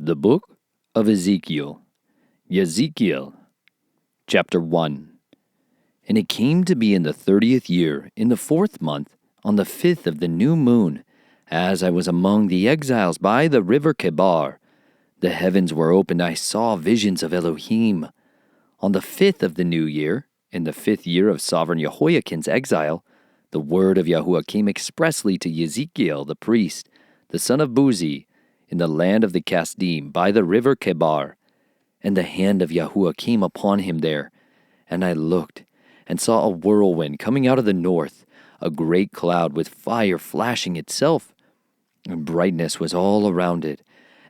The Book of Ezekiel, Chapter 1. And it came to be in the 30th year, in the 4th month, on the 5th of the new moon, as I was among the exiles by the river Chebar, the heavens were opened, I saw visions of Elohim. On the 5th of the new year, in the 5th year of sovereign Jehoiakim's exile, the word of Yahuah came expressly to Ezekiel the priest, the son of Buzi, in the land of the Kasdim, by the river Chebar. And the hand of Yahuah came upon him there. And I looked, and saw a whirlwind coming out of the north, a great cloud with fire flashing itself. And brightness was all around it,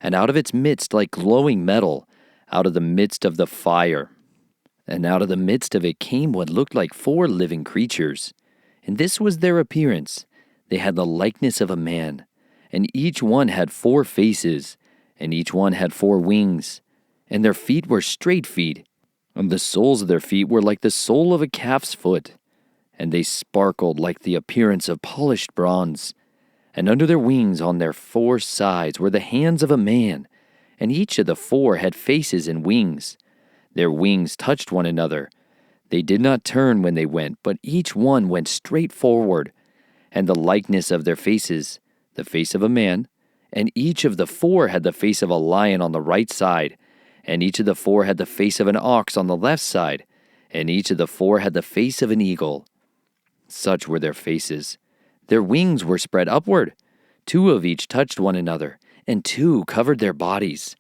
and out of its midst like glowing metal, out of the midst of the fire. And out of the midst of it came what looked like 4 living creatures. And this was their appearance. They had the likeness of a man. And each one had 4 faces, and each one had 4 wings, and their feet were straight feet, and the soles of their feet were like the sole of a calf's foot, and they sparkled like the appearance of polished bronze. And under their wings on their 4 sides were the hands of a man, and each of the 4 had faces and wings. Their wings touched one another. They did not turn when they went, but each one went straight forward, and the likeness of their faces, the face of a man, and each of the 4 had the face of a lion on the right side, and each of the 4 had the face of an ox on the left side, and each of the 4 had the face of an eagle. Such were their faces. Their wings were spread upward. 2 of each touched one another, and 2 covered their bodies.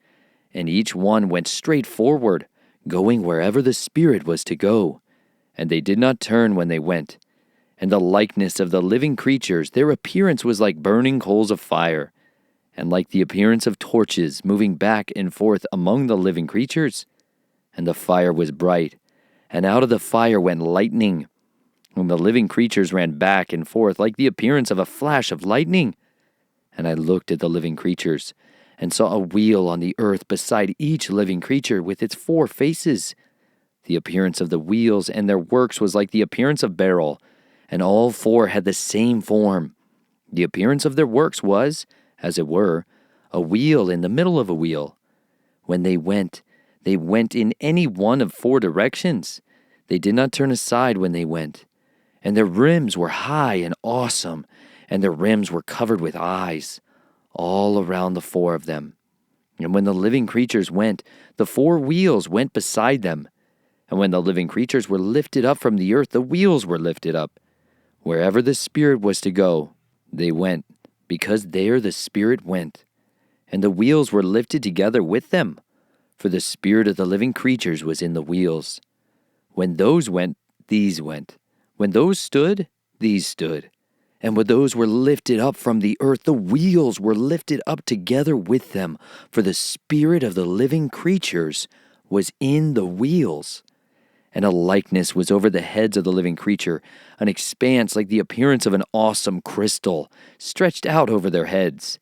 And each one went straight forward, going wherever the Spirit was to go. And they did not turn when they went. And the likeness of the living creatures, their appearance was like burning coals of fire, and like the appearance of torches moving back and forth among the living creatures. And the fire was bright, and out of the fire went lightning, and the living creatures ran back and forth like the appearance of a flash of lightning. And I looked at the living creatures, and saw a wheel on the earth beside each living creature with its 4 faces. The appearance of the wheels and their works was like the appearance of beryl, and all 4 had the same form. The appearance of their works was, as it were, a wheel in the middle of a wheel. When they went in any one of 4 directions. They did not turn aside when they went. And their rims were high and awesome, and their rims were covered with eyes, all around the 4 of them. And when the living creatures went, the 4 wheels went beside them. And when the living creatures were lifted up from the earth, the wheels were lifted up. Wherever the Spirit was to go, they went, because there the Spirit went. And the wheels were lifted together with them, for the Spirit of the living creatures was in the wheels. When those went, these went. When those stood, these stood. And when those were lifted up from the earth, the wheels were lifted up together with them, for the Spirit of the living creatures was in the wheels. And a likeness was over the heads of the living creature, an expanse like the appearance of an awesome crystal, stretched out over their heads.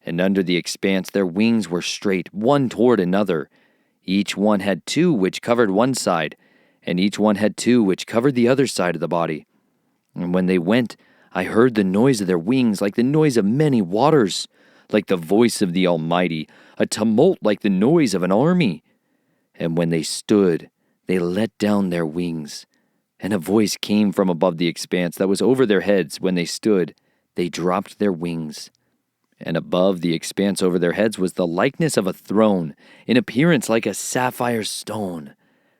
And under the expanse their wings were straight, one toward another. Each one had 2 which covered one side, and each one had 2 which covered the other side of the body. And when they went, I heard the noise of their wings like the noise of many waters, like the voice of the Almighty, a tumult like the noise of an army. And when they stood, they let down their wings, and a voice came from above the expanse that was over their heads. When they stood, they dropped their wings. And above the expanse over their heads was the likeness of a throne, in appearance like a sapphire stone.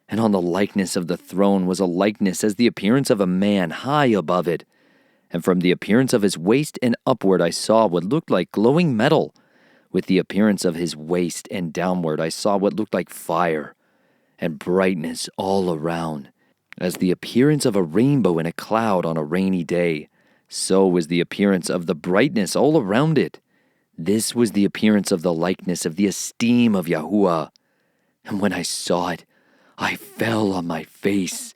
And on the likeness of the throne was a likeness as the appearance of a man high above it. And from the appearance of his waist and upward I saw what looked like glowing metal. With the appearance of his waist and downward I saw what looked like fire, and brightness all around, as the appearance of a rainbow in a cloud on a rainy day. So was the appearance of the brightness all around it. This was the appearance of the likeness of the esteem of Yahuah. And when I saw it, I fell on my face,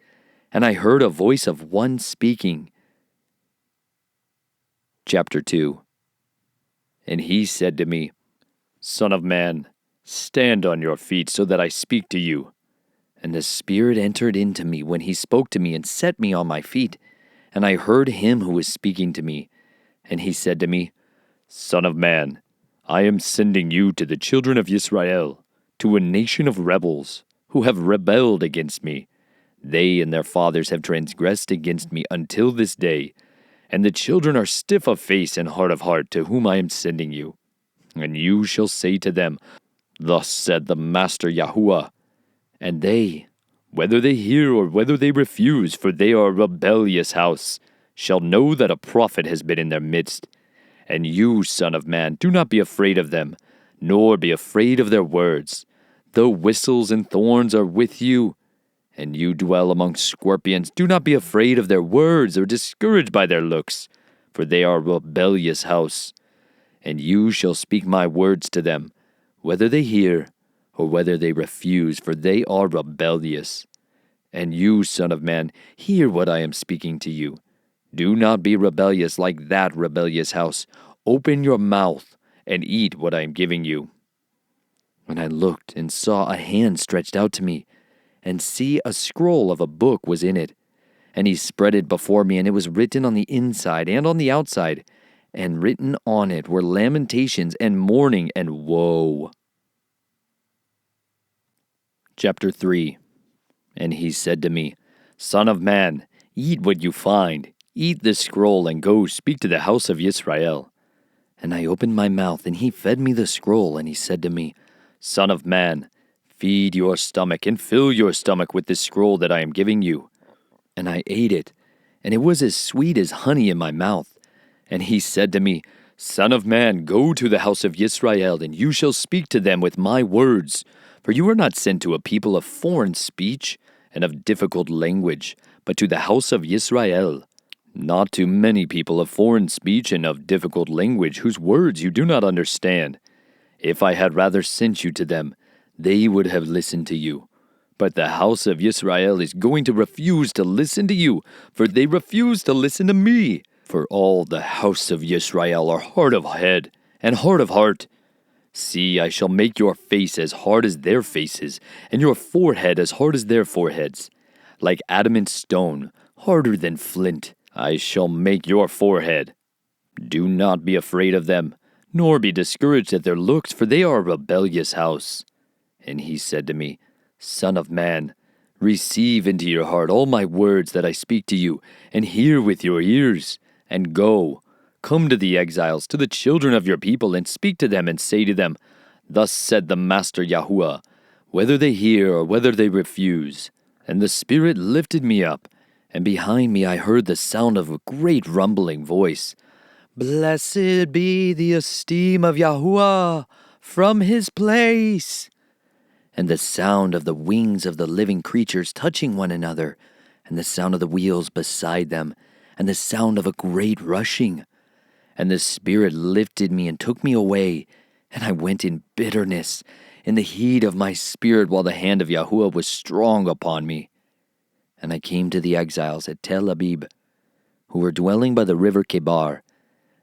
and I heard a voice of one speaking. Chapter 2. And he said to me, Son of man, stand on your feet so that I speak to you. And the Spirit entered into me when he spoke to me and set me on my feet. And I heard him who was speaking to me. And he said to me, Son of man, I am sending you to the children of Yisrael, to a nation of rebels, who have rebelled against me. They and their fathers have transgressed against me until this day, and the children are stiff of face and hard of heart, to whom I am sending you. And you shall say to them, Thus said the Master Yahuwah. And they, whether they hear or whether they refuse, for they are a rebellious house, shall know that a prophet has been in their midst. And you, son of man, do not be afraid of them, nor be afraid of their words. Though whistles and thorns are with you, and you dwell among scorpions, do not be afraid of their words or discouraged by their looks, for they are a rebellious house. And you shall speak my words to them, whether they hear or whether they refuse, for they are rebellious. And you, son of man, hear what I am speaking to you. Do not be rebellious like that rebellious house. Open your mouth and eat what I am giving you. And I looked and saw a hand stretched out to me, and see a scroll of a book was in it. And he spread it before me, and it was written on the inside and on the outside, and written on it were lamentations and mourning and woe. Chapter 3. And he said to me, Son of man, eat what you find. Eat this scroll and go speak to the house of Yisrael. And I opened my mouth, and he fed me the scroll, and he said to me, Son of man, feed your stomach and fill your stomach with this scroll that I am giving you. And I ate it, and it was as sweet as honey in my mouth. And he said to me, Son of man, go to the house of Yisrael, and you shall speak to them with my words. For you are not sent to a people of foreign speech and of difficult language, but to the house of Yisrael. Not to many people of foreign speech and of difficult language, whose words you do not understand. If I had rather sent you to them, they would have listened to you. But the house of Yisrael is going to refuse to listen to you, for they refuse to listen to me. For all the house of Yisrael are hard of head and hard of heart. See, I shall make your face as hard as their faces, and your forehead as hard as their foreheads. Like adamant stone, harder than flint, I shall make your forehead. Do not be afraid of them, nor be discouraged at their looks, for they are a rebellious house. And he said to me, Son of man, receive into your heart all my words that I speak to you, and hear with your ears, and go. Come to the exiles, to the children of your people, and speak to them, and say to them, Thus said the Master Yahuwah, whether they hear or whether they refuse. And the Spirit lifted me up, and behind me I heard the sound of a great rumbling voice. Blessed be the esteem of Yahuwah from his place. And the sound of the wings of the living creatures touching one another, and the sound of the wheels beside them, and the sound of a great rushing. And the Spirit lifted me and took me away, and I went in bitterness, in the heat of my spirit, while the hand of Yahuwah was strong upon me. And I came to the exiles at Tel Abib, who were dwelling by the river Chebar,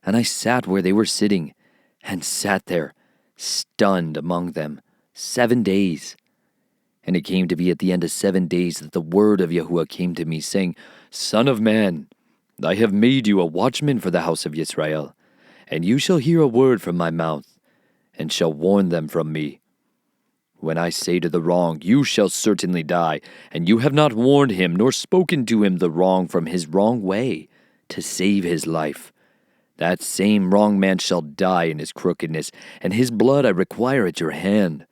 and I sat where they were sitting, and sat there, stunned among them, 7 days. And it came to be at the end of 7 days that the word of Yahuwah came to me, saying, Son of man, I have made you a watchman for the house of Yisrael, and you shall hear a word from my mouth, and shall warn them from me. When I say to the wrong, you shall certainly die, and you have not warned him, nor spoken to him the wrong from his wrong way, to save his life, that same wrong man shall die in his crookedness, and his blood I require at your hand.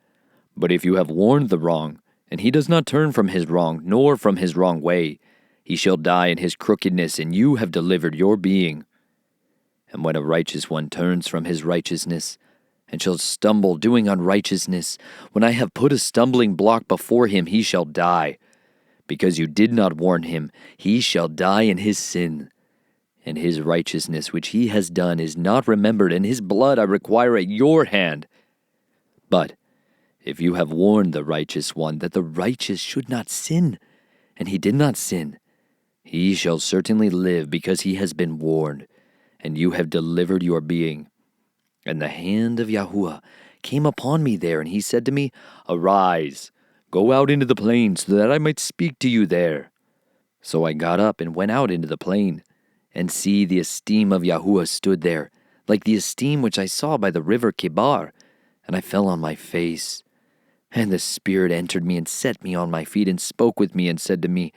But if you have warned the wrong, and he does not turn from his wrong, nor from his wrong way, he shall die in his crookedness, and you have delivered your being. And when a righteous one turns from his righteousness, and shall stumble doing unrighteousness, when I have put a stumbling block before him, he shall die. Because you did not warn him, he shall die in his sin. And his righteousness which he has done is not remembered, and his blood I require at your hand. But if you have warned the righteous one that the righteous should not sin, and he did not sin, he shall certainly live because he has been warned, and you have delivered your being. And the hand of Yahuwah came upon me there, and he said to me, Arise, go out into the plain, so that I might speak to you there. So I got up and went out into the plain, and see, the esteem of Yahuwah stood there, like the esteem which I saw by the river Chebar, and I fell on my face. And the Spirit entered me and set me on my feet and spoke with me and said to me,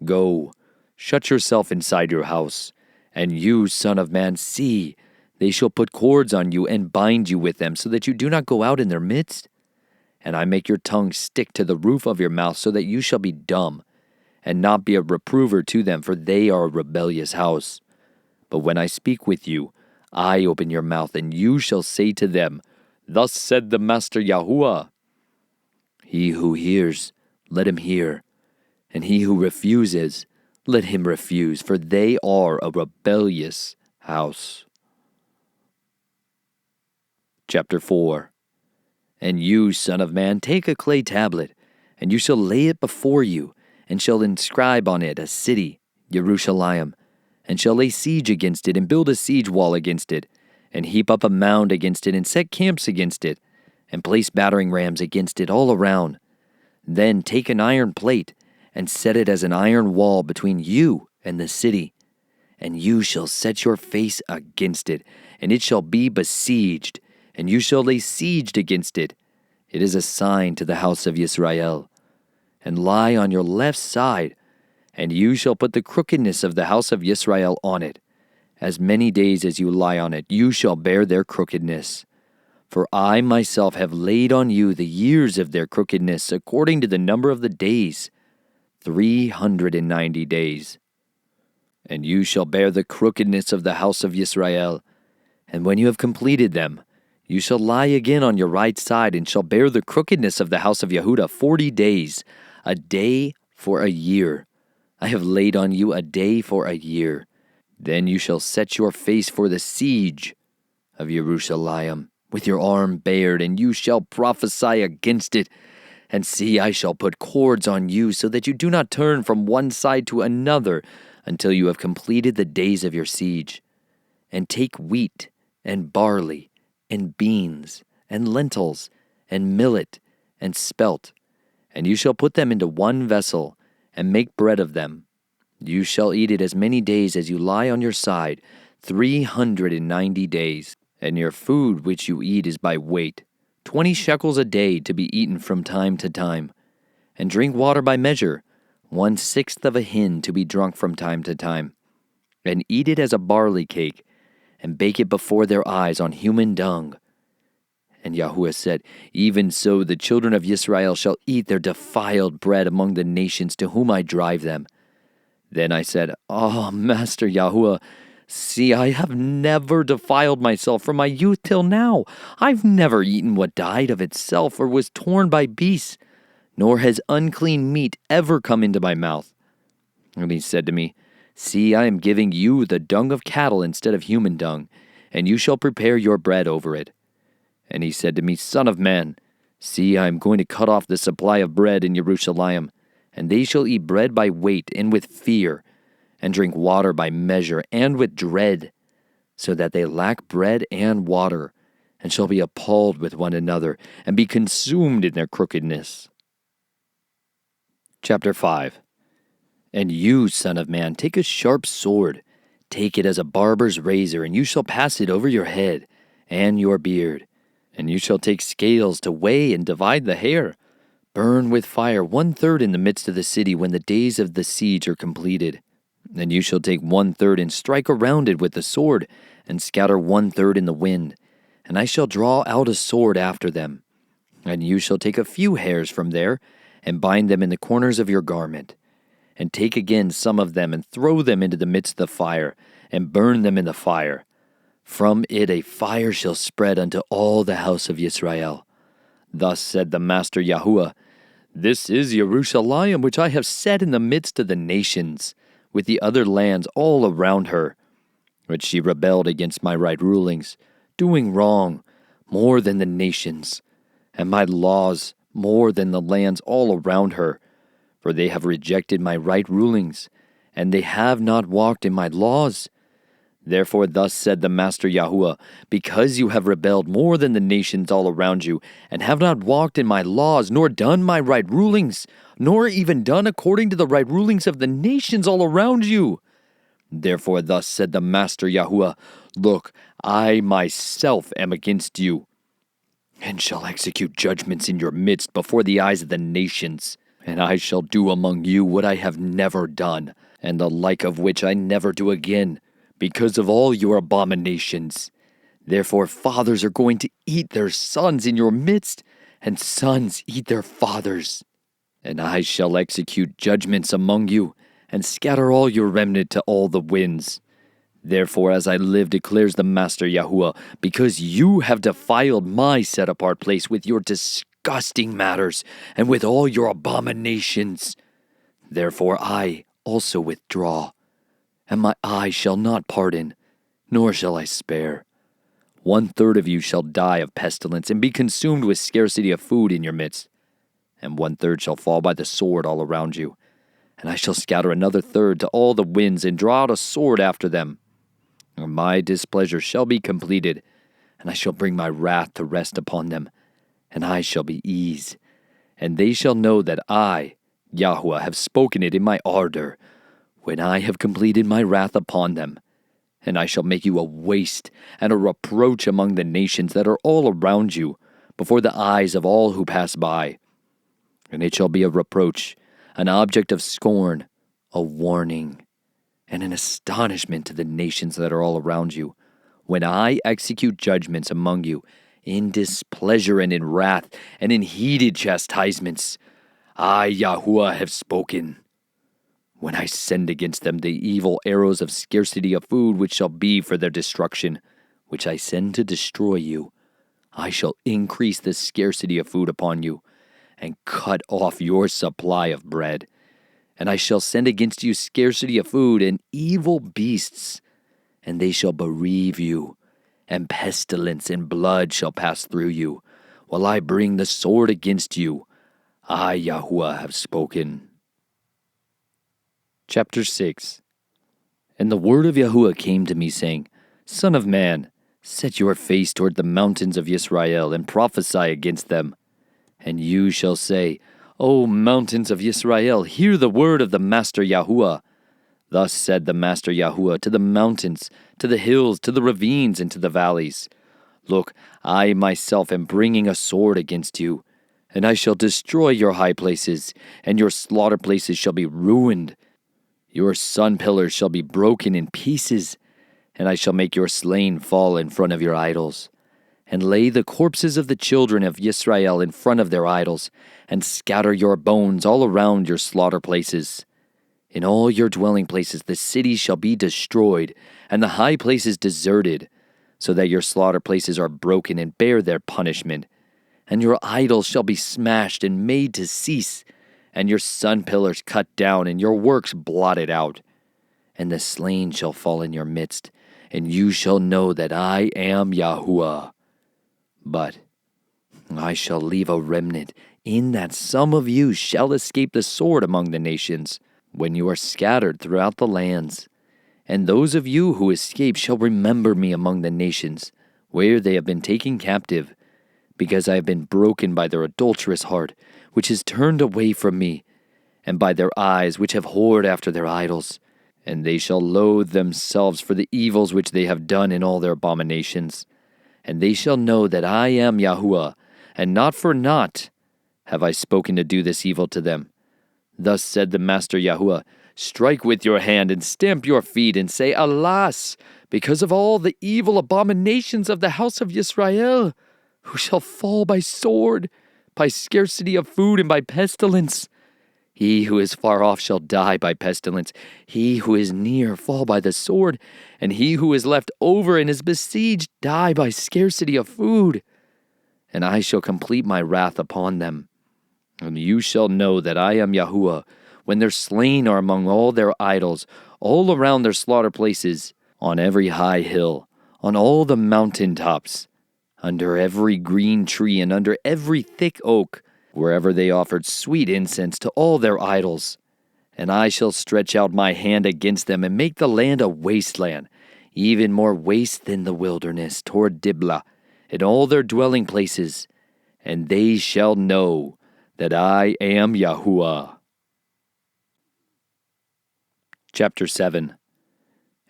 Go, shut yourself inside your house, and you, son of man, see, they shall put cords on you and bind you with them, so that you do not go out in their midst. And I make your tongue stick to the roof of your mouth, so that you shall be dumb, and not be a reprover to them, for they are a rebellious house. But when I speak with you, I open your mouth, and you shall say to them, Thus said the Master Yahuah. He who hears, let him hear, and he who refuses, let him refuse, for they are a rebellious house. Chapter 4. And you, son of man, take a clay tablet, and you shall lay it before you, and shall inscribe on it a city, Jerusalem, and shall lay siege against it, and build a siege wall against it, and heap up a mound against it, and set camps against it, and place battering rams against it all around. Then take an iron plate, and set it as an iron wall between you and the city. And you shall set your face against it, and it shall be besieged, and you shall lay siege against it. It is a sign to the house of Yisrael. And lie on your left side, and you shall put the crookedness of the house of Yisrael on it. As many days as you lie on it, you shall bear their crookedness. For I myself have laid on you the years of their crookedness, according to the number of the days, 390 days. And you shall bear the crookedness of the house of Yisrael. And when you have completed them, you shall lie again on your right side, and shall bear the crookedness of the house of Yehudah 40 days, a day for a year. I have laid on you a day for a year. Then you shall set your face for the siege of Jerusalem, with your arm bared, and you shall prophesy against it. And see, I shall put cords on you, so that you do not turn from one side to another, until you have completed the days of your siege. And take wheat, and barley, and beans, and lentils, and millet, and spelt, and you shall put them into one vessel, and make bread of them. You shall eat it as many days as you lie on your side, 390 days. And your food which you eat is by weight, 20 shekels a day, to be eaten from time to time. And drink water by measure, 1/6 of a hin, to be drunk from time to time. And eat it as a barley cake, and bake it before their eyes on human dung. And Yahuwah said, Even so the children of Yisrael shall eat their defiled bread among the nations to whom I drive them. Then I said, Master Yahuwah, see, I have never defiled myself from my youth till now. I've never eaten what died of itself or was torn by beasts, nor has unclean meat ever come into my mouth. And he said to me, See, I am giving you the dung of cattle instead of human dung, and you shall prepare your bread over it. And he said to me, Son of man, see, I am going to cut off the supply of bread in Jerusalem, and they shall eat bread by weight and with fear, and drink water by measure and with dread, so that they lack bread and water, and shall be appalled with one another, and be consumed in their crookedness. Chapter 5. And you, son of man, take a sharp sword, take it as a barber's razor, and you shall pass it over your head and your beard. And you shall take scales to weigh and divide the hair. Burn with fire 1/3 in the midst of the city when the days of the siege are completed. And you shall take 1/3 and strike around it with the sword, and scatter 1/3 in the wind. And I shall draw out a sword after them. And you shall take a few hairs from there, and bind them in the corners of your garment. And take again some of them, and throw them into the midst of the fire, and burn them in the fire. From it a fire shall spread unto all the house of Yisrael. Thus said the Master Yahuwah, This is Jerusalem, which I have set in the midst of the nations, with the other lands all around her. But she rebelled against my right rulings, doing wrong more than the nations, and my laws more than the lands all around her. For they have rejected my right rulings, and they have not walked in my laws. Therefore thus said the Master Yahuwah, Because you have rebelled more than the nations all around you, and have not walked in my laws, nor done my right rulings, nor even done according to the right rulings of the nations all around you. Therefore thus said the Master Yahuwah, Look, I myself am against you, and shall execute judgments in your midst before the eyes of the nations. And I shall do among you what I have never done, and the like of which I never do again, because of all your abominations. Therefore fathers are going to eat their sons in your midst, and sons eat their fathers. And I shall execute judgments among you, and scatter all your remnant to all the winds. Therefore, as I live, declares the Master Yahuwah, because you have defiled my set-apart place with your disgusting matters, and with all your abominations, therefore I also withdraw, and my eye shall not pardon, nor shall I spare. 1/3 of you shall die of pestilence, and be consumed with scarcity of food in your midst, and 1/3 shall fall by the sword all around you. And I shall scatter another 1/3 to all the winds, and draw out a sword after them. And my displeasure shall be completed, and I shall bring my wrath to rest upon them, and I shall be eased. And they shall know that I, Yahuwah, have spoken it in my ardor, when I have completed my wrath upon them. And I shall make you a waste and a reproach among the nations that are all around you, before the eyes of all who pass by. And it shall be a reproach, an object of scorn, a warning, and an astonishment to the nations that are all around you, when I execute judgments among you in displeasure and in wrath and in heated chastisements. I, Yahuwah, have spoken. When I send against them the evil arrows of scarcity of food which shall be for their destruction, which I send to destroy you, I shall increase the scarcity of food upon you, and cut off your supply of bread. And I shall send against you scarcity of food and evil beasts, and they shall bereave you, and pestilence and blood shall pass through you, while I bring the sword against you. I, Yahuwah, have spoken. Chapter 6. And the word of Yahuwah came to me, saying, Son of man, set your face toward the mountains of Yisrael, and prophesy against them. And you shall say, O mountains of Yisrael, hear the word of the Master Yahuwah. Thus said the Master Yahuwah to the mountains, to the hills, to the ravines, and to the valleys. Look, I myself am bringing a sword against you, and I shall destroy your high places, and your slaughter places shall be ruined. Your sun pillars shall be broken in pieces, and I shall make your slain fall in front of your idols, and lay the corpses of the children of Yisrael in front of their idols, and scatter your bones all around your slaughter places. In all your dwelling places the cities shall be destroyed, and the high places deserted, so that your slaughter places are broken and bear their punishment. And your idols shall be smashed and made to cease, and your sun pillars cut down, and your works blotted out. And the slain shall fall in your midst, and you shall know that I am Yahuwah. But I shall leave a remnant, in that some of you shall escape the sword among the nations, when you are scattered throughout the lands. And those of you who escape shall remember me among the nations, where they have been taken captive, because I have been broken by their adulterous heart, which is turned away from me, and by their eyes, which have whored after their idols. And they shall loathe themselves for the evils which they have done in all their abominations. And they shall know that I am Yahuwah, and not for naught have I spoken to do this evil to them. Thus said the Master Yahuwah, Strike with your hand, and stamp your feet, and say, Alas, because of all the evil abominations of the house of Yisrael, who shall fall by sword, by scarcity of food, and by pestilence. He who is far off shall die by pestilence, he who is near fall by the sword, and he who is left over and is besieged die by scarcity of food. And I shall complete my wrath upon them. And you shall know that I am Yahuwah, when their slain are among all their idols, all around their slaughter places, on every high hill, on all the mountain tops, under every green tree, and under every thick oak, wherever they offered sweet incense to all their idols. And I shall stretch out my hand against them, and make the land a wasteland, even more waste than the wilderness, toward Diblah, and all their dwelling places. And they shall know that I am Yahuwah. Chapter 7.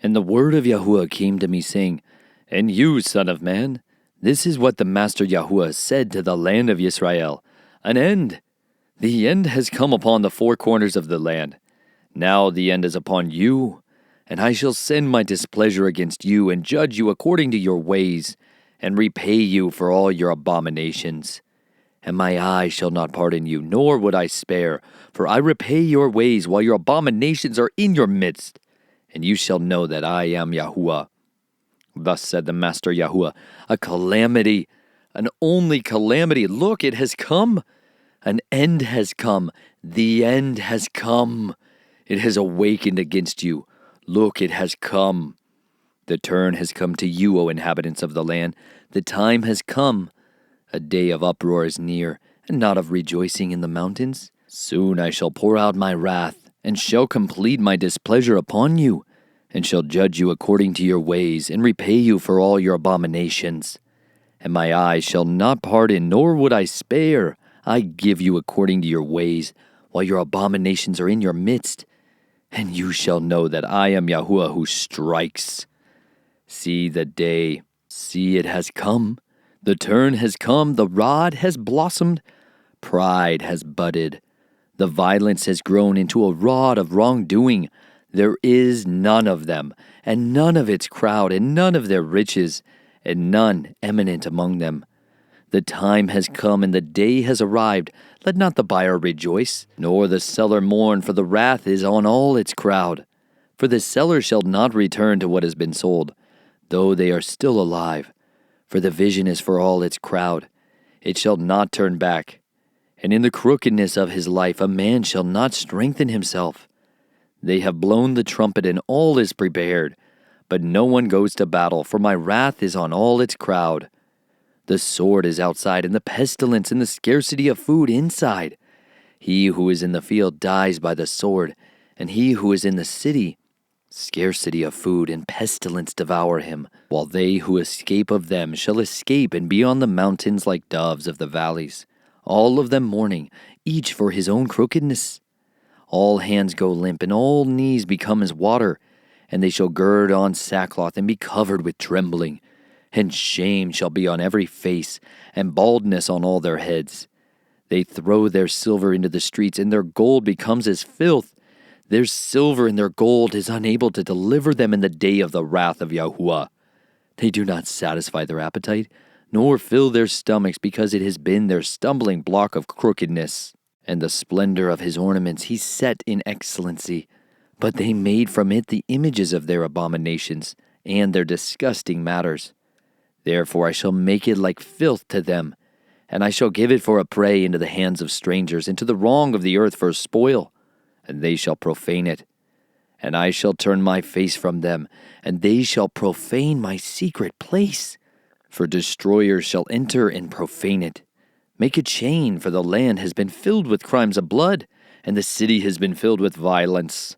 And the word of Yahuwah came to me, saying, And you, son of man, this is what the Master Yahuwah said to the land of Yisrael. An end. The end has come upon the four corners of the land. Now the end is upon you, and I shall send my displeasure against you, and judge you according to your ways, and repay you for all your abominations. And my eye shall not pardon you, nor would I spare, for I repay your ways while your abominations are in your midst, and you shall know that I am Yahuwah. Thus said the Master Yahuwah, a calamity, an only calamity. Look, it has come. An end has come. The end has come. It has awakened against you. Look, it has come. The turn has come to you, O inhabitants of the land. The time has come. A day of uproar is near, and not of rejoicing in the mountains. Soon I shall pour out my wrath, and shall complete my displeasure upon you, and shall judge you according to your ways, and repay you for all your abominations. And my eye shall not pardon, nor would I spare. I give you according to your ways, while your abominations are in your midst. And you shall know that I am Yahuwah who strikes. See the day, see it has come. The turn has come, the rod has blossomed. Pride has budded. The violence has grown into a rod of wrongdoing. There is none of them, and none of its crowd, and none of their riches, and none eminent among them. The time has come, and the day has arrived. Let not the buyer rejoice, nor the seller mourn, for the wrath is on all its crowd. For the seller shall not return to what has been sold, though they are still alive. For the vision is for all its crowd. It shall not turn back. And in the crookedness of his life a man shall not strengthen himself. They have blown the trumpet, and all is prepared. But no one goes to battle, for my wrath is on all its crowd. The sword is outside, and the pestilence and the scarcity of food inside. He who is in the field dies by the sword, and he who is in the city, scarcity of food and pestilence devour him, while they who escape of them shall escape and be on the mountains like doves of the valleys, all of them mourning, each for his own crookedness. All hands go limp, and all knees become as water, and they shall gird on sackcloth and be covered with trembling. And shame shall be on every face, and baldness on all their heads. They throw their silver into the streets, and their gold becomes as filth. Their silver and their gold is unable to deliver them in the day of the wrath of Yahuwah. They do not satisfy their appetite, nor fill their stomachs, because it has been their stumbling block of crookedness. And the splendor of his ornaments he set in excellency. But they made from it the images of their abominations, and their disgusting matters. Therefore I shall make it like filth to them, and I shall give it for a prey into the hands of strangers, and to the wrong of the earth for a spoil, and they shall profane it. And I shall turn my face from them, and they shall profane my secret place. For destroyers shall enter and profane it. Make a chain, for the land has been filled with crimes of blood, and the city has been filled with violence.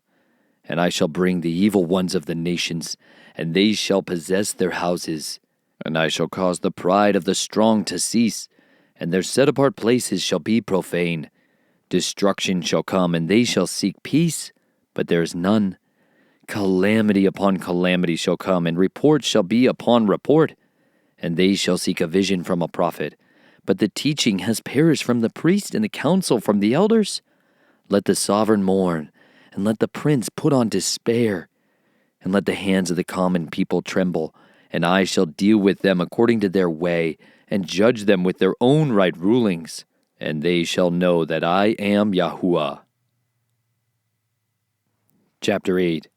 And I shall bring the evil ones of the nations, and they shall possess their houses. And I shall cause the pride of the strong to cease, and their set-apart places shall be profane. Destruction shall come, and they shall seek peace, but there is none. Calamity upon calamity shall come, and report shall be upon report. And they shall seek a vision from a prophet, but the teaching has perished from the priest, and the counsel from the elders. Let the sovereign mourn, and let the prince put on despair, and let the hands of the common people tremble. And I shall deal with them according to their way, and judge them with their own right rulings. And they shall know that I am Yahuwah. Chapter 8.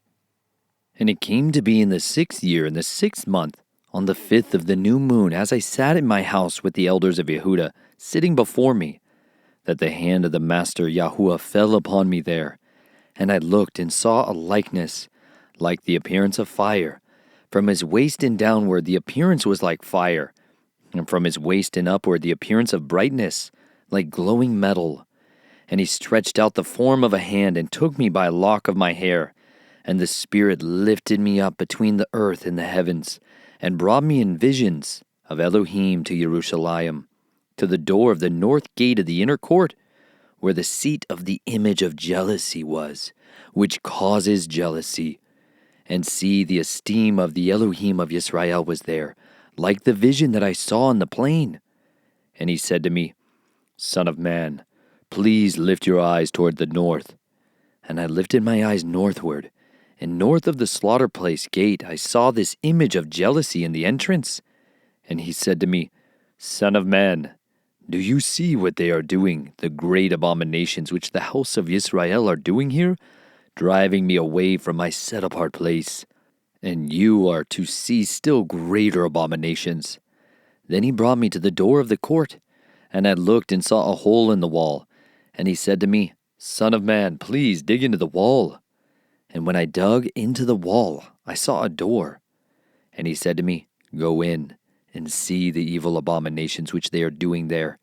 And it came to be in the 6th year, in the 6th month, on the 5th of the new moon, as I sat in my house with the elders of Yehudah, sitting before me, that the hand of the Master Yahuwah fell upon me there. And I looked and saw a likeness, like the appearance of fire. From his waist and downward the appearance was like fire, and from his waist and upward the appearance of brightness, like glowing metal. And he stretched out the form of a hand, and took me by a lock of my hair. And the Spirit lifted me up between the earth and the heavens, and brought me in visions of Elohim to Jerusalem, to the door of the north gate of the inner court, where the seat of the image of jealousy was, which causes jealousy. And see, the esteem of the Elohim of Yisrael was there, like the vision that I saw on the plain. And he said to me, Son of man, please lift your eyes toward the north. And I lifted my eyes northward, and north of the slaughter place gate I saw this image of jealousy in the entrance. And he said to me, Son of man, do you see what they are doing, the great abominations which the house of Yisrael are doing here, driving me away from my set-apart place? And you are to see still greater abominations. Then he brought me to the door of the court, and I looked and saw a hole in the wall. And he said to me, Son of man, please dig into the wall. And when I dug into the wall, I saw a door. And he said to me, Go in and see the evil abominations which they are doing there.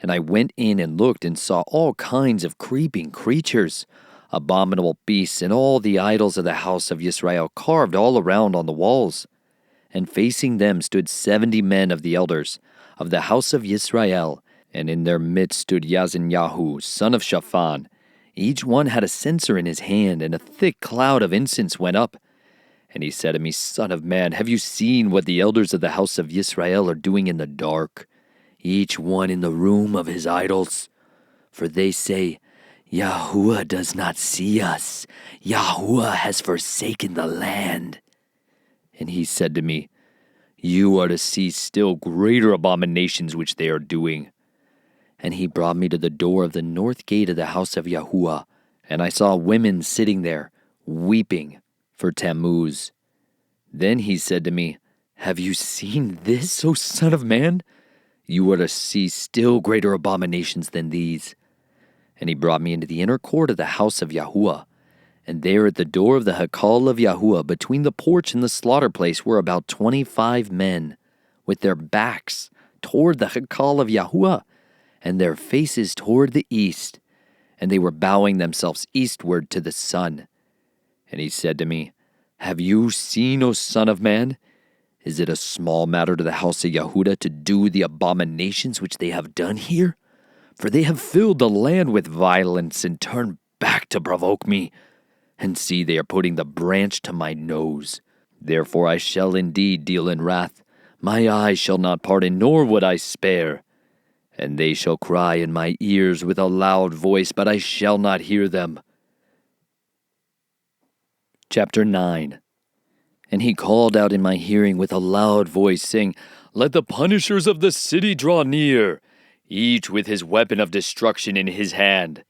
And I went in and looked and saw all kinds of creeping creatures, abominable beasts, and all the idols of the house of Yisrael carved all around on the walls. And facing them stood 70 men of the elders of the house of Yisrael, and in their midst stood Yahu, son of Shaphan. Each one had a censer in his hand, and a thick cloud of incense went up. And he said to me, Son of man, have you seen what the elders of the house of Yisrael are doing in the dark, each one in the room of his idols? For they say, Yahuwah does not see us. Yahuwah has forsaken the land. And he said to me, You are to see still greater abominations which they are doing. And he brought me to the door of the north gate of the house of Yahuah, and I saw women sitting there, weeping for Tammuz. Then he said to me, Have you seen this, O son of man? You are to see still greater abominations than these. And he brought me into the inner court of the house of Yahuah, and there at the door of the Hakal of Yahuah, between the porch and the slaughter place, were about 25 men, with their backs toward the Hakal of Yahuah, and their faces toward the east, and they were bowing themselves eastward to the sun. And he said to me, Have you seen, O son of man? Is it a small matter to the house of Yehudah to do the abominations which they have done here? For they have filled the land with violence and turned back to provoke me. And see, they are putting the branch to my nose. Therefore I shall indeed deal in wrath. My eyes shall not pardon, nor would I spare. And they shall cry in my ears with a loud voice, but I shall not hear them. Chapter 9. And he called out in my hearing with a loud voice, saying, Let the punishers of the city draw near, each with his weapon of destruction in his hand.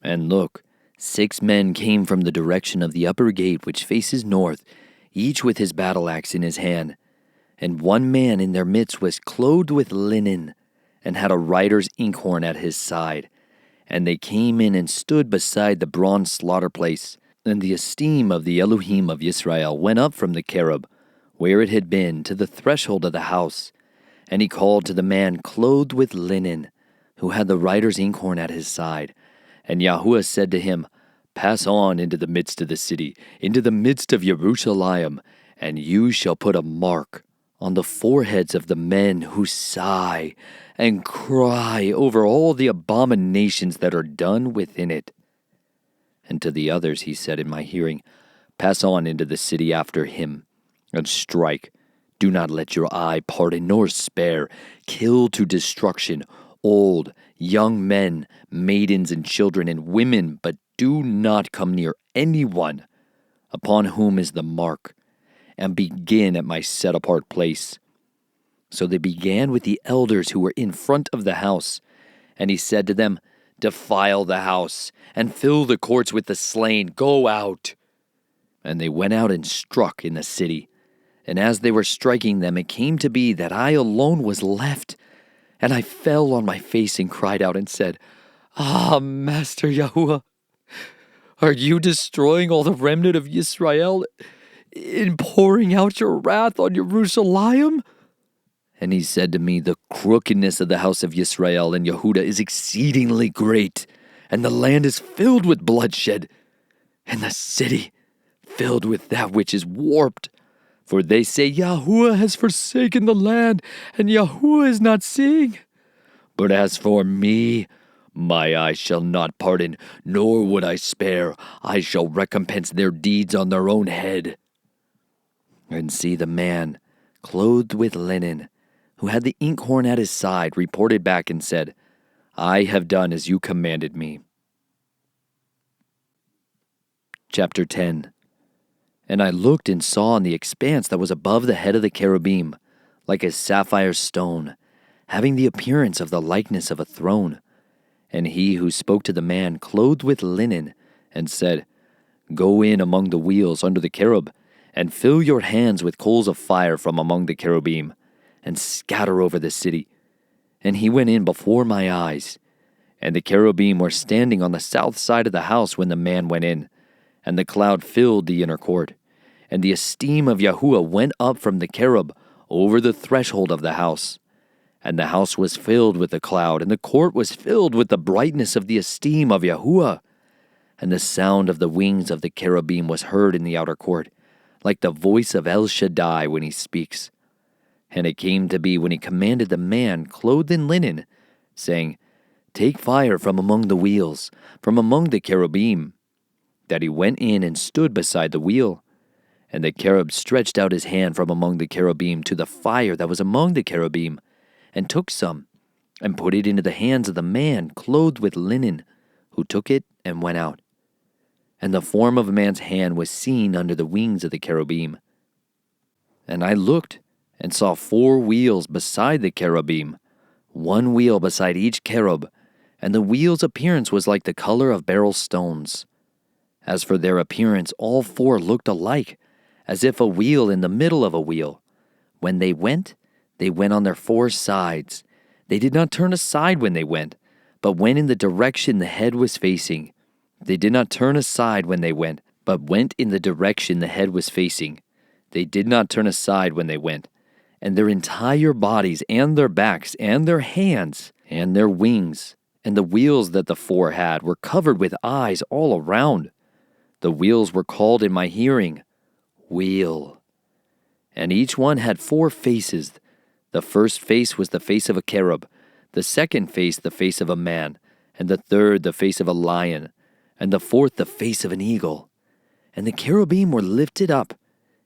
And look, 6 men came from the direction of the upper gate which faces north, each with his battle axe in his hand. And one man in their midst was clothed with linen, and had a writer's inkhorn at his side. And they came in and stood beside the bronze slaughter place. And the esteem of the Elohim of Yisrael went up from the cherub, where it had been, to the threshold of the house. And he called to the man clothed with linen, who had the writer's inkhorn at his side. And Yahuwah said to him, Pass on into the midst of the city, into the midst of Jerusalem, and you shall put a mark on the foreheads of the men who sigh and cry over all the abominations that are done within it. And to the others he said in my hearing, Pass on into the city after him, and strike. Do not let your eye pardon nor spare. Kill to destruction old, young men, maidens and children and women, but do not come near anyone upon whom is the mark, and begin at my set-apart place. So they began with the elders who were in front of the house. And he said to them, Defile the house, and fill the courts with the slain. Go out. And they went out and struck in the city. And as they were striking them, it came to be that I alone was left. And I fell on my face and cried out and said, Ah, Master Yahuwah, are you destroying all the remnant of Yisrael in pouring out your wrath on Jerusalem? And he said to me, The crookedness of the house of Yisrael and Yehudah is exceedingly great, and the land is filled with bloodshed, and the city filled with that which is warped. For they say, Yahuwah has forsaken the land, and Yahuwah is not seeing. But as for me, My eye shall not pardon, nor would I spare. I shall recompense their deeds on their own head. And see, the man, clothed with linen, who had the inkhorn at his side, reported back and said, I have done as you commanded me. Chapter 10. And I looked and saw in the expanse that was above the head of the cherubim, like a sapphire stone, having the appearance of the likeness of a throne. And he who spoke to the man, clothed with linen, and said, Go in among the wheels under the cherub, and fill your hands with coals of fire from among the cherubim, and scatter over the city. And he went in before my eyes. And the cherubim were standing on the south side of the house when the man went in, and the cloud filled the inner court. And the esteem of Yahuwah went up from the cherub over the threshold of the house. And the house was filled with the cloud, and the court was filled with the brightness of the esteem of Yahuwah. And the sound of the wings of the cherubim was heard in the outer court, like the voice of El Shaddai when he speaks. And it came to be when he commanded the man clothed in linen, saying, Take fire from among the wheels, from among the cherubim, that he went in and stood beside the wheel. And the cherub stretched out his hand from among the cherubim to the fire that was among the cherubim, and took some, and put it into the hands of the man clothed with linen, who took it and went out. And the form of a man's hand was seen under the wings of the cherubim. And I looked, and saw 4 wheels beside the cherubim, 1 wheel beside each cherub, and the wheel's appearance was like the color of beryl stones. As for their appearance, all 4 looked alike, as if a wheel in the middle of a wheel. When they went on their 4 sides. They did not turn aside when they went, but went in the direction the head was facing. They did not turn aside when they went, but went in the direction the head was facing. They did not turn aside when they went. And their entire bodies, and their backs, and their hands, and their wings, and the wheels that the 4 had were covered with eyes all around. The wheels were called in my hearing, Wheel. And each one had 4 faces. The first face was the face of a cherub, the second face the face of a man, and the third the face of a lion, and the fourth the face of an eagle. And the cherubim were lifted up.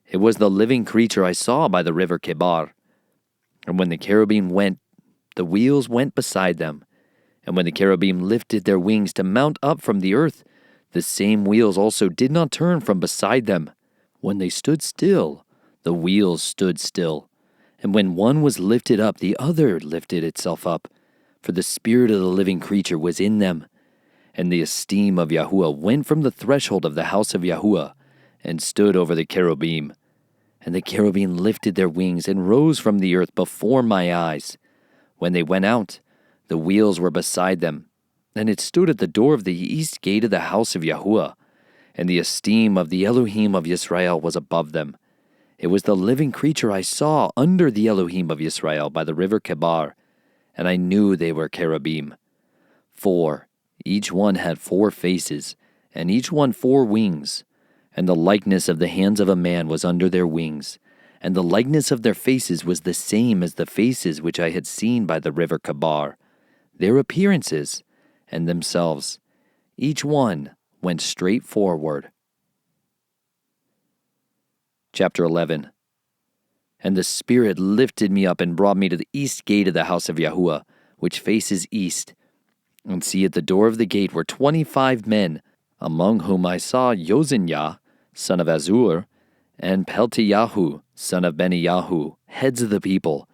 It was the living creature I saw by the river Chebar. And when the cherubim went, the wheels went beside them. And when the cherubim lifted their wings to mount up from the earth, the same wheels also did not turn from beside them. When they stood still, the wheels stood still. And when one was lifted up, the other lifted itself up, for the spirit of the living creature was in them. And the esteem of Yahuwah went from the threshold of the house of Yahuwah, and stood over the cherubim. And the cherubim lifted their wings and rose from the earth before my eyes. When they went out, the wheels were beside them, and it stood at the door of the east gate of the house of Yahuwah. And the esteem of the Elohim of Yisrael was above them. It was the living creature I saw under the Elohim of Yisrael by the river Chebar, and I knew they were cherubim. 4, each one had 4 faces, and each one 4 wings. And the likeness of the hands of a man was under their wings, and the likeness of their faces was the same as the faces which I had seen by the river Chebar. Their appearances and themselves, each one went straight forward. Chapter 11. And the Spirit lifted me up and brought me to the east gate of the house of Yahuwah, which faces east. And see, at the door of the gate were 25 men, among whom I saw Yozaniah, son of Azur, and Peltiyahu, son of Beniyahu, heads of the people.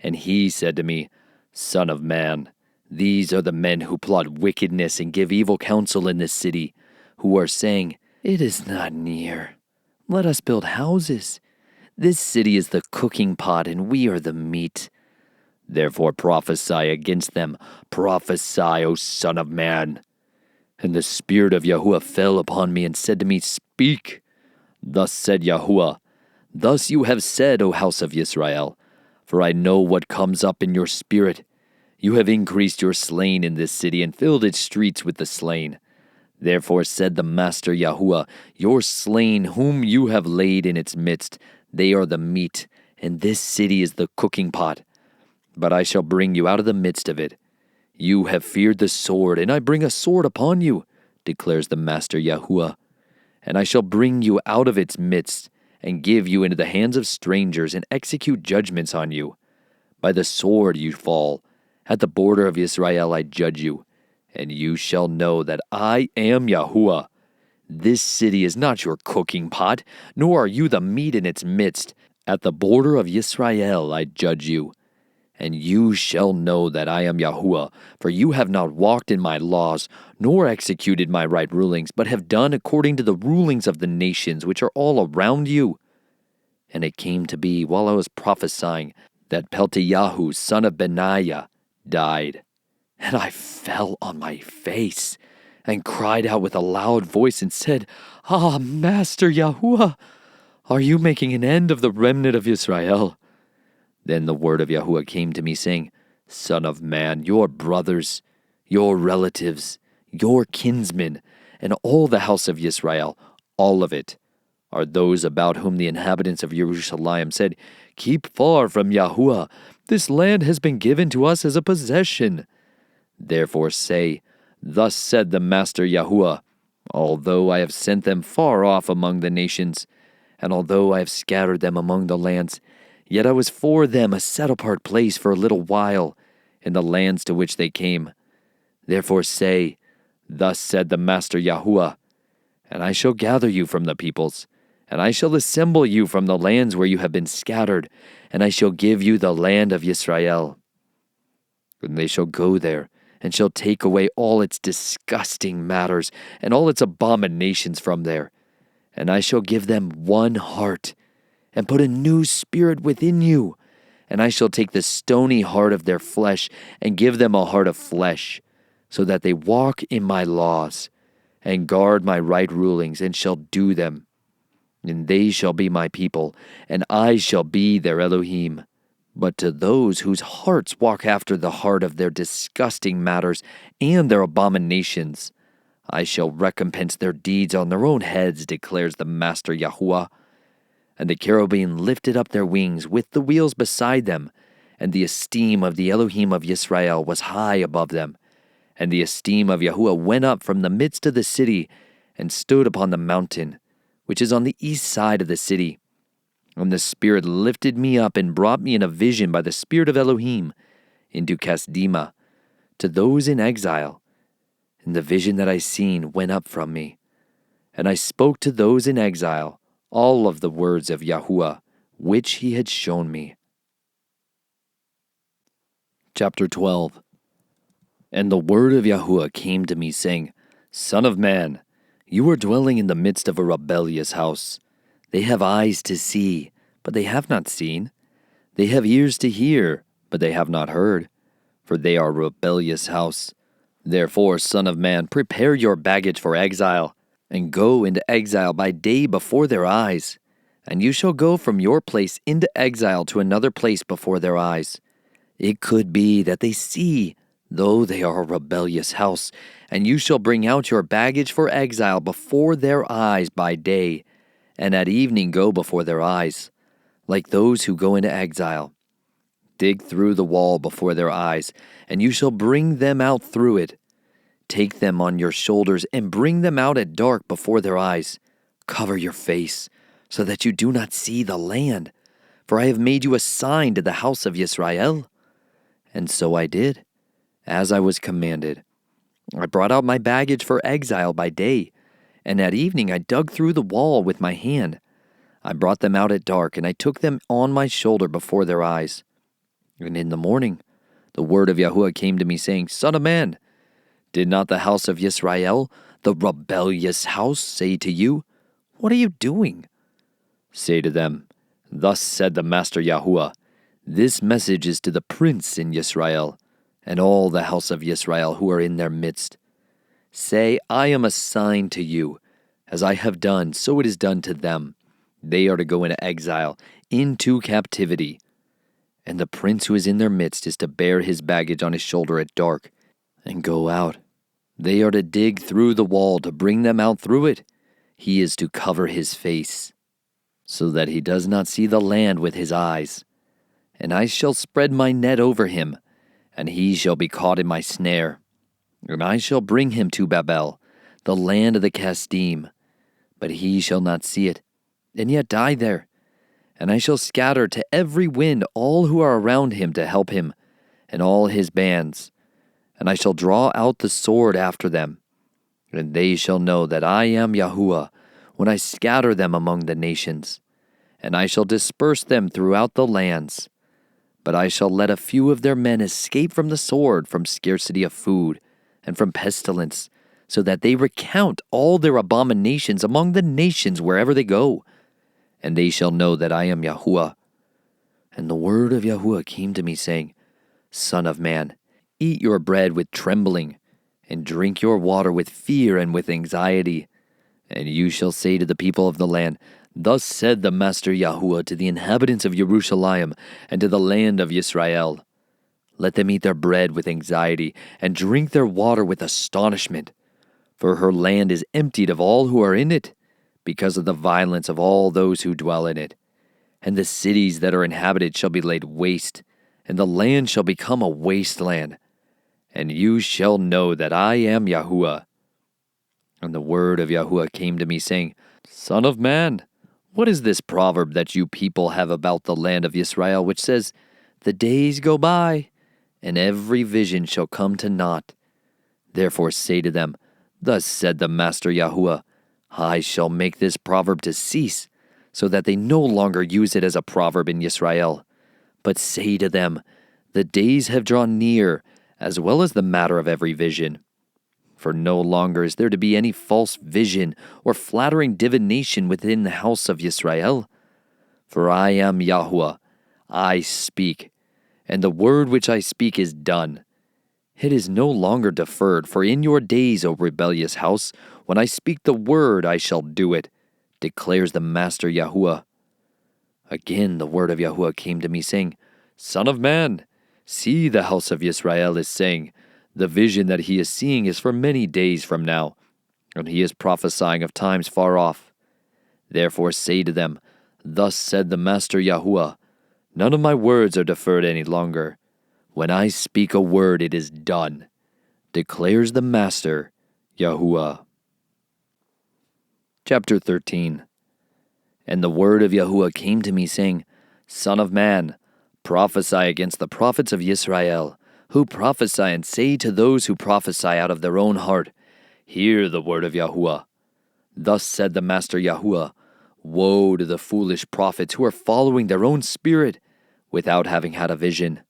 And he said to me, Son of man, these are the men who plot wickedness and give evil counsel in this city, who are saying, It is not near. Let us build houses. This city is the cooking pot, and we are the meat. Therefore prophesy against them. Prophesy, O son of man. And the Spirit of Yahuwah fell upon me and said to me, Speak. Thus said Yahuwah, Thus you have said, O house of Yisrael, for I know what comes up in your spirit. You have increased your slain in this city and filled its streets with the slain. Therefore said the Master Yahuwah, Your slain whom you have laid in its midst, they are the meat, and this city is the cooking pot. But I shall bring you out of the midst of it. You have feared the sword, and I bring a sword upon you, declares the Master Yahuwah. And I shall bring you out of its midst, and give you into the hands of strangers, and execute judgments on you. By the sword you fall. At the border of Israel I judge you, and you shall know that I am Yahuwah. This city is not your cooking pot, nor are you the meat in its midst. At the border of Israel I judge you. And you shall know that I am Yahuwah, for you have not walked in my laws, nor executed my right rulings, but have done according to the rulings of the nations which are all around you. And it came to be, while I was prophesying, that Peltiyahu, son of Benaiah, died. And I fell on my face, and cried out with a loud voice, and said, Ah, Master Yahuwah, are you making an end of the remnant of Israel? Then the word of Yahuwah came to me, saying, Son of man, your brothers, your relatives, your kinsmen, and all the house of Yisrael, all of it, are those about whom the inhabitants of Jerusalem said, Keep far from Yahuwah. This land has been given to us as a possession. Therefore say, Thus said the Master Yahuwah, although I have sent them far off among the nations, and although I have scattered them among the lands, yet I was for them a set-apart place for a little while in the lands to which they came. Therefore say, Thus said the Master Yahuwah, and I shall gather you from the peoples, and I shall assemble you from the lands where you have been scattered, and I shall give you the land of Yisrael. And they shall go there, and shall take away all its disgusting matters, and all its abominations from there. And I shall give them one heart, and put a new spirit within you. And I shall take the stony heart of their flesh, and give them a heart of flesh, so that they walk in my laws, and guard my right rulings, and shall do them. And they shall be my people, and I shall be their Elohim. But to those whose hearts walk after the heart of their disgusting matters and their abominations, I shall recompense their deeds on their own heads, declares the Master Yahuwah. And the cherubim lifted up their wings with the wheels beside them, and the esteem of the Elohim of Yisrael was high above them. And the esteem of Yahuwah went up from the midst of the city, and stood upon the mountain, which is on the east side of the city. And the Spirit lifted me up and brought me in a vision by the Spirit of Elohim into Kasdima, to those in exile. And the vision that I seen went up from me. And I spoke to those in exile all of the words of Yahuwah, which he had shown me. Chapter 12. And the word of Yahuwah came to me, saying, Son of man, you are dwelling in the midst of a rebellious house. They have eyes to see, but they have not seen. They have ears to hear, but they have not heard. For they are a rebellious house. Therefore, Son of man, prepare your baggage for exile, and go into exile by day before their eyes. And you shall go from your place into exile to another place before their eyes. It could be that they see, though they are a rebellious house, and you shall bring out your baggage for exile before their eyes by day, and at evening go before their eyes, like those who go into exile. Dig through the wall before their eyes, and you shall bring them out through it. Take them on your shoulders, and bring them out at dark before their eyes. Cover your face, so that you do not see the land, for I have made you a sign to the house of Yisrael. And so I did, as I was commanded. I brought out my baggage for exile by day, and at evening I dug through the wall with my hand. I brought them out at dark, and I took them on my shoulder before their eyes. And in the morning the word of Yahuwah came to me, saying, Son of man, did not the house of Yisrael, the rebellious house, say to you, What are you doing? Say to them, Thus said the Master Yahuwah, This message is to the prince in Yisrael, and all the house of Yisrael who are in their midst. Say, I am a sign to you. As I have done, so it is done to them. They are to go into exile, into captivity. And the prince who is in their midst is to bear his baggage on his shoulder at dark, and go out. They are to dig through the wall to bring them out through it. He is to cover his face, so that he does not see the land with his eyes. And I shall spread my net over him, and he shall be caught in my snare. And I shall bring him to Babel, the land of the Kasdim, but he shall not see it, and yet die there. And I shall scatter to every wind all who are around him to help him, and all his bands. And I shall draw out the sword after them. And they shall know that I am Yahuwah, when I scatter them among the nations. And I shall disperse them throughout the lands. But I shall let a few of their men escape from the sword, from scarcity of food, and from pestilence, so that they recount all their abominations among the nations wherever they go. And they shall know that I am Yahuwah. And the word of Yahuwah came to me, saying, Son of man, eat your bread with trembling, and drink your water with fear and with anxiety. And you shall say to the people of the land, Thus said the Master Yahuwah to the inhabitants of Jerusalem and to the land of Yisrael. Let them eat their bread with anxiety, and drink their water with astonishment. For her land is emptied of all who are in it, because of the violence of all those who dwell in it. And the cities that are inhabited shall be laid waste, and the land shall become a wasteland. And you shall know that I am Yahuwah. And the word of Yahuwah came to me, saying, Son of man, what is this proverb that you people have about the land of Israel, which says, The days go by, and every vision shall come to naught? Therefore say to them, Thus said the Master Yahuwah, I shall make this proverb to cease, so that they no longer use it as a proverb in Israel. But say to them, The days have drawn near, as well as the matter of every vision. For no longer is there to be any false vision or flattering divination within the house of Yisrael. For I am Yahuwah, I speak, and the word which I speak is done. It is no longer deferred, for in your days, O rebellious house, when I speak the word, I shall do it, declares the Master Yahuwah. Again the word of Yahuwah came to me, saying, Son of man, see, the house of Yisrael is saying, The vision that he is seeing is for many days from now, and he is prophesying of times far off. Therefore say to them, Thus said the Master Yahuwah, None of my words are deferred any longer. When I speak a word, it is done, declares the Master Yahuwah. Chapter 13. And the word of Yahuwah came to me, saying, Son of man, prophesy against the prophets of Yisrael, who prophesy and say to those who prophesy out of their own heart, Hear the word of Yahuwah. Thus said the Master Yahuwah, Woe to the foolish prophets who are following their own spirit, without having had a vision.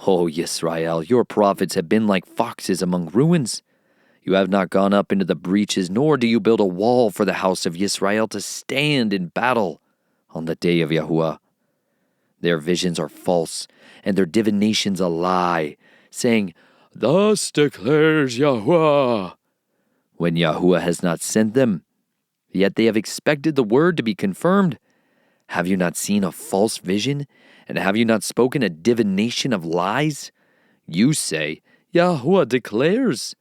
O Yisrael, your prophets have been like foxes among ruins. You have not gone up into the breaches, nor do you build a wall for the house of Yisrael to stand in battle on the day of Yahuwah. Their visions are false, and their divinations a lie, saying, Thus declares Yahuwah, when Yahuwah has not sent them. Yet they have expected the word to be confirmed. Have you not seen a false vision? And have you not spoken a divination of lies? You say, Yahuwah declares,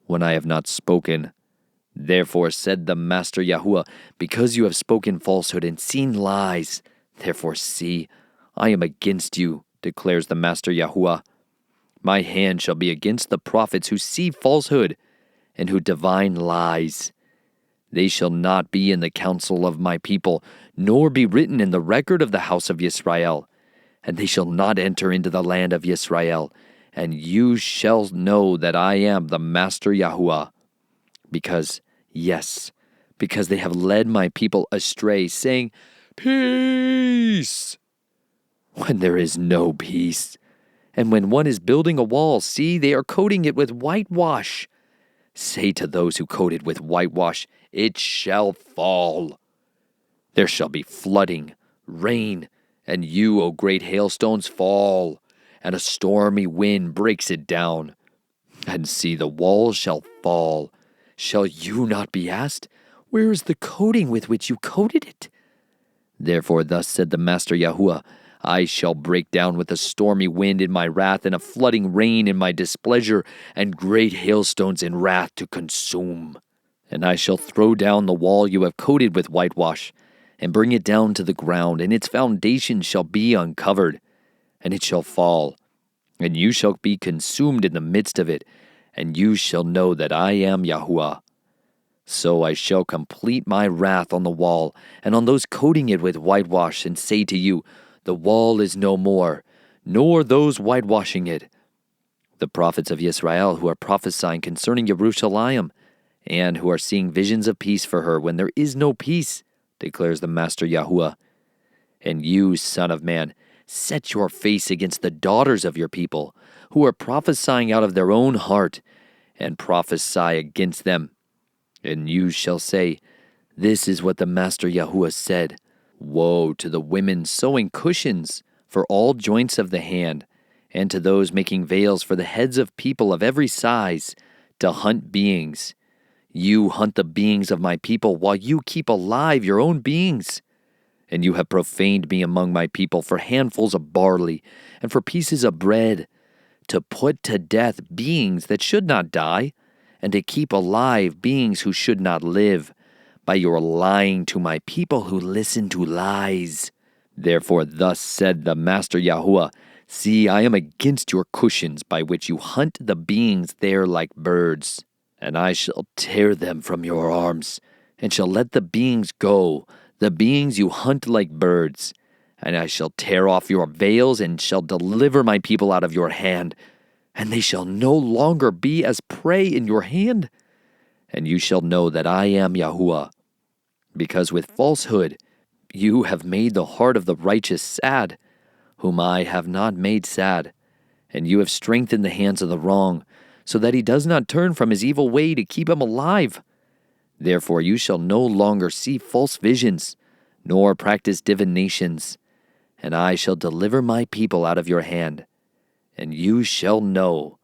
when I have not spoken. Therefore said the Master Yahuwah, because you have spoken falsehood and seen lies, therefore see, I am against you, declares the Master Yahuwah. My hand shall be against the prophets who see falsehood and who divine lies. They shall not be in the council of my people, nor be written in the record of the house of Yisrael. And they shall not enter into the land of Yisrael. And you shall know that I am the Master Yahuwah. Because they have led my people astray, saying, Peace, when there is no peace. And when one is building a wall, see, they are coating it with whitewash. Say to those who coat it with whitewash, It shall fall. There shall be flooding, rain, and you, O great hailstones, fall, and a stormy wind breaks it down. And see, the wall shall fall. Shall you not be asked, Where is the coating with which you coated it? Therefore thus said the Master Yahuwah, I shall break down with a stormy wind in my wrath, and a flooding rain in my displeasure, and great hailstones in wrath to consume. And I shall throw down the wall you have coated with whitewash, and bring it down to the ground, and its foundation shall be uncovered, and it shall fall, and you shall be consumed in the midst of it, and you shall know that I am Yahuwah. So I shall complete my wrath on the wall, and on those coating it with whitewash, and say to you, the wall is no more, nor those whitewashing it. The prophets of Yisrael who are prophesying concerning Jerusalem, and who are seeing visions of peace for her when there is no peace, declares the Master Yahuwah. And you, son of man, set your face against the daughters of your people, who are prophesying out of their own heart, and prophesy against them. And you shall say, this is what the Master Yahuwah said. Woe to the women sewing cushions for all joints of the hand, and to those making veils for the heads of people of every size, to hunt beings. You hunt the beings of my people, while you keep alive your own beings. And you have profaned me among my people for handfuls of barley, and for pieces of bread, to put to death beings that should not die, and to keep alive beings who should not live, by your lying to my people who listen to lies. Therefore thus said the Master Yahuwah, see, I am against your cushions by which you hunt the beings there like birds, and I shall tear them from your arms, and shall let the beings go, the beings you hunt like birds. And I shall tear off your veils, and shall deliver my people out of your hand, and they shall no longer be as prey in your hand. And you shall know that I am Yahuwah, because with falsehood you have made the heart of the righteous sad, whom I have not made sad, and you have strengthened the hands of the wrong, so that he does not turn from his evil way to keep him alive. Therefore you shall no longer see false visions, nor practice divinations, and I shall deliver my people out of your hand, and you shall know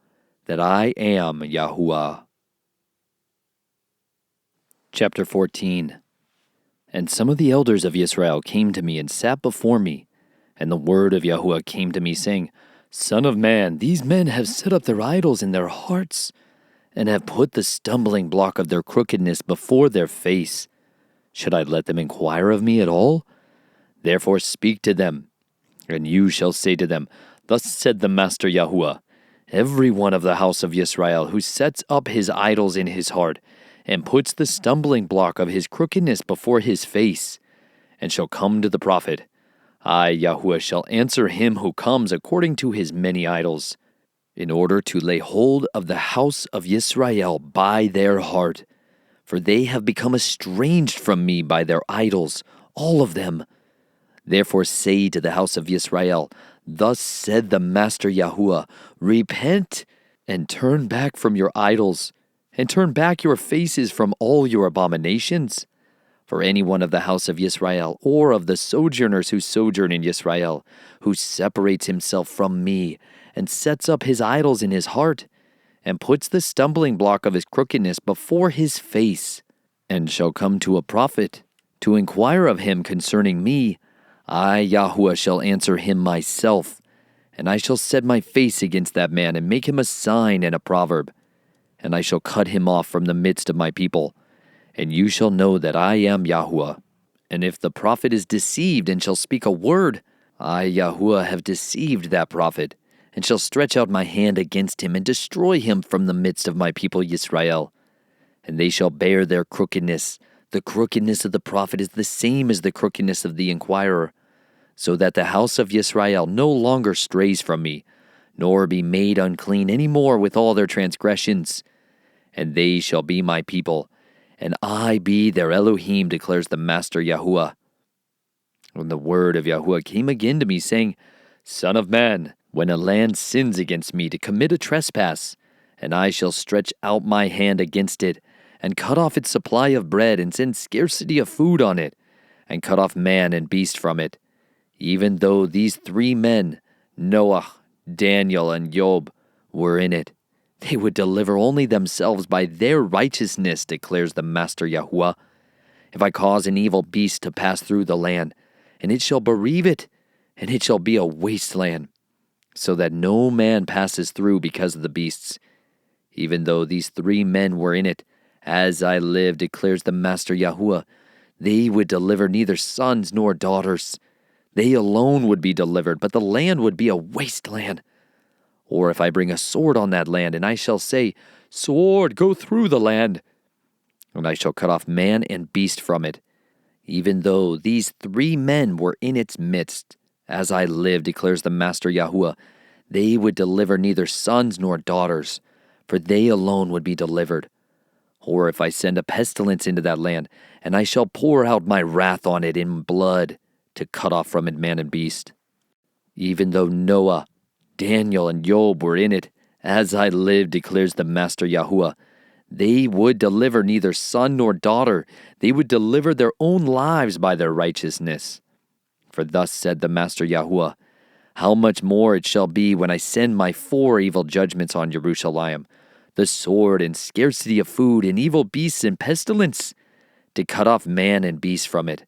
that I am Yahuwah. Chapter 14. And some of the elders of Israel came to me and sat before me, and the word of Yahuwah came to me, saying, Son of man, these men have set up their idols in their hearts, and have put the stumbling block of their crookedness before their face. Should I let them inquire of me at all? Therefore speak to them, and you shall say to them, Thus said the Master Yahuwah, every one of the house of Yisrael who sets up his idols in his heart, and puts the stumbling block of his crookedness before his face, and shall come to the prophet, I, Yahuwah, shall answer him who comes according to his many idols, in order to lay hold of the house of Yisrael by their heart, for they have become estranged from me by their idols, all of them. Therefore say to the house of Yisrael, Thus said the Master Yahuwah, repent, and turn back from your idols, and turn back your faces from all your abominations. For any one of the house of Yisrael, or of the sojourners who sojourn in Yisrael, who separates himself from me, and sets up his idols in his heart, and puts the stumbling block of his crookedness before his face, and shall come to a prophet, to inquire of him concerning me, I, Yahuwah, shall answer him myself, and I shall set my face against that man, and make him a sign and a proverb, and I shall cut him off from the midst of my people, and you shall know that I am Yahuwah. And if the prophet is deceived and shall speak a word, I, Yahuwah, have deceived that prophet, and shall stretch out my hand against him, and destroy him from the midst of my people Yisrael. And they shall bear their crookedness. The crookedness of the prophet is the same as the crookedness of the inquirer, so that the house of Yisrael no longer strays from me, nor be made unclean any more with all their transgressions. And they shall be my people, and I be their Elohim, declares the Master Yahuwah. When the word of Yahuwah came again to me, saying, Son of man, when a land sins against me to commit a trespass, and I shall stretch out my hand against it, and cut off its supply of bread, and send scarcity of food on it, and cut off man and beast from it, even though these three men, Noah, Daniel, and Job, were in it, they would deliver only themselves by their righteousness, declares the Master Yahuwah. If I cause an evil beast to pass through the land, and it shall bereave it, and it shall be a wasteland, so that no man passes through because of the beasts, even though these three men were in it, as I live, declares the Master Yahuwah, they would deliver neither sons nor daughters. They alone would be delivered, but the land would be a wasteland. Or if I bring a sword on that land, and I shall say, Sword, go through the land, and I shall cut off man and beast from it, even though these 3 men were in its midst, as I live, declares the Master Yahuwah, they would deliver neither sons nor daughters, for they alone would be delivered. Or if I send a pestilence into that land, and I shall pour out my wrath on it in blood, to cut off from it man and beast, even though Noah, Daniel, and Job were in it, as I live, declares the Master Yahuwah, they would deliver neither son nor daughter. They would deliver their own lives by their righteousness. For thus said the Master Yahuwah, how much more it shall be when I send my 4 evil judgments on Jerusalem, the sword and scarcity of food and evil beasts and pestilence, to cut off man and beast from it.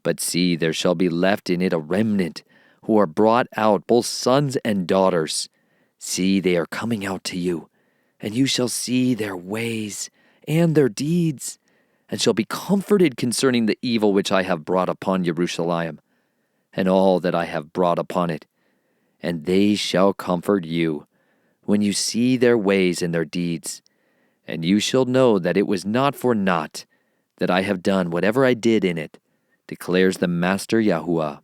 But see, there shall be left in it a remnant, who are brought out, both sons and daughters. See, they are coming out to you, and you shall see their ways and their deeds, and shall be comforted concerning the evil which I have brought upon Jerusalem, and all that I have brought upon it. And they shall comfort you, when you see their ways and their deeds, and you shall know that it was not for naught that I have done whatever I did in it, declares the Master Yahuwah.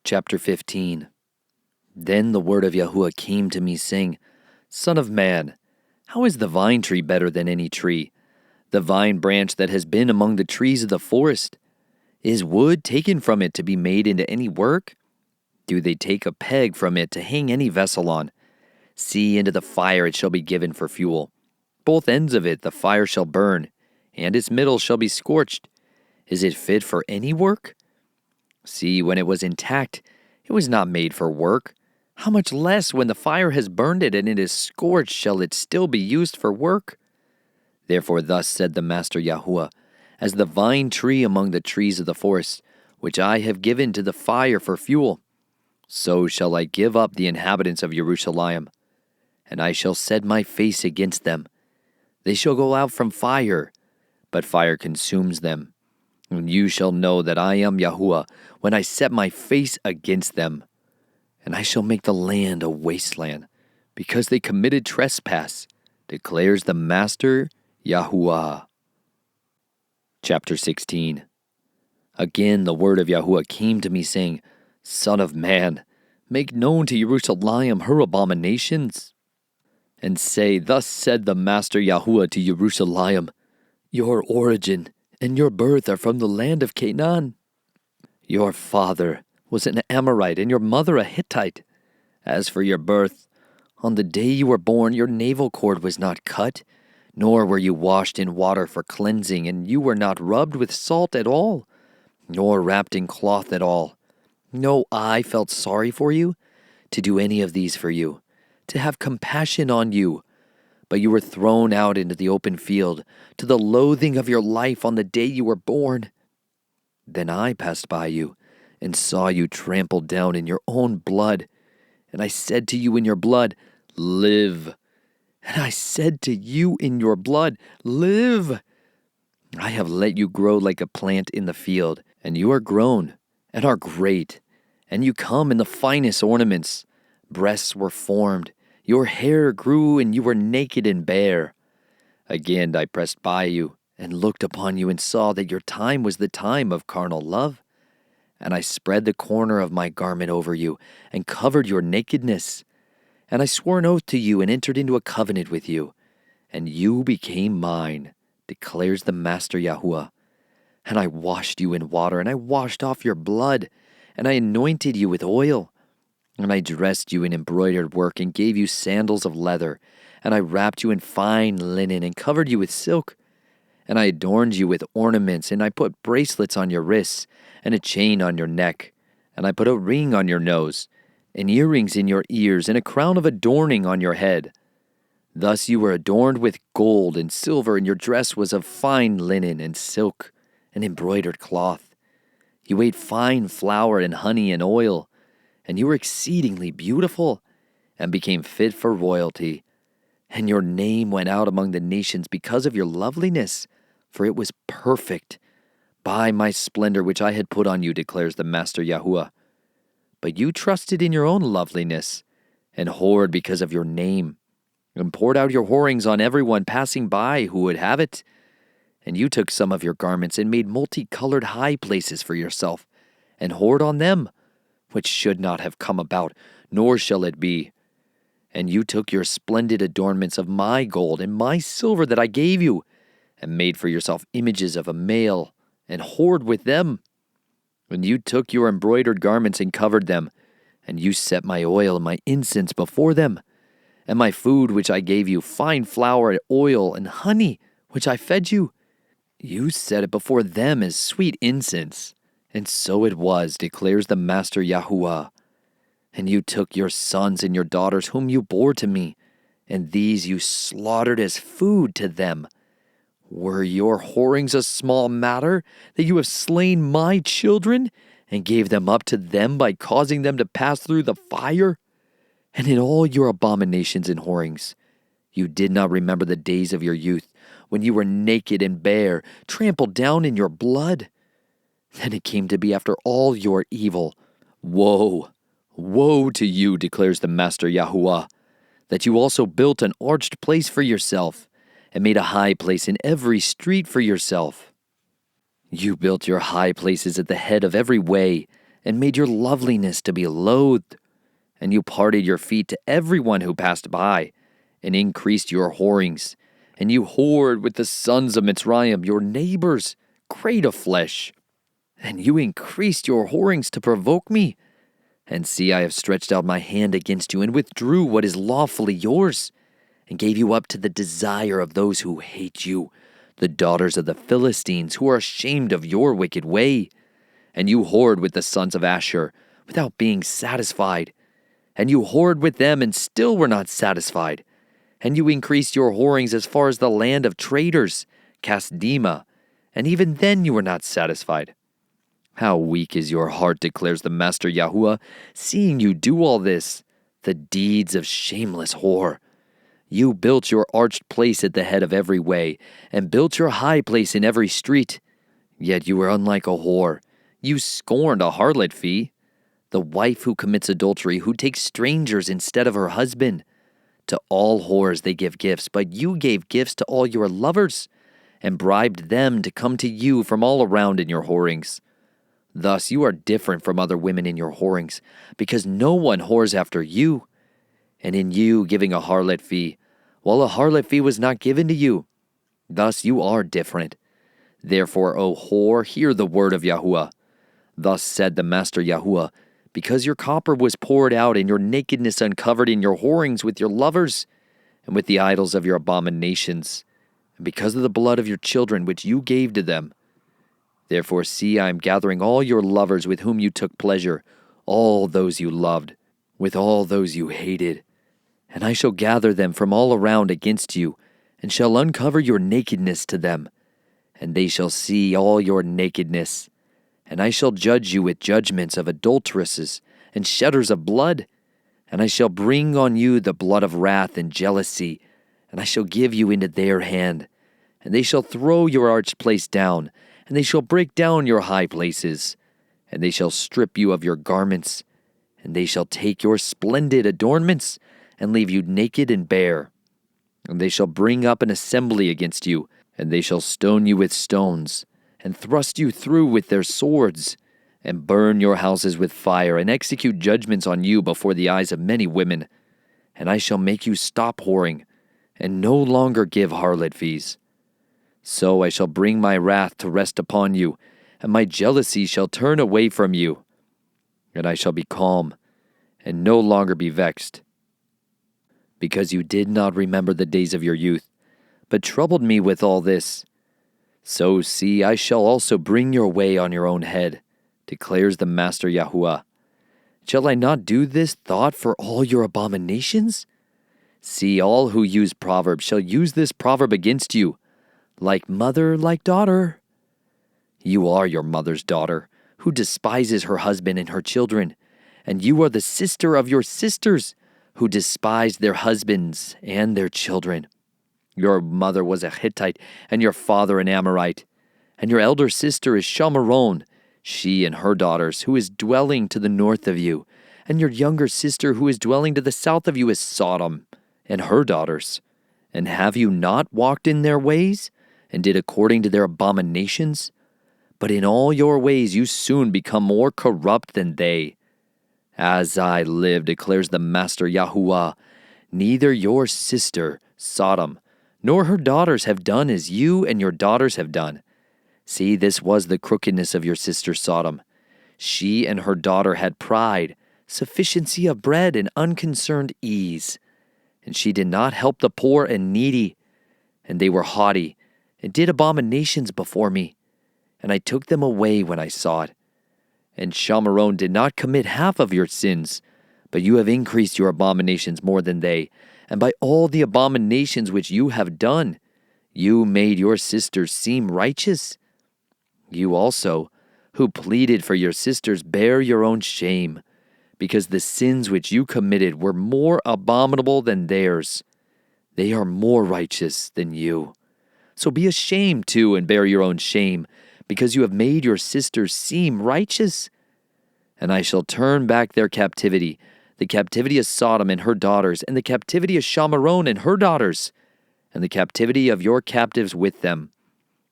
Chapter 15. Then the word of Yahuwah came to me, saying, Son of man, how is the vine tree better than any tree, the vine branch that has been among the trees of the forest? Is wood taken from it to be made into any work? Do they take a peg from it to hang any vessel on? See, into the fire it shall be given for fuel. Both ends of it the fire shall burn, and its middle shall be scorched. Is it fit for any work? See, when it was intact, it was not made for work. How much less when the fire has burned it and it is scorched shall it still be used for work? Therefore thus said the Master Yahuwah, as the vine tree among the trees of the forest, which I have given to the fire for fuel, so shall I give up the inhabitants of Jerusalem, and I shall set my face against them. They shall go out from fire, but fire consumes them. And you shall know that I am Yahuwah when I set my face against them. And I shall make the land a wasteland, because they committed trespass, declares the Master Yahuwah. Chapter 16. Again the word of Yahuwah came to me, saying, Son of man, make known to Jerusalem her abominations, and say, Thus said the Master Yahuwah to Jerusalem, Your origin and your birth are from the land of Canaan. Your father was an Amorite, and your mother a Hittite. As for your birth, on the day you were born your navel cord was not cut, nor were you washed in water for cleansing, and you were not rubbed with salt at all, nor wrapped in cloth at all. No eye felt sorry for you, to do any of these for you, to have compassion on you. But you were thrown out into the open field, to the loathing of your life on the day you were born. Then I passed by you, and saw you trampled down in your own blood. And I said to you in your blood, Live. And I said to you in your blood, Live. I have let you grow like a plant in the field, and you are grown, and are great, and you come in the finest ornaments. Breasts were formed, your hair grew, and you were naked and bare. Again I pressed by you, and looked upon you, and saw that your time was the time of carnal love. And I spread the corner of my garment over you, and covered your nakedness. And I swore an oath to you, and entered into a covenant with you. And you became mine, declares the Master Yahuwah. And I washed you in water, and I washed off your blood, and I anointed you with oil. And I dressed you in embroidered work, and gave you sandals of leather. And I wrapped you in fine linen, and covered you with silk. And I adorned you with ornaments, and I put bracelets on your wrists, and a chain on your neck. And I put a ring on your nose, and earrings in your ears, and a crown of adorning on your head. Thus you were adorned with gold and silver, and your dress was of fine linen and silk and embroidered cloth. You ate fine flour and honey and oil, and you were exceedingly beautiful, and became fit for royalty. And your name went out among the nations because of your loveliness, for it was perfect, by my splendor which I had put on you, declares the Master Yahuwah. But you trusted in your own loveliness, and whored because of your name, and poured out your whorings on everyone passing by who would have it. And you took some of your garments and made multicolored high places for yourself, and whored on them, which should not have come about, nor shall it be. And you took your splendid adornments of my gold and my silver that I gave you, and made for yourself images of a male, and whored with them. And you took your embroidered garments and covered them, and you set my oil and my incense before them, and my food which I gave you, fine flour, oil, and honey, which I fed you. You set it before them as sweet incense. And so it was, declares the Master Yahuah. And you took your sons and your daughters whom you bore to me, and these you slaughtered as food to them. Were your whorings a small matter, that you have slain my children, and gave them up to them by causing them to pass through the fire? And in all your abominations and whorings, you did not remember the days of your youth, when you were naked and bare, trampled down in your blood. Then it came to be after all your evil. Woe, woe to you, declares the Master Yahuah, that you also built an arched place for yourself, and made a high place in every street for yourself. You built your high places at the head of every way, and made your loveliness to be loathed. And you parted your feet to everyone who passed by, and increased your whorings. And you whored with the sons of Mitzrayim, your neighbors, great of flesh. And you increased your whorings to provoke me. And see, I have stretched out my hand against you, and withdrew what is lawfully yours, and gave you up to the desire of those who hate you, the daughters of the Philistines, who are ashamed of your wicked way. And you whored with the sons of Asher, without being satisfied. And you whored with them, and still were not satisfied. And you increased your whorings as far as the land of traders, Casdima, and even then you were not satisfied. How weak is your heart, declares the Master Yahuah, seeing you do all this, the deeds of shameless whore. You built your arched place at the head of every way, and built your high place in every street. Yet you were unlike a whore. You scorned a harlot fee, the wife who commits adultery, who takes strangers instead of her husband. To all whores they give gifts, but you gave gifts to all your lovers, and bribed them to come to you from all around in your whorings. Thus you are different from other women in your whorings, because no one whores after you. And in you giving a harlot fee, while a harlot fee was not given to you. Thus you are different. Therefore, O whore, hear the word of Yahuah. Thus said the Master Yahuah, because your copper was poured out, and your nakedness uncovered in your whorings with your lovers, and with the idols of your abominations, and because of the blood of your children which you gave to them. Therefore, see, I am gathering all your lovers with whom you took pleasure, all those you loved, with all those you hated. And I shall gather them from all around against you, and shall uncover your nakedness to them. And they shall see all your nakedness. And I shall judge you with judgments of adulteresses and shedders of blood. And I shall bring on you the blood of wrath and jealousy, and I shall give you into their hand. And they shall throw your arched place down, and they shall break down your high places. And they shall strip you of your garments, and they shall take your splendid adornments, and leave you naked and bare. And they shall bring up an assembly against you, and they shall stone you with stones, and thrust you through with their swords, and burn your houses with fire, and execute judgments on you before the eyes of many women. And I shall make you stop whoring, and no longer give harlot fees. So I shall bring my wrath to rest upon you, and my jealousy shall turn away from you. And I shall be calm, and no longer be vexed. Because you did not remember the days of your youth, but troubled me with all this. So see, I shall also bring your way on your own head, declares the Master Yahuah. Shall I not do this thought for all your abominations? See, all who use proverbs shall use this proverb against you, like mother, like daughter. You are your mother's daughter, who despises her husband and her children, and you are the sister of your sisters, who despise their husbands and their children. Your mother was a Hittite, and your father an Amorite, and your elder sister is Shomeron, she and her daughters, who is dwelling to the north of you, and your younger sister who is dwelling to the south of you is Sodom and her daughters. And have you not walked in their ways, and did according to their abominations? But in all your ways you soon become more corrupt than they. As I live, declares the Master Yahuwah, neither your sister, Sodom, nor her daughters have done as you and your daughters have done. See, this was the crookedness of your sister Sodom. She and her daughter had pride, sufficiency of bread, and unconcerned ease. And she did not help the poor and needy. And they were haughty, and did abominations before me. And I took them away when I saw it. And Shamaron did not commit half of your sins, but you have increased your abominations more than they. And by all the abominations which you have done, you made your sisters seem righteous. You also, who pleaded for your sisters, bear your own shame, because the sins which you committed were more abominable than theirs. They are more righteous than you. So be ashamed too and bear your own shame, because you have made your sisters seem righteous. And I shall turn back their captivity, the captivity of Sodom and her daughters, and the captivity of Shamaron and her daughters, and the captivity of your captives with them,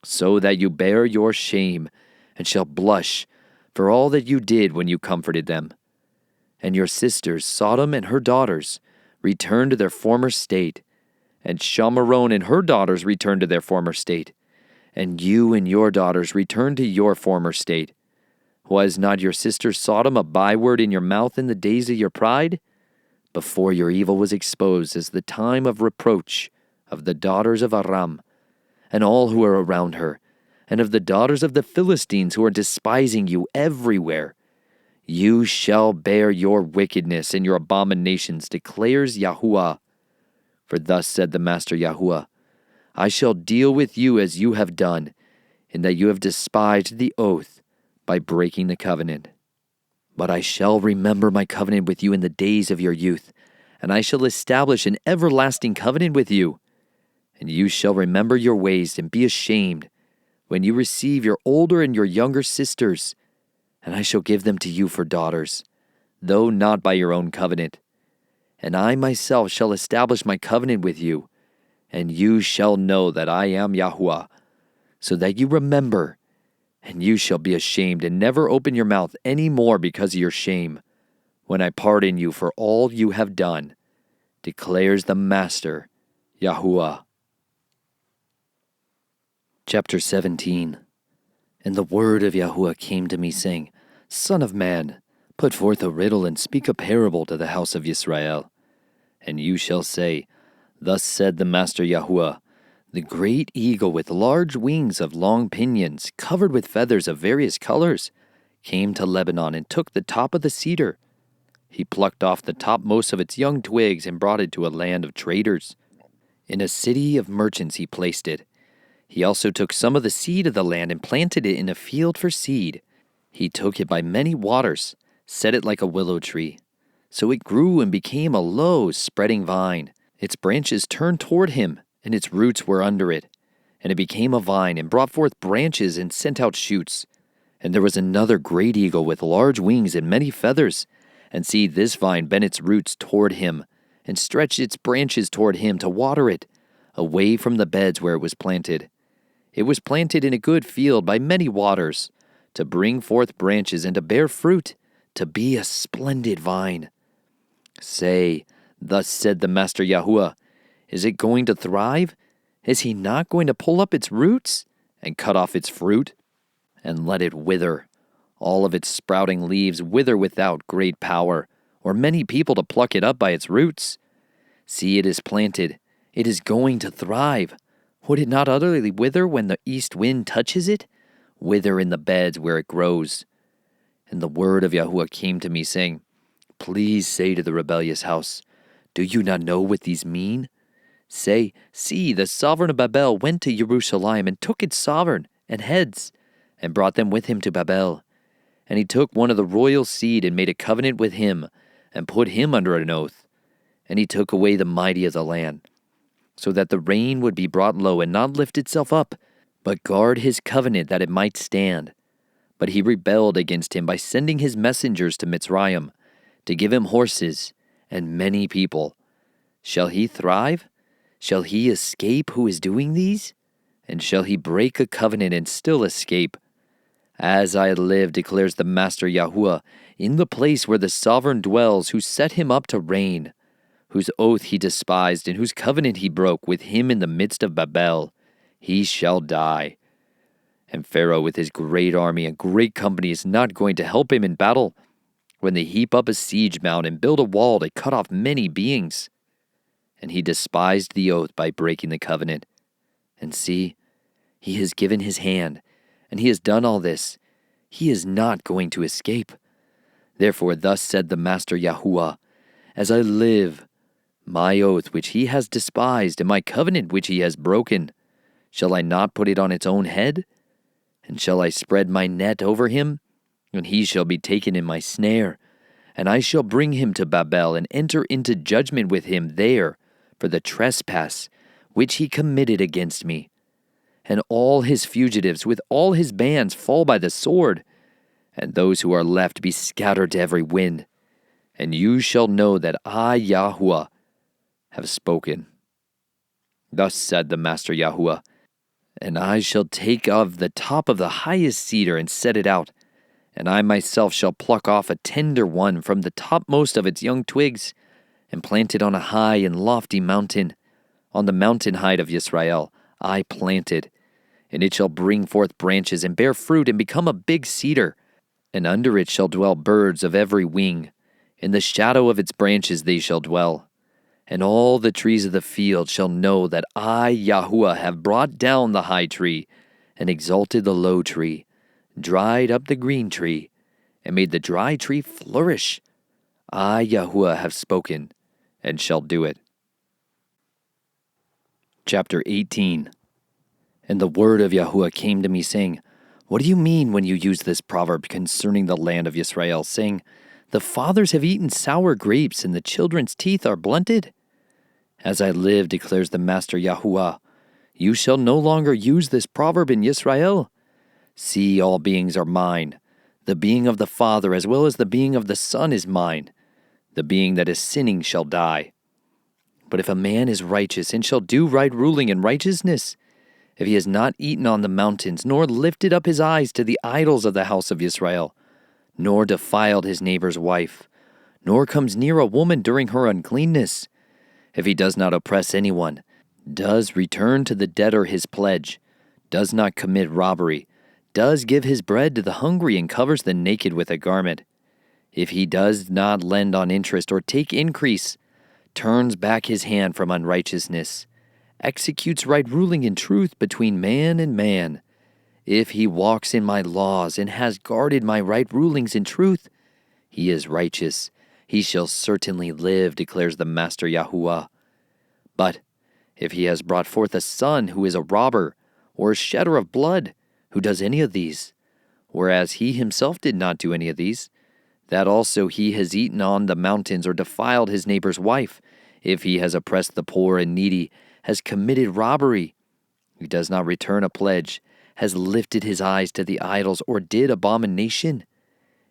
so that you bear your shame, and shall blush for all that you did when you comforted them. And your sisters, Sodom and her daughters, return to their former state, and Shamaron and her daughters return to their former state, and you and your daughters return to your former state. Was not your sister Sodom a byword in your mouth in the days of your pride? Before your evil was exposed as the time of reproach of the daughters of Aram, and all who are around her, and of the daughters of the Philistines who are despising you everywhere. You shall bear your wickedness and your abominations, declares Yahuwah. For thus said the Master Yahuwah, I shall deal with you as you have done, in that you have despised the oath by breaking the covenant. But I shall remember my covenant with you in the days of your youth, and I shall establish an everlasting covenant with you. And you shall remember your ways and be ashamed when you receive your older and your younger sisters, and I shall give them to you for daughters, though not by your own covenant. And I myself shall establish my covenant with you, and you shall know that I am Yahuwah, so that you remember, and you shall be ashamed and never open your mouth any more because of your shame, when I pardon you for all you have done, declares the Master Yahuwah. Chapter 17. And the word of Yahuwah came to me, saying, Son of man, put forth a riddle and speak a parable to the house of Yisrael. And you shall say, Thus said the Master Yahuwah, the great eagle with large wings of long pinions, covered with feathers of various colors, came to Lebanon and took the top of the cedar. He plucked off the topmost of its young twigs and brought it to a land of traders. In a city of merchants he placed it. He also took some of the seed of the land and planted it in a field for seed. He took it by many waters, set it like a willow tree. So it grew and became a low, spreading vine. Its branches turned toward him, and its roots were under it. And it became a vine and brought forth branches and sent out shoots. And there was another great eagle with large wings and many feathers. And see, this vine bent its roots toward him, and stretched its branches toward him to water it, away from the beds where it was planted. It was planted in a good field by many waters, to bring forth branches and to bear fruit, to be a splendid vine. Say, thus said the Master Yahuwah, is it going to thrive? Is he not going to pull up its roots and cut off its fruit and let it wither? All of its sprouting leaves wither without great power, or many people to pluck it up by its roots. See, it is planted. It is going to thrive. Would it not utterly wither when the east wind touches it? Wither in the beds where it grows. And the word of Yahuwah came to me, saying, Please say to the rebellious house, Do you not know what these mean? Say, See, the sovereign of Babel went to Jerusalem and took its sovereign and heads, and brought them with him to Babel. And he took one of the royal seed and made a covenant with him, and put him under an oath. And he took away the mighty of the land, so that the rain would be brought low and not lift itself up, but guard his covenant that it might stand. But he rebelled against him by sending his messengers to Mitzrayim, to give him horses and many people. Shall he thrive? Shall he escape who is doing these? And shall he break a covenant and still escape? As I live, declares the Master Yahuwah, in the place where the sovereign dwells, who set him up to reign, whose oath he despised, and whose covenant he broke with him in the midst of Babel, he shall die. And Pharaoh with his great army and great company is not going to help him in battle, when they heap up a siege mound and build a wall to cut off many beings. And he despised the oath by breaking the covenant. And see, he has given his hand, and he has done all this. He is not going to escape. Therefore thus said the Master Yahuwah, as I live, my oath which he has despised, and my covenant which he has broken, shall I not put it on its own head? And shall I spread my net over him? And he shall be taken in my snare. And I shall bring him to Babel, and enter into judgment with him there, for the trespass which he committed against me. And all his fugitives with all his bands fall by the sword, and those who are left be scattered to every wind. And you shall know that I, Yahuwah, have spoken. Thus said the Master Yahuwah, and I shall take of the top of the highest cedar and set it out, and I myself shall pluck off a tender one from the topmost of its young twigs, and plant it on a high and lofty mountain. On the mountain height of Yisrael I planted, and it shall bring forth branches and bear fruit and become a big cedar, and under it shall dwell birds of every wing. In the shadow of its branches they shall dwell. And all the trees of the field shall know that I, Yahuwah, have brought down the high tree, and exalted the low tree, dried up the green tree, and made the dry tree flourish. I, Yahuwah, have spoken, and shall do it. Chapter 18. And the word of Yahuwah came to me, saying, What do you mean when you use this proverb concerning the land of Yisrael, saying, The fathers have eaten sour grapes, and the children's teeth are blunted? As I live, declares the Master Yahuwah, you shall no longer use this proverb in Yisrael. See, all beings are mine. The being of the Father as well as the being of the Son is mine. The being that is sinning shall die. But if a man is righteous and shall do right ruling in righteousness, if he has not eaten on the mountains, nor lifted up his eyes to the idols of the house of Yisrael, nor defiled his neighbor's wife, nor comes near a woman during her uncleanness, if he does not oppress anyone, does return to the debtor his pledge, does not commit robbery, does give his bread to the hungry and covers the naked with a garment, if he does not lend on interest or take increase, turns back his hand from unrighteousness, executes right ruling in truth between man and man, if he walks in my laws and has guarded my right rulings in truth, he is righteous. He shall certainly live, declares the Master Yahuwah. But if he has brought forth a son who is a robber, or a shedder of blood, who does any of these, whereas he himself did not do any of these, that also he has eaten on the mountains or defiled his neighbor's wife, if he has oppressed the poor and needy, has committed robbery, he does not return a pledge, has lifted his eyes to the idols, or did abomination,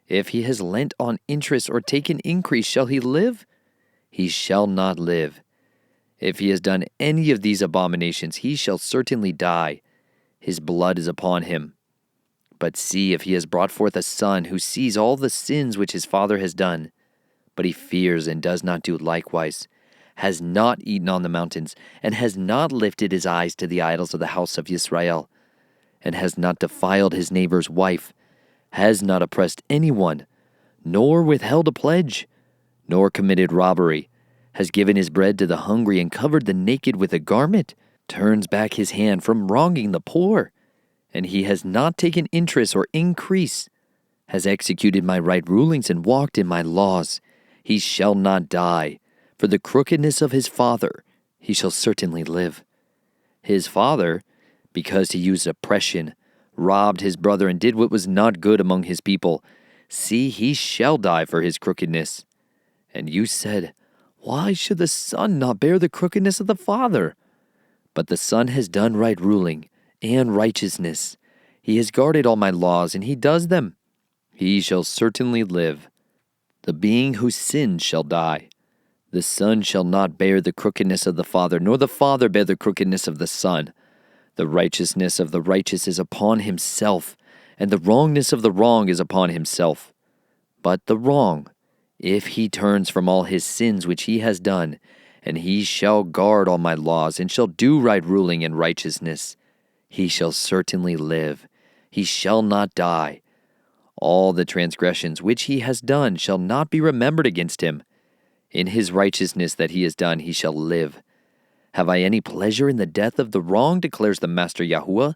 if he has lent on interest or taken increase, shall he live? He shall not live. If he has done any of these abominations, he shall certainly die. His blood is upon him. But see, if he has brought forth a son who sees all the sins which his father has done, but he fears and does not do likewise, has not eaten on the mountains, and has not lifted his eyes to the idols of the house of Yisrael, and has not defiled his neighbor's wife, has not oppressed anyone, nor withheld a pledge, nor committed robbery, has given his bread to the hungry and covered the naked with a garment, turns back his hand from wronging the poor, and he has not taken interest or increase, has executed my right rulings and walked in my laws, he shall not die. For the crookedness of his father, he shall certainly live. His father, because he used oppression, robbed his brother and did what was not good among his people, see, he shall die for his crookedness. And you said, Why should the son not bear the crookedness of the father? But the son has done right ruling and righteousness. He has guarded all my laws, and he does them. He shall certainly live. The being who sins shall die. The son shall not bear the crookedness of the father, nor the father bear the crookedness of the son. The righteousness of the righteous is upon himself, and the wrongness of the wrong is upon himself. But the wrong, if he turns from all his sins which he has done, and he shall guard all my laws, and shall do right ruling and righteousness, he shall certainly live, he shall not die. All the transgressions which he has done shall not be remembered against him. In his righteousness that he has done he shall live. Have I any pleasure in the death of the wrong, declares the Master Yahuwah?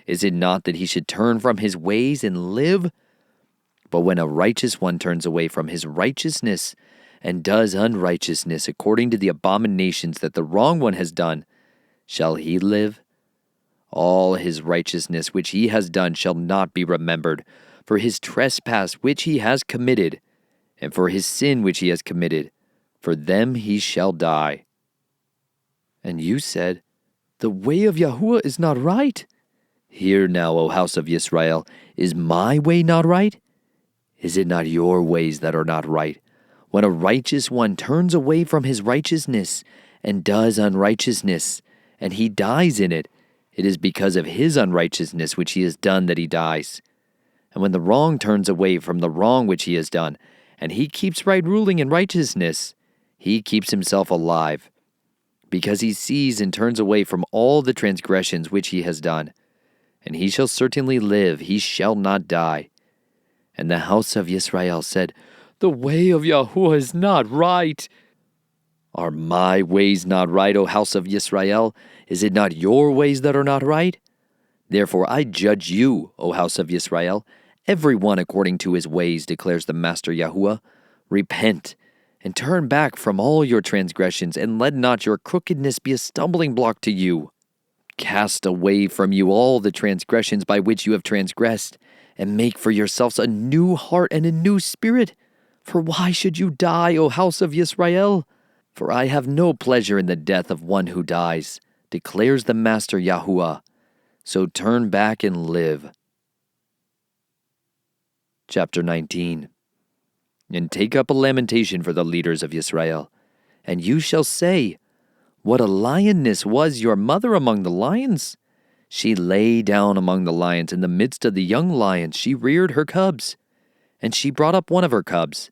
Is it not that he should turn from his ways and live? But when a righteous one turns away from his righteousness and does unrighteousness according to the abominations that the wrong one has done, shall he live? All his righteousness which he has done shall not be remembered, for his trespass which he has committed, and for his sin which he has committed, for them he shall die. And you said, the way of Yahuwah is not right. Hear now, O house of Yisrael, is my way not right? Is it not your ways that are not right? When a righteous one turns away from his righteousness and does unrighteousness, and he dies in it, it is because of his unrighteousness which he has done that he dies. And when the wrong turns away from the wrong which he has done, and he keeps right ruling and righteousness, he keeps himself alive, because he sees and turns away from all the transgressions which he has done. And he shall certainly live, he shall not die. And the house of Yisrael said, the way of Yahuwah is not right. Are my ways not right, O house of Yisrael? Is it not your ways that are not right? Therefore I judge you, O house of Yisrael, every one according to his ways, declares the Master Yahuwah. Repent, and turn back from all your transgressions, and let not your crookedness be a stumbling block to you. Cast away from you all the transgressions by which you have transgressed, and make for yourselves a new heart and a new spirit. For why should you die, O house of Yisrael? For I have no pleasure in the death of one who dies, declares the Master Yahuwah. So turn back and live. Chapter 19. And take up a lamentation for the leaders of Yisrael. And you shall say, what a lioness was your mother among the lions! She lay down among the lions. In the midst of the young lions she reared her cubs. And she brought up one of her cubs.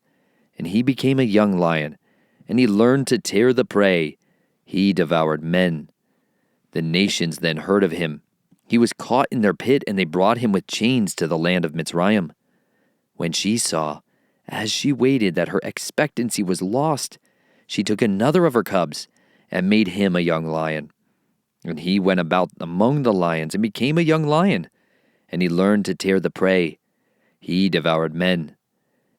And he became a young lion. And he learned to tear the prey. He devoured men. The nations then heard of him. He was caught in their pit, and they brought him with chains to the land of Mitzrayim. When she saw, as she waited, that her expectancy was lost, she took another of her cubs and made him a young lion. And he went about among the lions and became a young lion. And he learned to tear the prey. He devoured men.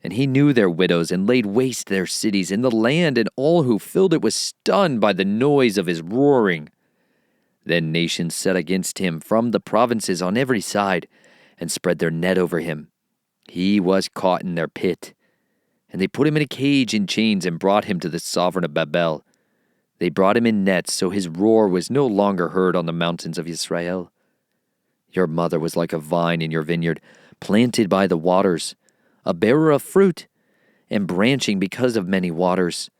And he knew their widows and laid waste their cities, and the land and all who filled it was stunned by the noise of his roaring. Then nations set against him from the provinces on every side, and spread their net over him. He was caught in their pit. And they put him in a cage in chains and brought him to the sovereign of Babel. They brought him in nets, so his roar was no longer heard on the mountains of Israel. Your mother was like a vine in your vineyard, planted by the waters, a bearer of fruit, and branching because of many waters.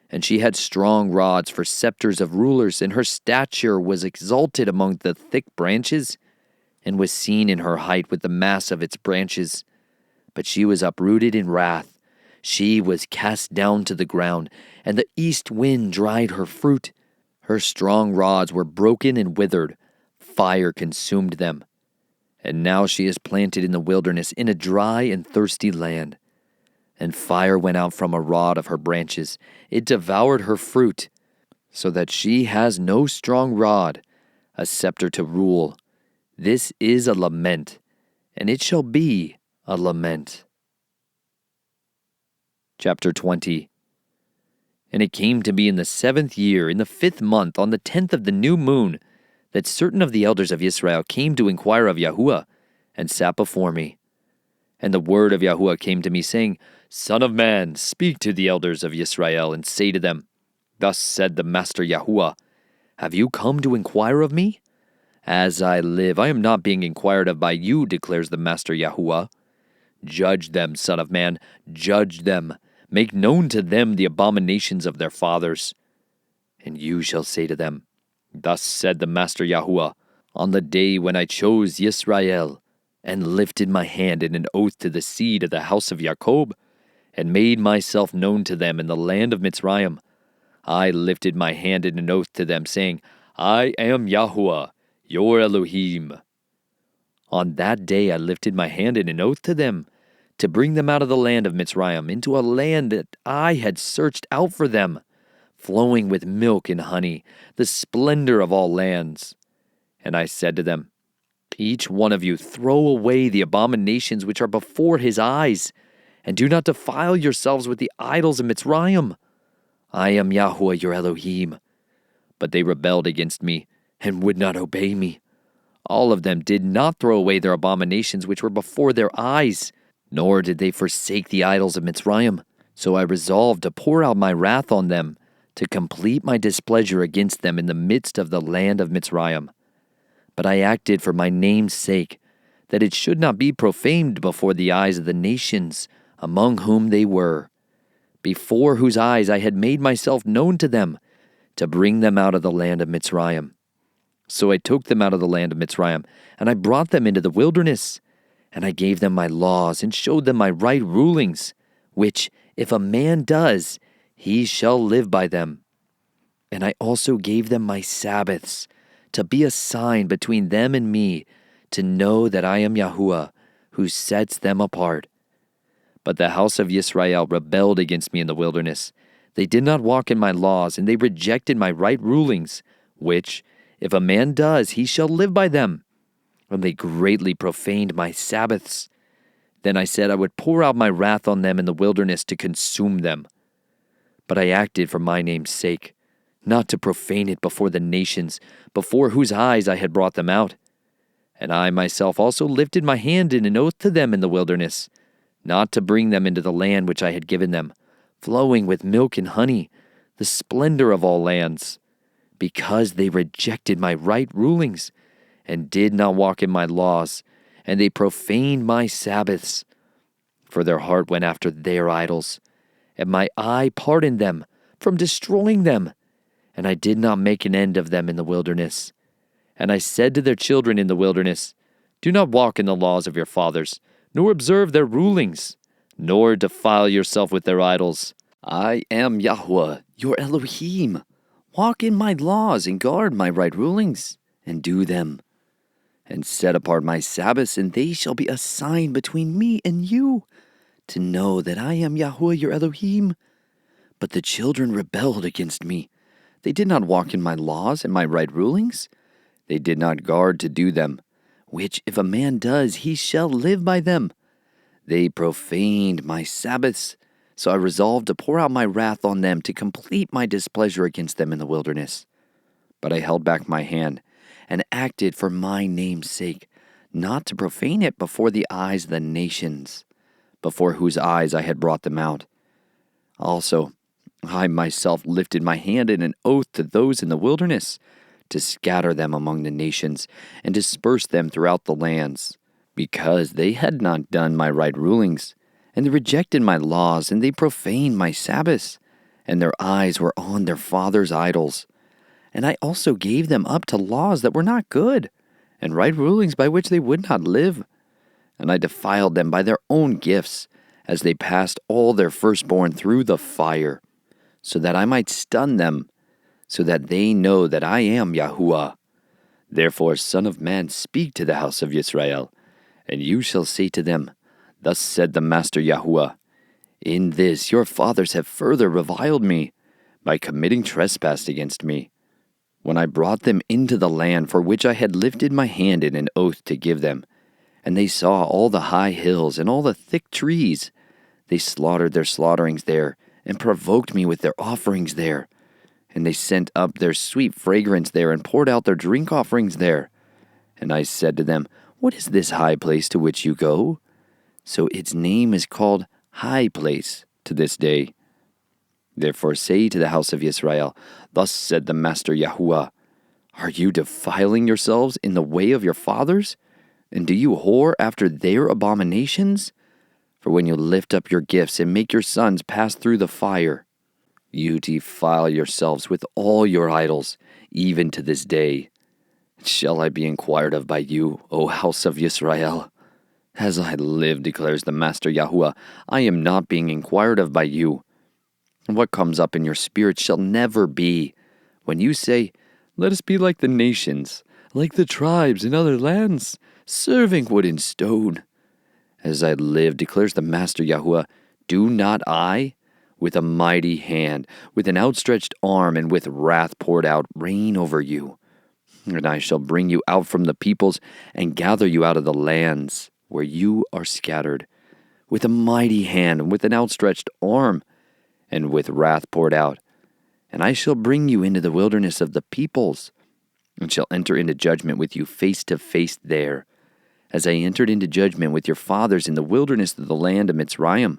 And she had strong rods for scepters of rulers, and her stature was exalted among the thick branches, and was seen in her height with the mass of its branches. But she was uprooted in wrath. She was cast down to the ground, and the east wind dried her fruit. Her strong rods were broken and withered. Fire consumed them. And now she is planted in the wilderness, in a dry and thirsty land. And fire went out from a rod of her branches. It devoured her fruit, so that she has no strong rod, a scepter to rule. This is a lament, and it shall be a lament. Chapter 20. And it came to be in the 7th year, in the 5th month, on the 10th of the new moon, that certain of the elders of Israel came to inquire of Yahuwah, and sat before me. And the word of Yahuwah came to me, saying, Son of man, speak to the elders of Israel, and say to them, Thus said the Master Yahuwah, Have you come to inquire of me? As I live, I am not being inquired of by you, declares the Master Yahuwah. Judge them, son of man, judge them, make known to them the abominations of their fathers. And you shall say to them, Thus said the Master Yahuwah, on the day when I chose Yisrael, and lifted my hand in an oath to the seed of the house of Jacob, and made myself known to them in the land of Mitzrayim. I lifted my hand in an oath to them, saying, I am Yahuwah, your Elohim. On that day I lifted my hand in an oath to them, to bring them out of the land of Mitzrayim, into a land that I had searched out for them, flowing with milk and honey, the splendor of all lands. And I said to them, Each one of you throw away the abominations which are before his eyes, and do not defile yourselves with the idols of Mitzrayim. I am Yahuwah your Elohim. But they rebelled against me, and would not obey me. All of them did not throw away their abominations which were before their eyes, nor did they forsake the idols of Mitzrayim. So I resolved to pour out my wrath on them, to complete my displeasure against them in the midst of the land of Mitzrayim. But I acted for my name's sake, that it should not be profaned before the eyes of the nations among whom they were, before whose eyes I had made myself known to them, to bring them out of the land of Mitzrayim. So I took them out of the land of Mitzrayim, and I brought them into the wilderness, and I gave them my laws, and showed them my right rulings, which, if a man does, he shall live by them. And I also gave them my Sabbaths, to be a sign between them and me, to know that I am Yahuwah, who sets them apart. But the house of Yisrael rebelled against me in the wilderness. They did not walk in my laws, and they rejected my right rulings, which, if a man does, he shall live by them. And they greatly profaned my Sabbaths. Then I said I would pour out my wrath on them in the wilderness to consume them. But I acted for my name's sake, not to profane it before the nations, before whose eyes I had brought them out. And I myself also lifted my hand in an oath to them in the wilderness, not to bring them into the land which I had given them, flowing with milk and honey, the splendor of all lands, because they rejected my right rulings, and did not walk in my laws, and they profaned my Sabbaths. For their heart went after their idols, and my eye pardoned them from destroying them, and I did not make an end of them in the wilderness. And I said to their children in the wilderness, Do not walk in the laws of your fathers, nor observe their rulings, nor defile yourself with their idols. I am Yahuwah, your Elohim. Walk in my laws and guard my right rulings, and do them. And set apart my Sabbaths, and they shall be a sign between me and you, to know that I am Yahuwah your Elohim. But the children rebelled against me. They did not walk in my laws and my right rulings. They did not guard to do them, which if a man does, he shall live by them. They profaned my Sabbaths, so I resolved to pour out my wrath on them to complete my displeasure against them in the wilderness. But I held back my hand and acted for my name's sake, not to profane it before the eyes of the nations, before whose eyes I had brought them out. Also, I myself lifted my hand in an oath to those in the wilderness, to scatter them among the nations and disperse them throughout the lands, because they had not done my right rulings, and they rejected my laws, and they profaned my Sabbaths, and their eyes were on their fathers' idols. And I also gave them up to laws that were not good, and right rulings by which they would not live. And I defiled them by their own gifts, as they passed all their firstborn through the fire, so that I might stun them, so that they know that I am Yahuwah. Therefore, Son of Man, speak to the house of Yisrael, and you shall say to them, Thus said the Master Yahuwah, In this your fathers have further reviled me, by committing trespass against me. When I brought them into the land for which I had lifted my hand in an oath to give them, and they saw all the high hills and all the thick trees, they slaughtered their slaughterings there, and provoked me with their offerings there. And they sent up their sweet fragrance there, and poured out their drink offerings there. And I said to them, What is this high place to which you go? So its name is called High Place to this day. Therefore say to the house of Yisrael, Thus said the Master Yahuwah, Are you defiling yourselves in the way of your fathers? And do you whore after their abominations? For when you lift up your gifts and make your sons pass through the fire, you defile yourselves with all your idols, even to this day. Shall I be inquired of by you, O House of Yisrael? As I live, declares the Master Yahuwah, I am not being inquired of by you. What comes up in your spirit shall never be. When you say, let us be like the nations, like the tribes in other lands, serving wood and stone. As I live, declares the Master Yahuwah, do not I, with a mighty hand, with an outstretched arm, and with wrath poured out, reign over you? And I shall bring you out from the peoples, and gather you out of the lands where you are scattered, with a mighty hand, and with an outstretched arm, and with wrath poured out. And I shall bring you into the wilderness of the peoples, and shall enter into judgment with you face to face there, as I entered into judgment with your fathers in the wilderness of the land of Mitzrayim.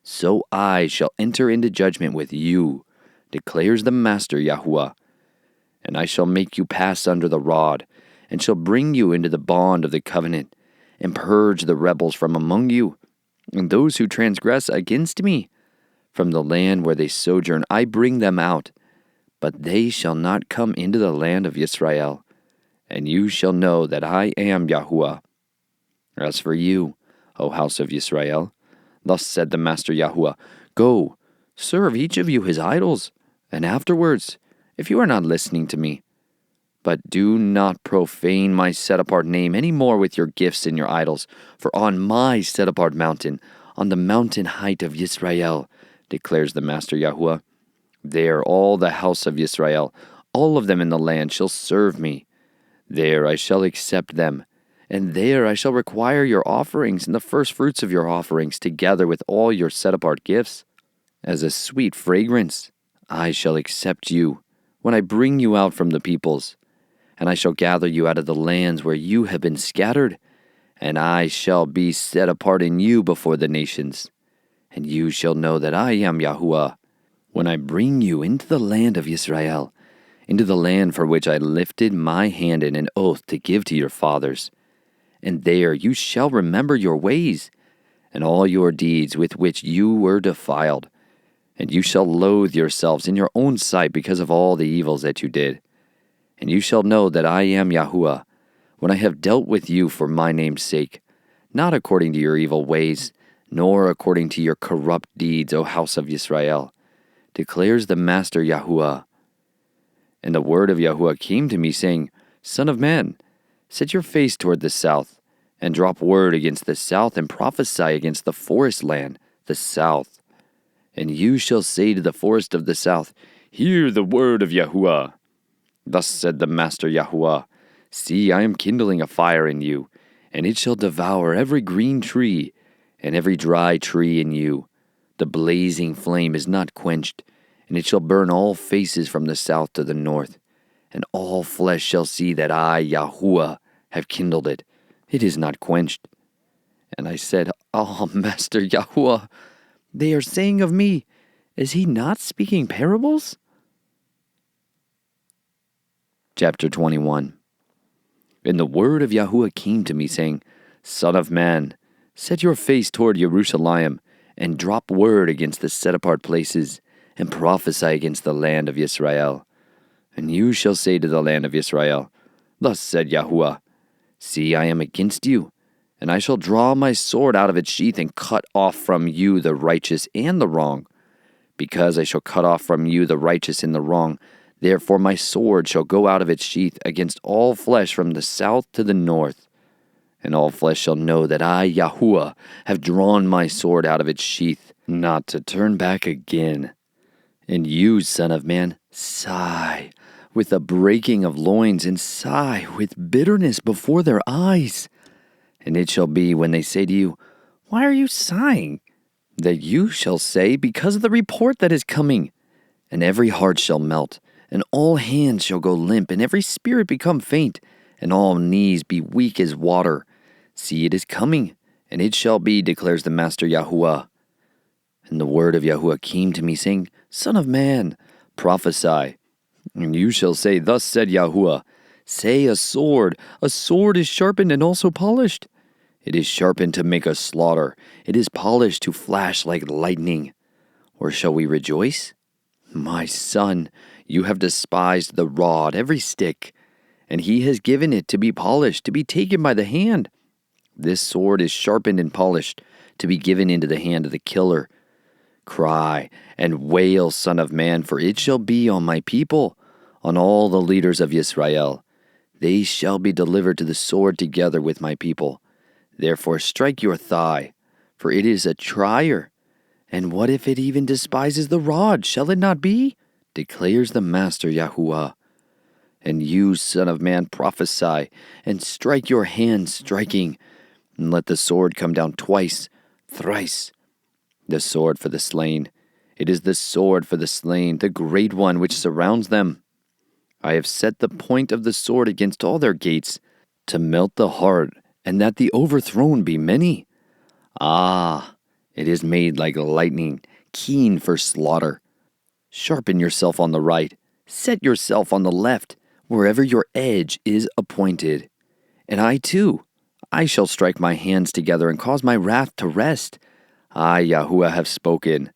So I shall enter into judgment with you, declares the Master Yahuwah. And I shall make you pass under the rod, and shall bring you into the bond of the covenant, and purge the rebels from among you, and those who transgress against me. From the land where they sojourn I bring them out, but they shall not come into the land of Yisrael. And you shall know that I am Yahuwah. As for you, O house of Yisrael, thus said the Master Yahuwah, go, serve each of you his idols, and afterwards, if you are not listening to me, but do not profane my set-apart name any more with your gifts and your idols, for on my set-apart mountain, on the mountain height of Yisrael, declares the Master Yahuwah, there all the house of Yisrael, all of them in the land, shall serve me. There I shall accept them, and there I shall require your offerings and the first fruits of your offerings, together with all your set-apart gifts. As a sweet fragrance, I shall accept you when I bring you out from the peoples, and I shall gather you out of the lands where you have been scattered, and I shall be set apart in you before the nations. And you shall know that I am Yahuwah, when I bring you into the land of Yisrael, into the land for which I lifted my hand in an oath to give to your fathers. And there you shall remember your ways, and all your deeds with which you were defiled. And you shall loathe yourselves in your own sight because of all the evils that you did. And you shall know that I am Yahuwah, when I have dealt with you for my name's sake, not according to your evil ways, nor according to your corrupt deeds, O house of Yisrael, declares the Master Yahuwah. And the word of Yahuwah came to me, saying, Son of man, set your face toward the south, and drop word against the south, and prophesy against the forest land, the south. And you shall say to the forest of the south, Hear the word of Yahuwah. Thus said the Master Yahuwah, See, I am kindling a fire in you, and it shall devour every green tree, and every dry tree in you. The blazing flame is not quenched, and it shall burn all faces from the south to the north. And all flesh shall see that I, Yahuwah, have kindled it. It is not quenched. And I said, Master Yahuwah, they are saying of me, is he not speaking parables? Chapter 21. And the word of Yahuwah came to me, saying, Son of man, set your face toward Jerusalem, and drop word against the set-apart places, and prophesy against the land of Yisrael. And you shall say to the land of Yisrael, Thus said Yahuwah, See, I am against you, and I shall draw my sword out of its sheath, and cut off from you the righteous and the wrong. Because I shall cut off from you the righteous and the wrong, therefore my sword shall go out of its sheath against all flesh from the south to the north. And all flesh shall know that I, Yahuwah, have drawn my sword out of its sheath, not to turn back again. And you, son of man, sigh with the breaking of loins, and sigh with bitterness before their eyes. And it shall be when they say to you, Why are you sighing? That you shall say, Because of the report that is coming. And every heart shall melt, and all hands shall go limp, and every spirit become faint, and all knees be weak as water. See, it is coming, and it shall be, declares the Master Yahuwah. And the word of Yahuwah came to me, saying, Son of man, prophesy. And you shall say, Thus said Yahuwah, Say, a sword is sharpened and also polished. It is sharpened to make us slaughter. It is polished to flash like lightning. Or shall we rejoice? My son, you have despised the rod, every stick, and he has given it to be polished, to be taken by the hand. This sword is sharpened and polished, to be given into the hand of the killer. Cry and wail, Son of Man, for it shall be on my people, on all the leaders of Yisrael. They shall be delivered to the sword together with my people. Therefore strike your thigh, for it is a trier. And what if it even despises the rod? Shall it not be? Declares the Master Yahuah. And you, Son of Man, prophesy, and strike your hand striking, and let the sword come down twice, thrice. The sword for the slain. It is the sword for the slain, the great one which surrounds them. I have set the point of the sword against all their gates, to melt the heart, and that the overthrown be many. Ah, it is made like lightning, keen for slaughter. Sharpen yourself on the right, set yourself on the left, wherever your edge is appointed. And I too, I shall strike my hands together and cause my wrath to rest. I, Yahuwah, have spoken.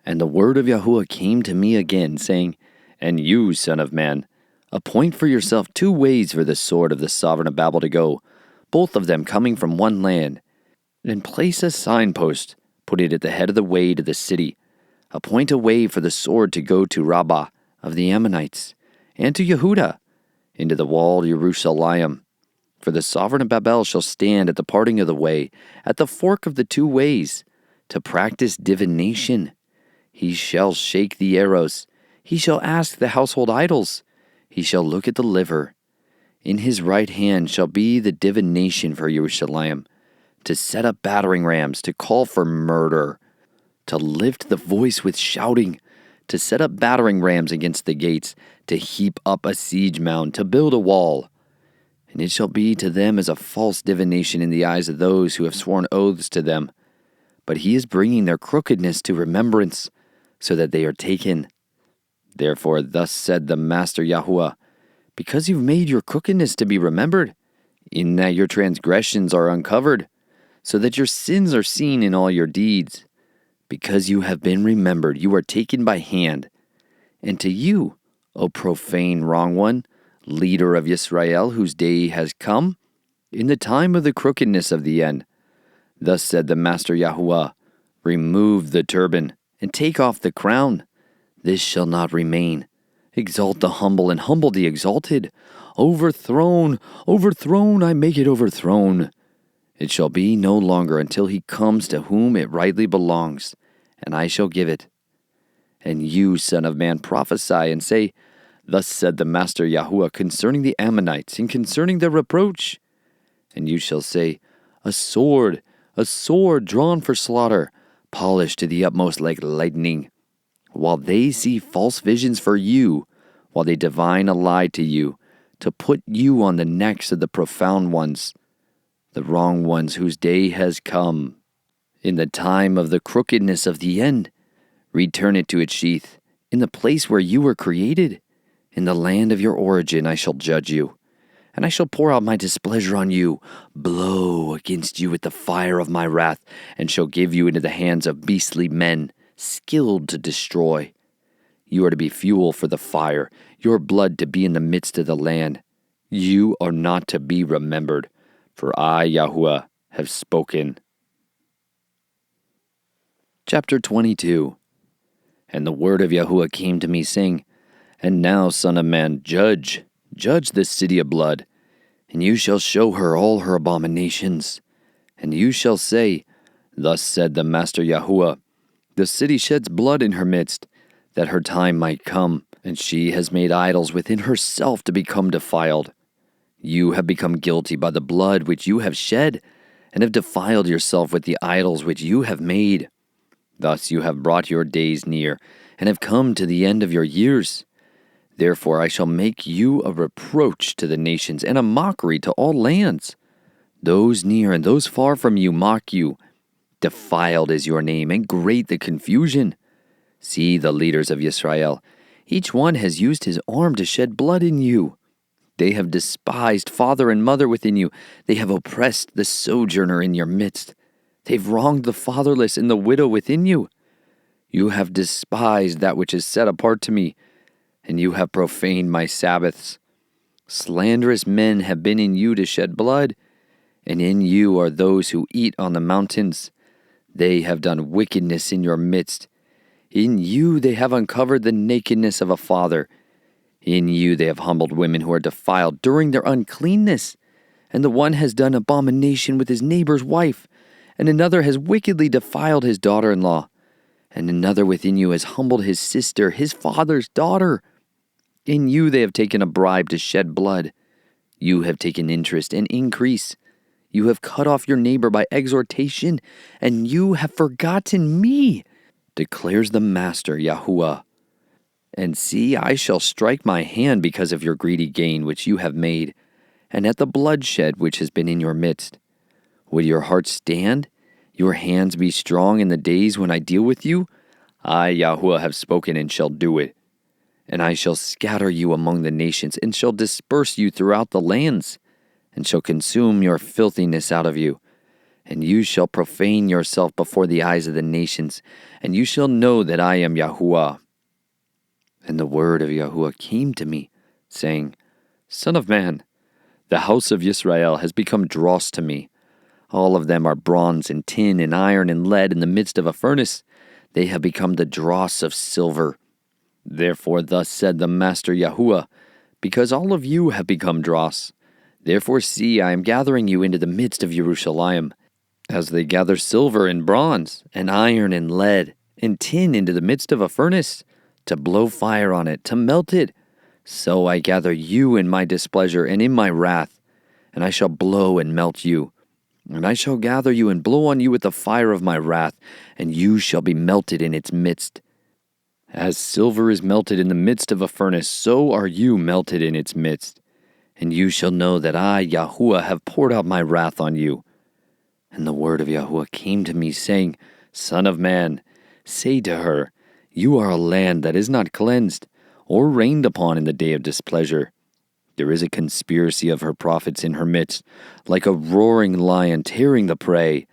And the word of Yahuwah came to me again, saying, And you, Son of Man, appoint for yourself 2 ways for the sword of the sovereign of Babel to go, both of them coming from one land. And place a signpost, put it at the head of the way to the city. Appoint a way for the sword to go to Rabbah of the Ammonites, and to Yehudah, into the walled Jerusalem. For the sovereign of Babel shall stand at the parting of the way, at the fork of the 2 ways, to practice divination. He shall shake the arrows. He shall ask the household idols. He shall look at the liver. In his right hand shall be the divination for Jerusalem, to set up battering rams, to call for murder, to lift the voice with shouting, to set up battering rams against the gates, to heap up a siege mound, to build a wall. And it shall be to them as a false divination in the eyes of those who have sworn oaths to them. But he is bringing their crookedness to remembrance, so that they are taken. Therefore thus said the Master Yahuwah, because you've made your crookedness to be remembered, in that your transgressions are uncovered, so that your sins are seen in all your deeds. Because you have been remembered, you are taken by hand. And to you, O profane wrong one, leader of Yisrael, whose day has come, in the time of the crookedness of the end, thus said the Master Yahuwah, remove the turban, and take off the crown. This shall not remain. Exalt the humble, and humble the exalted. Overthrown, overthrown, I make it overthrown. It shall be no longer until he comes to whom it rightly belongs, and I shall give it. And you, Son of Man, prophesy and say, thus said the Master Yahuwah concerning the Ammonites, and concerning their reproach. And you shall say, a sword drawn for slaughter, polished to the utmost like lightning. While they see false visions for you, while they divine a lie to you, to put you on the necks of the profound ones, the wrong ones whose day has come. In the time of the crookedness of the end, return it to its sheath, in the place where you were created. In the land of your origin I shall judge you, and I shall pour out my displeasure on you, blow against you with the fire of my wrath, and shall give you into the hands of beastly men, skilled to destroy. You are to be fuel for the fire, your blood to be in the midst of the land. You are not to be remembered, for I, Yahuwah, have spoken. Chapter 22. And the word of Yahuwah came to me, saying, And now, Son of Man, judge this city of blood, and you shall show her all her abominations. And you shall say, Thus said the Master Yahuwah, the city sheds blood in her midst, that her time might come, and she has made idols within herself to become defiled. You have become guilty by the blood which you have shed, and have defiled yourself with the idols which you have made. Thus you have brought your days near, and have come to the end of your years. Therefore I shall make you a reproach to the nations, and a mockery to all lands. Those near and those far from you mock you. Defiled is your name, and great the confusion. See the leaders of Yisrael. Each one has used his arm to shed blood in you. They have despised father and mother within you. They have oppressed the sojourner in your midst. They've wronged the fatherless and the widow within you. You have despised that which is set apart to me, and you have profaned my Sabbaths. Slanderous men have been in you to shed blood, and in you are those who eat on the mountains. They have done wickedness in your midst. In you they have uncovered the nakedness of a father. In you they have humbled women who are defiled during their uncleanness. And the one has done abomination with his neighbor's wife, and another has wickedly defiled his daughter-in-law. And another within you has humbled his sister, his father's daughter. In you they have taken a bribe to shed blood. You have taken interest and increase. You have cut off your neighbor by exhortation, and you have forgotten me, declares the Master Yahuah. And see, I shall strike my hand because of your greedy gain which you have made, and at the bloodshed which has been in your midst. Will your heart stand? Your hands be strong in the days when I deal with you? I, Yahuah, have spoken and shall do it. And I shall scatter you among the nations, and shall disperse you throughout the lands, and shall consume your filthiness out of you. And you shall profane yourself before the eyes of the nations, and you shall know that I am Yahuah. And the word of Yahuah came to me, saying, Son of man, the house of Yisrael has become dross to me. All of them are bronze and tin and iron and lead in the midst of a furnace. They have become the dross of silver. Therefore thus said the Master Yahuah, because all of you have become dross, therefore see, I am gathering you into the midst of Jerusalem, as they gather silver and bronze, and iron and lead, and tin into the midst of a furnace, to blow fire on it, to melt it. So I gather you in my displeasure and in my wrath, and I shall blow and melt you. And I shall gather you and blow on you with the fire of my wrath, and you shall be melted in its midst. As silver is melted in the midst of a furnace, so are you melted in its midst. And you shall know that I, Yahuah, have poured out my wrath on you. And the word of Yahuah came to me, saying, Son of man, say to her, You are a land that is not cleansed, or rained upon in the day of displeasure. There is a conspiracy of her prophets in her midst, like a roaring lion tearing the prey.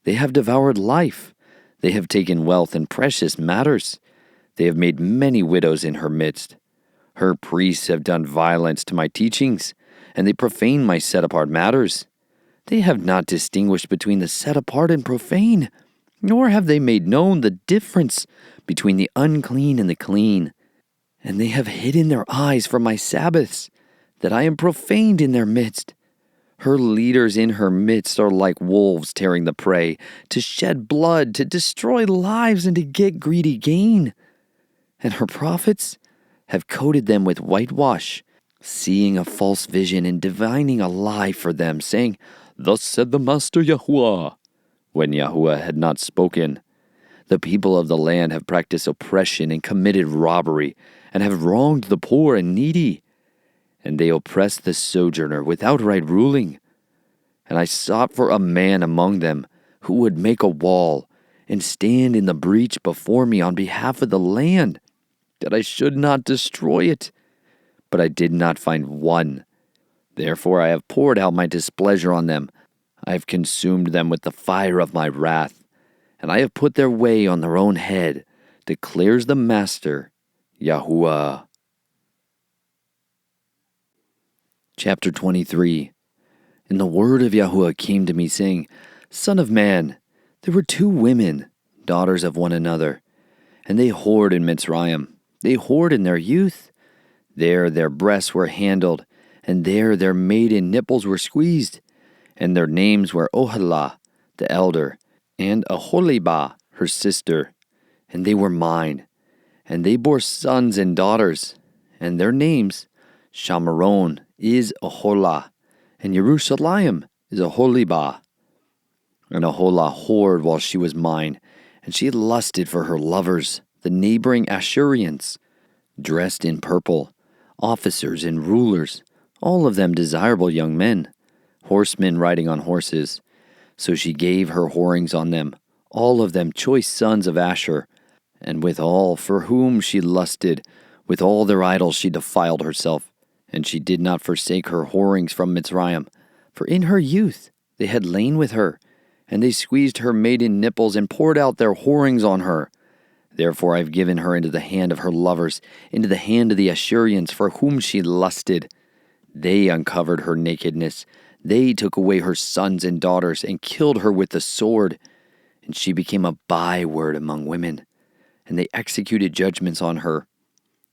They have devoured life. They have taken wealth and precious matters. They have made many widows in her midst. Her priests have done violence to my teachings, and they profane my set-apart matters. They have not distinguished between the set-apart and profane, nor have they made known the difference between the unclean and the clean. And they have hidden their eyes from my Sabbaths, that I am profaned in their midst. Her leaders in her midst are like wolves tearing the prey, to shed blood, to destroy lives, and to get greedy gain. And her prophets have coated them with whitewash, seeing a false vision and divining a lie for them, saying, Thus said the Master Yahuah, when Yahuah had not spoken. The people of the land have practiced oppression and committed robbery, and have wronged the poor and needy. And they oppress the sojourner without right ruling. And I sought for a man among them who would make a wall and stand in the breach before me on behalf of the land, that I should not destroy it. But I did not find one. Therefore I have poured out my displeasure on them. I have consumed them with the fire of my wrath, and I have put their way on their own head, declares the Master Yahuah. Chapter 23. And the word of Yahuah came to me, saying, Son of man, there were 2 women, daughters of one another, and they whored in Mitzrayim. They whored in their youth. There their breasts were handled, and there their maiden nipples were squeezed. And their names were Oholah, the elder, and Aholibah, her sister. And they were mine. And they bore sons and daughters. And their names, Shamaron is Oholah, and Jerusalem is Aholibah. And Aholah whored while she was mine, and she lusted for her lovers, the neighboring Ashurians, dressed in purple, officers and rulers, all of them desirable young men, horsemen riding on horses. So she gave her whorings on them, all of them choice sons of Asher, and with all for whom she lusted, with all their idols she defiled herself, And she did not forsake her whorings from Mitzrayim, for in her youth they had lain with her, and they squeezed her maiden nipples and poured out their whorings on her. Therefore I have given her into the hand of her lovers, into the hand of the Ashurians, for whom she lusted. They uncovered her nakedness. They took away her sons and daughters, and killed her with the sword. And she became a byword among women, and they executed judgments on her.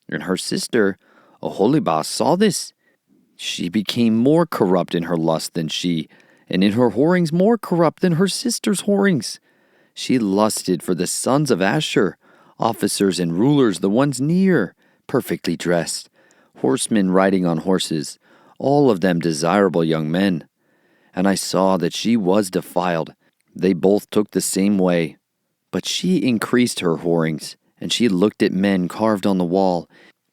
And her sister, Oholibah, saw this. She became more corrupt in her lust than she, and in her whorings more corrupt than her sister's whorings. She lusted for the sons of Asher, officers and rulers, the ones near, perfectly dressed, horsemen riding on horses, all of them desirable young men. And I saw that she was defiled. They both took the same way. But she increased her whorings, and she looked at men carved on the wall,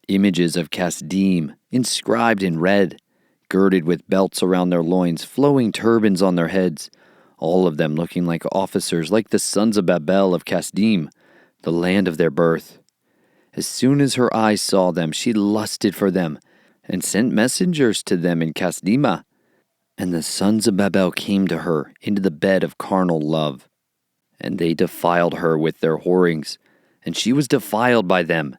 images of Kasdim, inscribed in red, girded with belts around their loins, flowing turbans on their heads, all of them looking like officers, like the sons of Babel of Kasdim, the land of their birth. As soon as her eyes saw them, she lusted for them, and sent messengers to them in Kasdima. And the sons of Babel came to her into the bed of carnal love. And they defiled her with their whorings, and she was defiled by them,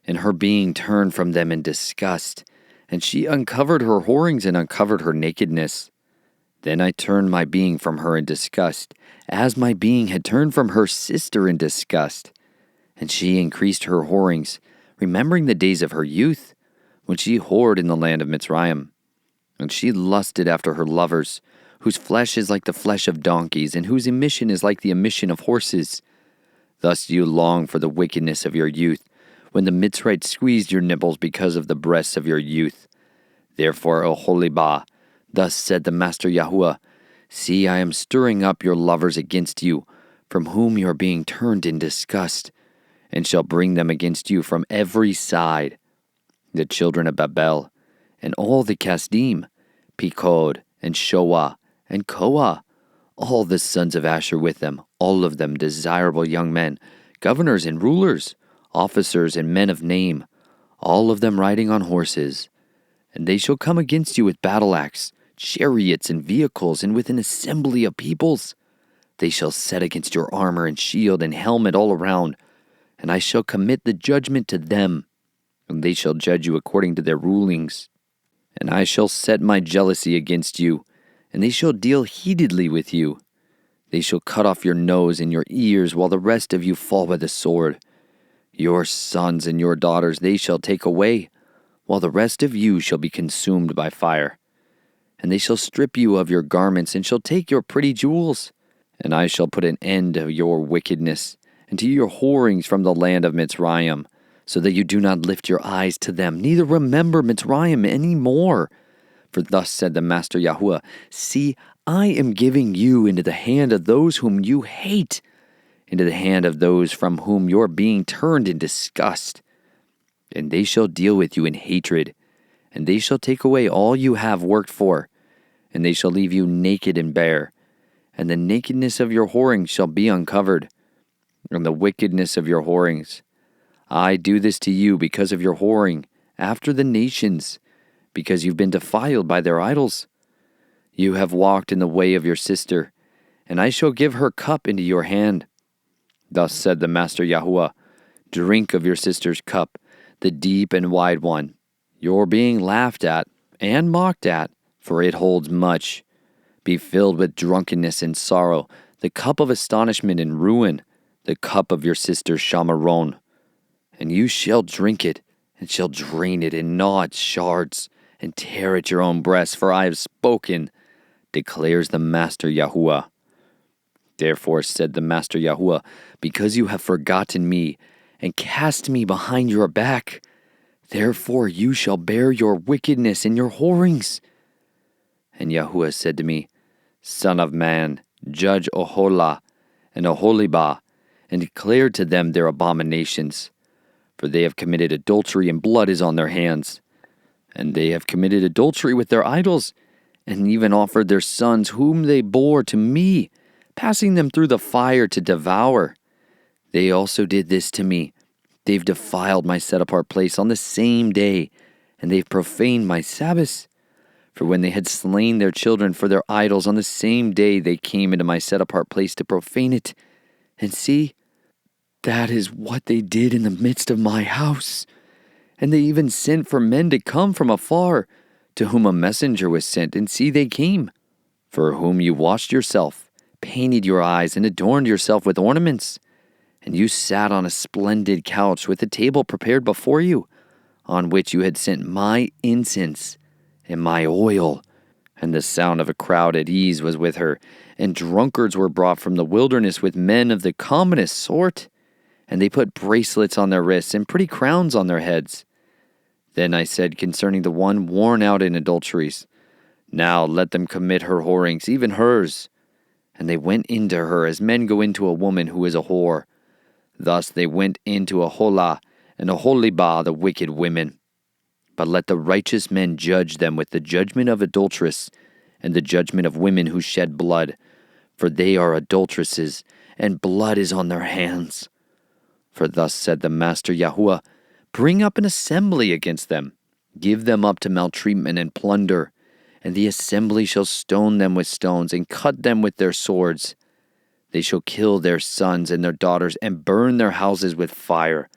and her being turned from them in disgust, and she uncovered her whorings and uncovered her nakedness. Then I turned my being from her in disgust, as my being had turned from her sister in disgust. And she increased her whorings, remembering the days of her youth, when she whored in the land of Mitzrayim. And she lusted after her lovers, whose flesh is like the flesh of donkeys, and whose emission is like the emission of horses. Thus you long for the wickedness of your youth, when the Mitzrite squeezed your nipples because of the breasts of your youth. Therefore, O Oholibah, thus said the Master Yahuwah, see, I am stirring up your lovers against you, from whom you are being turned in disgust, and shall bring them against you from every side. The children of Babel, and all the Kasdim, Pekod, and Shoah, and Koah, all the sons of Asher with them, all of them desirable young men, governors and rulers, officers and men of name, all of them riding on horses. And they shall come against you with battle axe, chariots and vehicles, and with an assembly of peoples. They shall set against your armor and shield and helmet all around, and I shall commit the judgment to them, and they shall judge you according to their rulings. And I shall set my jealousy against you, and they shall deal heatedly with you. They shall cut off your nose and your ears, while the rest of you fall by the sword. Your sons and your daughters they shall take away, while the rest of you shall be consumed by fire. And they shall strip you of your garments, and shall take your pretty jewels. And I shall put an end to your wickedness, and to your whorings from the land of Mitzrayim, so that you do not lift your eyes to them, neither remember Mitzrayim any more. For thus said the Master Yahuwah, see, I am giving you into the hand of those whom you hate, into the hand of those from whom you are being turned in disgust. And they shall deal with you in hatred, and they shall take away all you have worked for, and they shall leave you naked and bare, and the nakedness of your whorings shall be uncovered, and the wickedness of your whorings. I do this to you because of your whoring after the nations, because you've been defiled by their idols. You have walked in the way of your sister, and I shall give her cup into your hand. Thus said the Master Yahuwah, drink of your sister's cup, the deep and wide one. You're being laughed at and mocked at, for it holds much. Be filled with drunkenness and sorrow, the cup of astonishment and ruin, the cup of your sister Shamaron. And you shall drink it, and shall drain it, and gnaw its shards, and tear at your own breast, for I have spoken, declares the Master Yahuwah. Therefore said the Master Yahuwah, because you have forgotten me, and cast me behind your back, therefore you shall bear your wickedness and your whorings. And Yahuwah said to me, Son of man, judge Oholah and Oholibah, and declare to them their abominations. For they have committed adultery, and blood is on their hands. And they have committed adultery with their idols, and even offered their sons whom they bore to me, passing them through the fire to devour. They also did this to me. They've defiled my set-apart place on the same day, and they've profaned my Sabbaths. For when they had slain their children for their idols, on the same day they came into my set-apart place to profane it. And see, that is what they did in the midst of my house. And they even sent for men to come from afar, to whom a messenger was sent, and see, they came. For whom you washed yourself, painted your eyes, and adorned yourself with ornaments. And you sat on a splendid couch with a table prepared before you, on which you had sent my incense and my oil. And the sound of a crowd at ease was with her, and drunkards were brought from the wilderness with men of the commonest sort. And they put bracelets on their wrists and pretty crowns on their heads. Then I said concerning the one worn out in adulteries, now let them commit her whorings, even hers. And they went into her as men go into a woman who is a whore. Thus they went into Aholah and Aholibah, the wicked women. But let the righteous men judge them with the judgment of adulteress and the judgment of women who shed blood, for they are adulteresses, and blood is on their hands. For thus said the Master Yahuah, bring up an assembly against them, give them up to maltreatment and plunder, and the assembly shall stone them with stones and cut them with their swords. They shall kill their sons and their daughters and burn their houses with fire.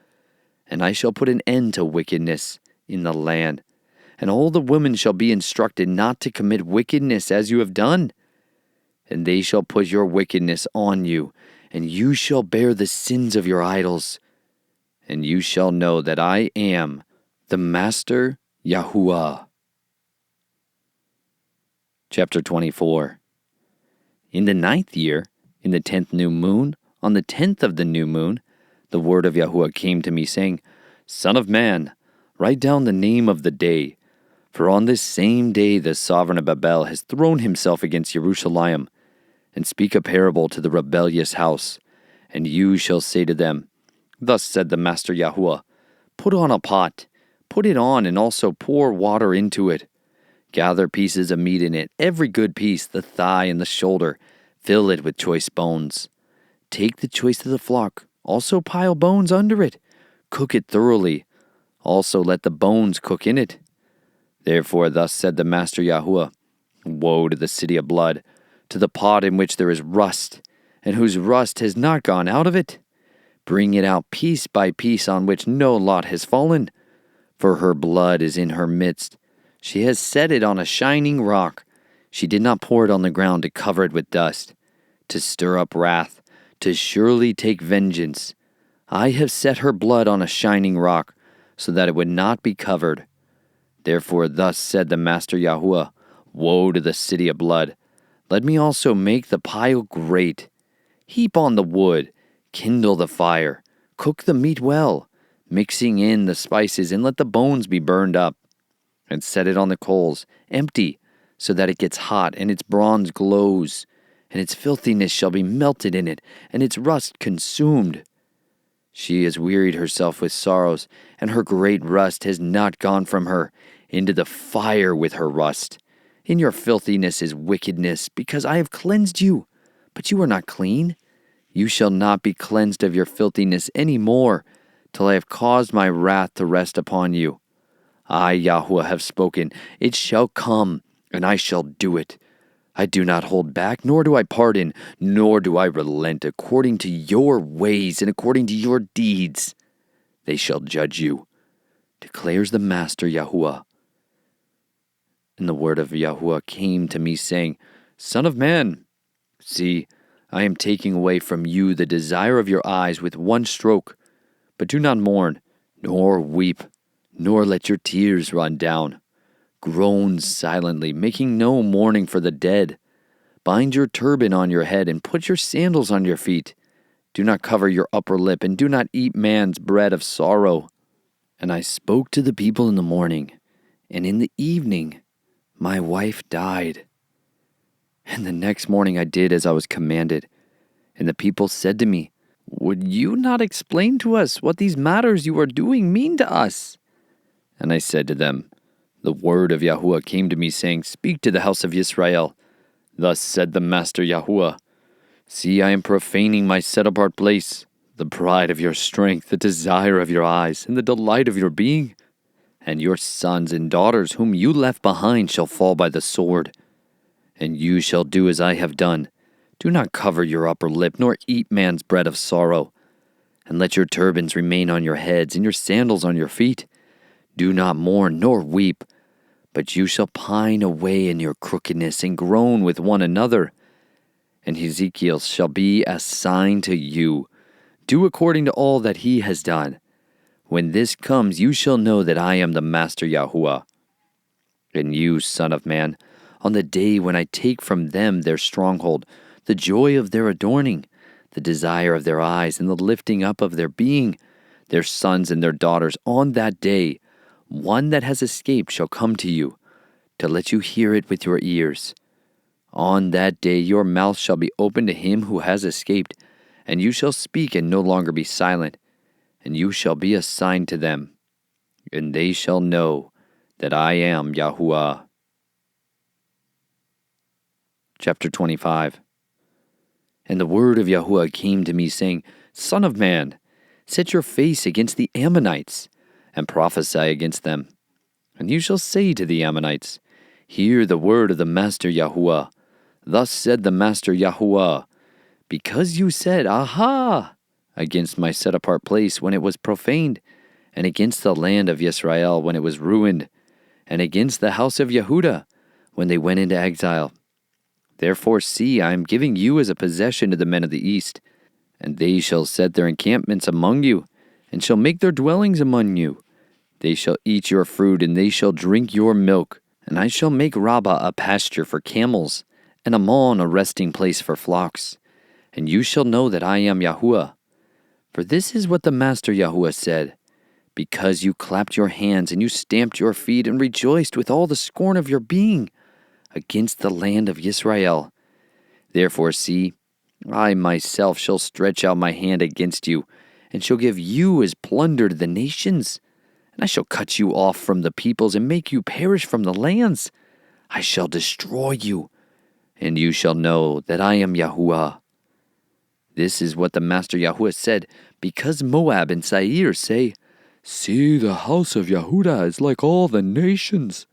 And I shall put an end to wickedness in the land. And all the women shall be instructed not to commit wickedness as you have done. And they shall put your wickedness on you, and you shall bear the sins of your idols. And you shall know that I am the Master Yahuah. Chapter 24. In the 9th year, in the 10th new moon, on the 10th of the new moon, the word of Yahuah came to me, saying, Son of man, write down the name of the day, for on this same day the sovereign of Babel has thrown himself against Jerusalem, and speak a parable to the rebellious house. And you shall say to them, Thus said the Master Yahuah, put on a pot, put it on, and also pour water into it. Gather pieces of meat in it, every good piece, the thigh and the shoulder. Fill it with choice bones. Take the choice of the flock, also pile bones under it. Cook it thoroughly. Also let the bones cook in it. Therefore thus said the Master Yahuah, woe to the city of blood, to the pot in which there is rust, and whose rust has not gone out of it. Bring it out piece by piece on which no lot has fallen. For her blood is in her midst. She has set it on a shining rock. She did not pour it on the ground to cover it with dust, to stir up wrath, to surely take vengeance. I have set her blood on a shining rock, so that it would not be covered. Therefore thus said the Master Yahuah, woe to the city of blood. Let me also make the pile great. Heap on the wood, kindle the fire, cook the meat well, mixing in the spices, and let the bones be burned up. And set it on the coals, empty, so that it gets hot, and its bronze glows, and its filthiness shall be melted in it, and its rust consumed. She has wearied herself with sorrows, and her great rust has not gone from her, into the fire with her rust. In your filthiness is wickedness, because I have cleansed you, but you are not clean. You shall not be cleansed of your filthiness any more, till I have caused my wrath to rest upon you. I, Yahuwah, have spoken. It shall come, and I shall do it. I do not hold back, nor do I pardon, nor do I relent according to your ways and according to your deeds. They shall judge you, declares the Master Yahuwah. And the word of Yahuwah came to me, saying, Son of man, see, I am taking away from you the desire of your eyes with one stroke. But do not mourn, nor weep, nor let your tears run down. Groan silently, making no mourning for the dead. Bind your turban on your head and put your sandals on your feet. Do not cover your upper lip, and do not eat man's bread of sorrow. And I spoke to the people in the morning, and in the evening my wife died. And the next morning I did as I was commanded. And the people said to me, Would you not explain to us what these matters you are doing mean to us? And I said to them, The word of Yahuwah came to me, saying, Speak to the house of Yisrael. Thus said the Master Yahuwah, See, I am profaning my set-apart place, the pride of your strength, the desire of your eyes, and the delight of your being. And your sons and daughters whom you left behind shall fall by the sword. And you shall do as I have done. Do not cover your upper lip, nor eat man's bread of sorrow. And let your turbans remain on your heads, and your sandals on your feet. Do not mourn, nor weep, but you shall pine away in your crookedness, and groan with one another. And Ezekiel shall be a sign to you. Do according to all that he has done. When this comes, you shall know that I am the Master Yahuwah. And you, son of man, on the day when I take from them their stronghold, the joy of their adorning, the desire of their eyes, and the lifting up of their being, their sons and their daughters, on that day, one that has escaped shall come to you, to let you hear it with your ears. On that day your mouth shall be open to him who has escaped, and you shall speak and no longer be silent, and you shall be a sign to them, and they shall know that I am Yahuwah. Chapter 25. And the word of Yahuwah came to me, saying, Son of man, set your face against the Ammonites, and prophesy against them. And you shall say to the Ammonites, Hear the word of the Master Yahuwah. Thus said the Master Yahuwah, because you said, Aha! against my set-apart place when it was profaned, and against the land of Yisrael when it was ruined, and against the house of Yehudah when they went into exile. Therefore, see, I am giving you as a possession to the men of the east, and they shall set their encampments among you, and shall make their dwellings among you. They shall eat your fruit, and they shall drink your milk. And I shall make Rabbah a pasture for camels, and Ammon a resting place for flocks. And you shall know that I am Yahuwah. For this is what the Master Yahuwah said, because you clapped your hands, and you stamped your feet, and rejoiced with all the scorn of your being against the land of Yisrael. Therefore, see, I myself shall stretch out my hand against you, and shall give you as plunder to the nations. And I shall cut you off from the peoples, and make you perish from the lands. I shall destroy you, and you shall know that I am Yahuwah. This is what the Master Yahuwah said, because Moab and Seir say, See, the house of Yehudah is like all the nations.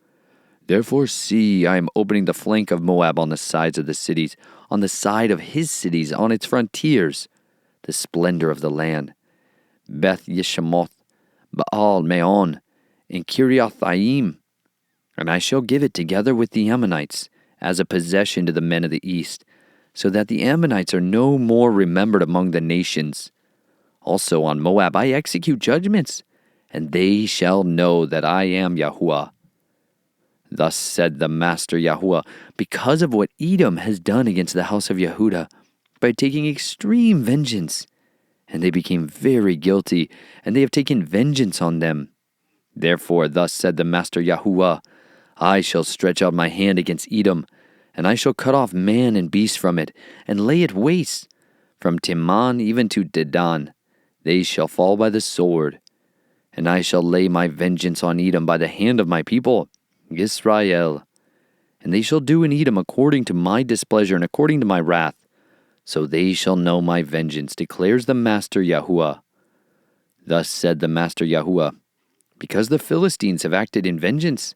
Therefore, see, I am opening the flank of Moab on the sides of the cities, on the side of his cities, on its frontiers, the splendor of the land. Beth Yeshemoth, Baal Meon, and Kiriathaim. And I shall give it together with the Ammonites, as a possession to the men of the east, so that the Ammonites are no more remembered among the nations. Also on Moab I execute judgments, and they shall know that I am Yahuwah. Thus said the Master Yahuwah, because of what Edom has done against the house of Yehudah, by taking extreme vengeance, and they became very guilty, and they have taken vengeance on them. Therefore thus said the Master Yahuwah, I shall stretch out my hand against Edom, and I shall cut off man and beast from it, and lay it waste, from Teman even to Dedan. They shall fall by the sword. And I shall lay my vengeance on Edom by the hand of my people, Israel. And they shall do in Edom according to my displeasure and according to my wrath. So they shall know my vengeance, declares the Master Yahuwah. Thus said the Master Yahuwah, because the Philistines have acted in vengeance,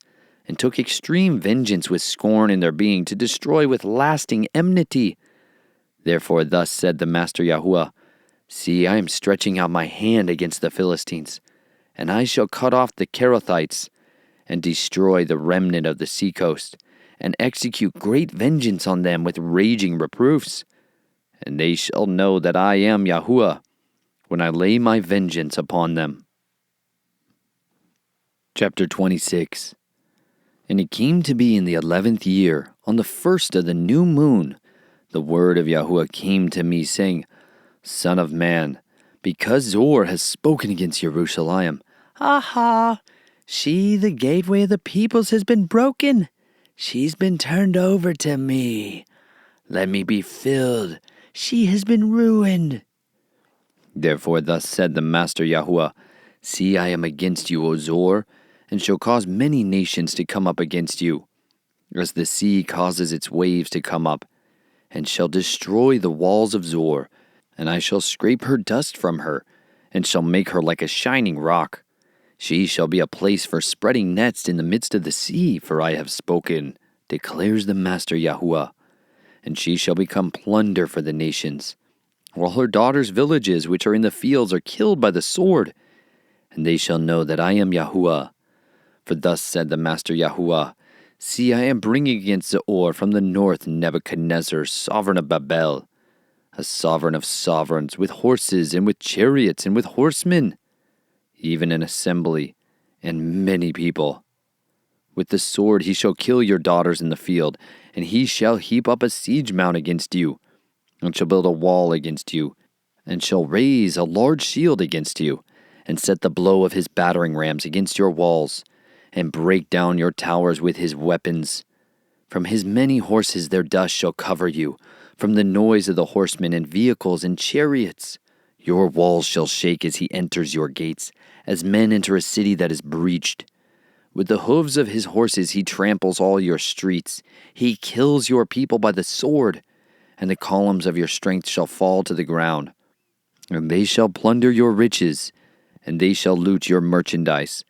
and took extreme vengeance with scorn in their being, to destroy with lasting enmity. Therefore thus said the Master Yahuwah, See, I am stretching out my hand against the Philistines, and I shall cut off the Kerethites, and destroy the remnant of the seacoast, and execute great vengeance on them with raging reproofs. And they shall know that I am Yahuwah, when I lay my vengeance upon them. Chapter 26. And it came to be in the 11th year, on the 1st of the new moon, the word of Yahuwah came to me, saying, Son of man, because Zor has spoken against Jerusalem, Aha! She, the gateway of the peoples, has been broken. She's been turned over to me. Let me be filled. She has been ruined. Therefore thus said the Master Yahuwah, See, I am against you, O Zor, and shall cause many nations to come up against you, as the sea causes its waves to come up, and shall destroy the walls of Zor, and I shall scrape her dust from her, and shall make her like a shining rock. She shall be a place for spreading nets in the midst of the sea, for I have spoken, declares the Master Yahuwah. And she shall become plunder for the nations, while her daughters' villages which are in the fields are killed by the sword. And they shall know that I am Yahuwah. For thus said the Master Yahuwah, See, I am bringing against Zoar from the north Nebuchadnezzar, sovereign of Babel, a sovereign of sovereigns, with horses and with chariots and with horsemen, even an assembly and many people. With the sword he shall kill your daughters in the field, and he shall heap up a siege mount against you, and shall build a wall against you, and shall raise a large shield against you, and set the blow of his battering rams against your walls, and break down your towers with his weapons. From his many horses their dust shall cover you, from the noise of the horsemen and vehicles and chariots. Your walls shall shake as he enters your gates, as men enter a city that is breached. With the hooves of his horses he tramples all your streets. He kills your people by the sword, and the columns of your strength shall fall to the ground. And they shall plunder your riches, and they shall loot your merchandise.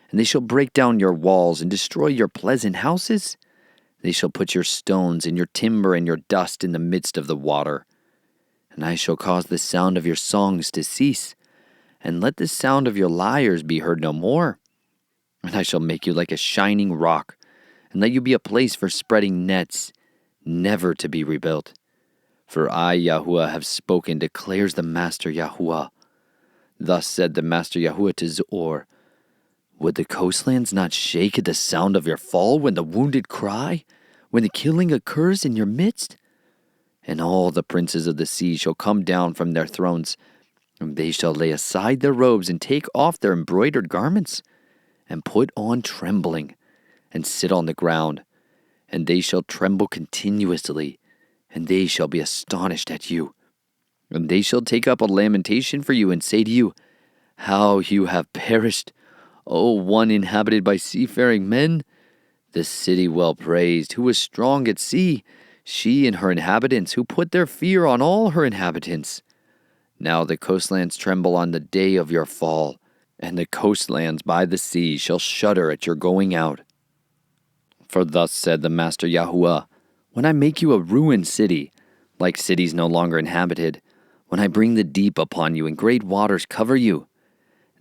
And they shall break down your walls and destroy your pleasant houses. They shall put your stones and your timber and your dust in the midst of the water. And I shall cause the sound of your songs to cease, and let the sound of your lyres be heard no more. And I shall make you like a shining rock, and let you be a place for spreading nets, never to be rebuilt. For I, Yahuwah, have spoken, declares the Master Yahuwah. Thus said the Master Yahuwah to Zoar, Would the coastlands not shake at the sound of your fall when the wounded cry, when the killing occurs in your midst? And all the princes of the sea shall come down from their thrones, and they shall lay aside their robes and take off their embroidered garments, and put on trembling, and sit on the ground. And they shall tremble continuously, and they shall be astonished at you. And they shall take up a lamentation for you, and say to you, How you have perished, O one inhabited by seafaring men! The city well praised, who was strong at sea, she and her inhabitants, who put their fear on all her inhabitants. Now the coastlands tremble on the day of your fall, and the coastlands by the sea shall shudder at your going out. For thus said the Master Yahuwah, When I make you a ruined city, like cities no longer inhabited, when I bring the deep upon you and great waters cover you,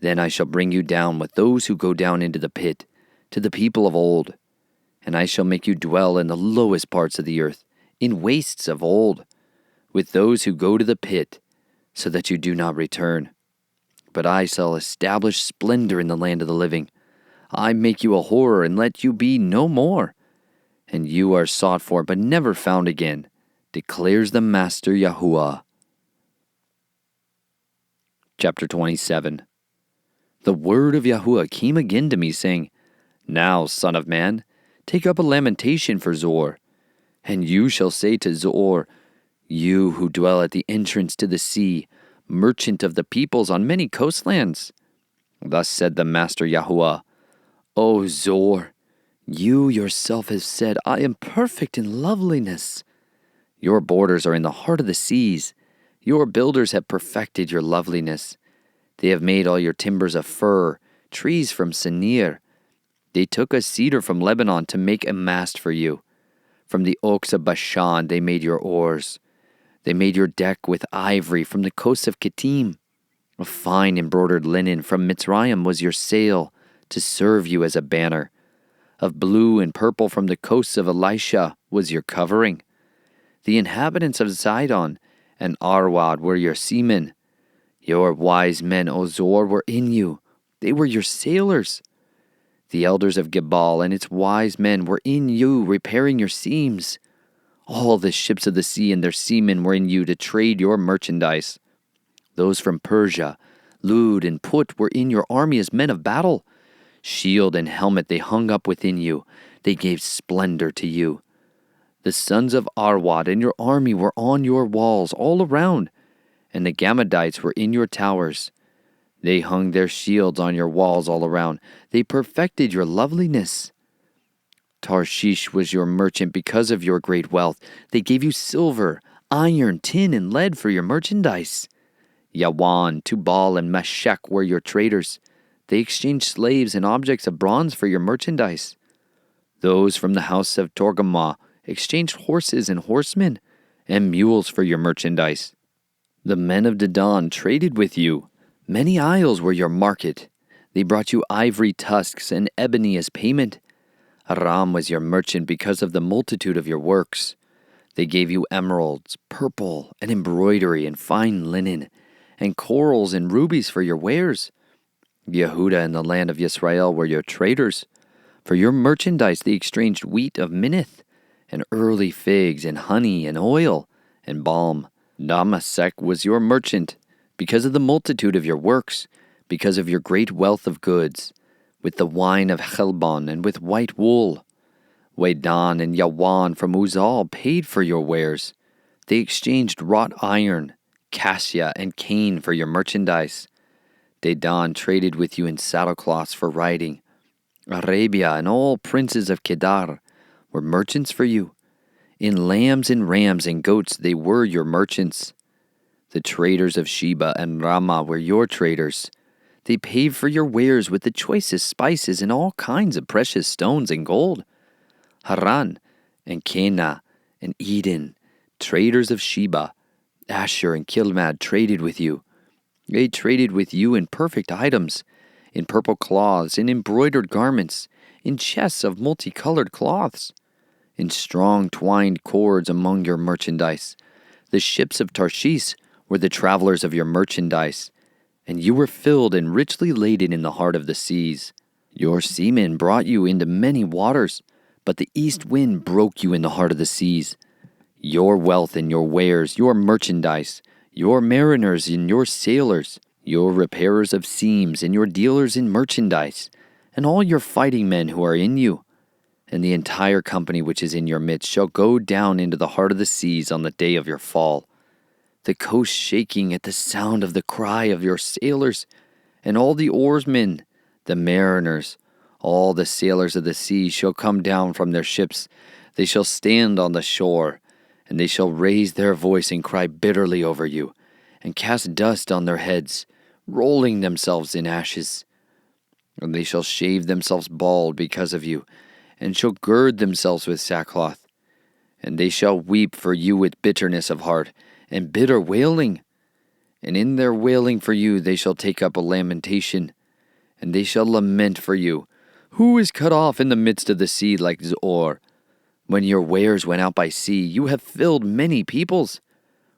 then I shall bring you down with those who go down into the pit, to the people of old. And I shall make you dwell in the lowest parts of the earth, in wastes of old, with those who go to the pit, so that you do not return. But I shall establish splendor in the land of the living. I make you a horror and let you be no more. And you are sought for but never found again, declares the Master Yahuwah. Chapter 27. The word of Yahuwah came again to me, saying, Now, son of man, take up a lamentation for Zoar. And you shall say to Zoar, You who dwell at the entrance to the sea, merchant of the peoples on many coastlands. Thus said the Master Yahuwah, O Zoar, you yourself have said, I am perfect in loveliness. Your borders are in the heart of the seas. Your builders have perfected your loveliness. They have made all your timbers of fir, trees from Senir. They took a cedar from Lebanon to make a mast for you. From the oaks of Bashan they made your oars. They made your deck with ivory from the coast of Kittim. A fine embroidered linen from Mitzrayim was your sail to serve you as a banner. Of blue and purple from the coasts of Elisha was your covering. The inhabitants of Zidon and Arwad were your seamen. Your wise men, O Zoar, were in you. They were your sailors. The elders of Gebal and its wise men were in you, repairing your seams. All the ships of the sea and their seamen were in you to trade your merchandise. Those from Persia, Lud and Put were in your army as men of battle. Shield and helmet they hung up within you. They gave splendor to you. The sons of Arwad and your army were on your walls all around, and the Gammadites were in your towers. They hung their shields on your walls all around. They perfected your loveliness. Tarshish was your merchant because of your great wealth. They gave you silver, iron, tin, and lead for your merchandise. Yawan, Tubal, and Meshech were your traders. They exchanged slaves and objects of bronze for your merchandise. Those from the house of Torgamah exchanged horses and horsemen and mules for your merchandise. The men of Dedan traded with you. Many isles were your market. They brought you ivory tusks and ebony as payment. Aram was your merchant because of the multitude of your works. They gave you emeralds, purple, and embroidery, and fine linen, and corals and rubies for your wares. Yehudah and the land of Yisrael were your traders. For your merchandise they exchanged wheat of Minnith, and early figs, and honey, and oil, and balm. Damasek was your merchant, because of the multitude of your works, because of your great wealth of goods, with the wine of Helbon, and with white wool. Wedan and Yawan from Uzal paid for your wares. They exchanged wrought iron, cassia, and cane for your merchandise. Dedan traded with you in saddlecloths for riding. Arabia and all princes of Kedar were merchants for you. In lambs and rams and goats they were your merchants. The traders of Sheba and Ramah were your traders. They paid for your wares with the choicest spices and all kinds of precious stones and gold. Haran and Cana and Eden, traders of Sheba, Asher and Kilmad traded with you. They traded with you in perfect items, in purple cloths, in embroidered garments, in chests of multicolored cloths, in strong twined cords among your merchandise. The ships of Tarshish were the travelers of your merchandise, and you were filled and richly laden in the heart of the seas. Your seamen brought you into many waters, but the east wind broke you in the heart of the seas. Your wealth and your wares, your merchandise, your mariners and your sailors, your repairers of seams and your dealers in merchandise, and all your fighting men who are in you, and the entire company which is in your midst shall go down into the heart of the seas on the day of your fall. The coast shaking at the sound of the cry of your sailors, and all the oarsmen, the mariners, all the sailors of the sea shall come down from their ships. They shall stand on the shore, and they shall raise their voice and cry bitterly over you, and cast dust on their heads, rolling themselves in ashes. And they shall shave themselves bald because of you, and shall gird themselves with sackcloth. And they shall weep for you with bitterness of heart, and bitter wailing. And in their wailing for you they shall take up a lamentation, and they shall lament for you. Who is cut off in the midst of the sea like Zor? When your wares went out by sea, you have filled many peoples.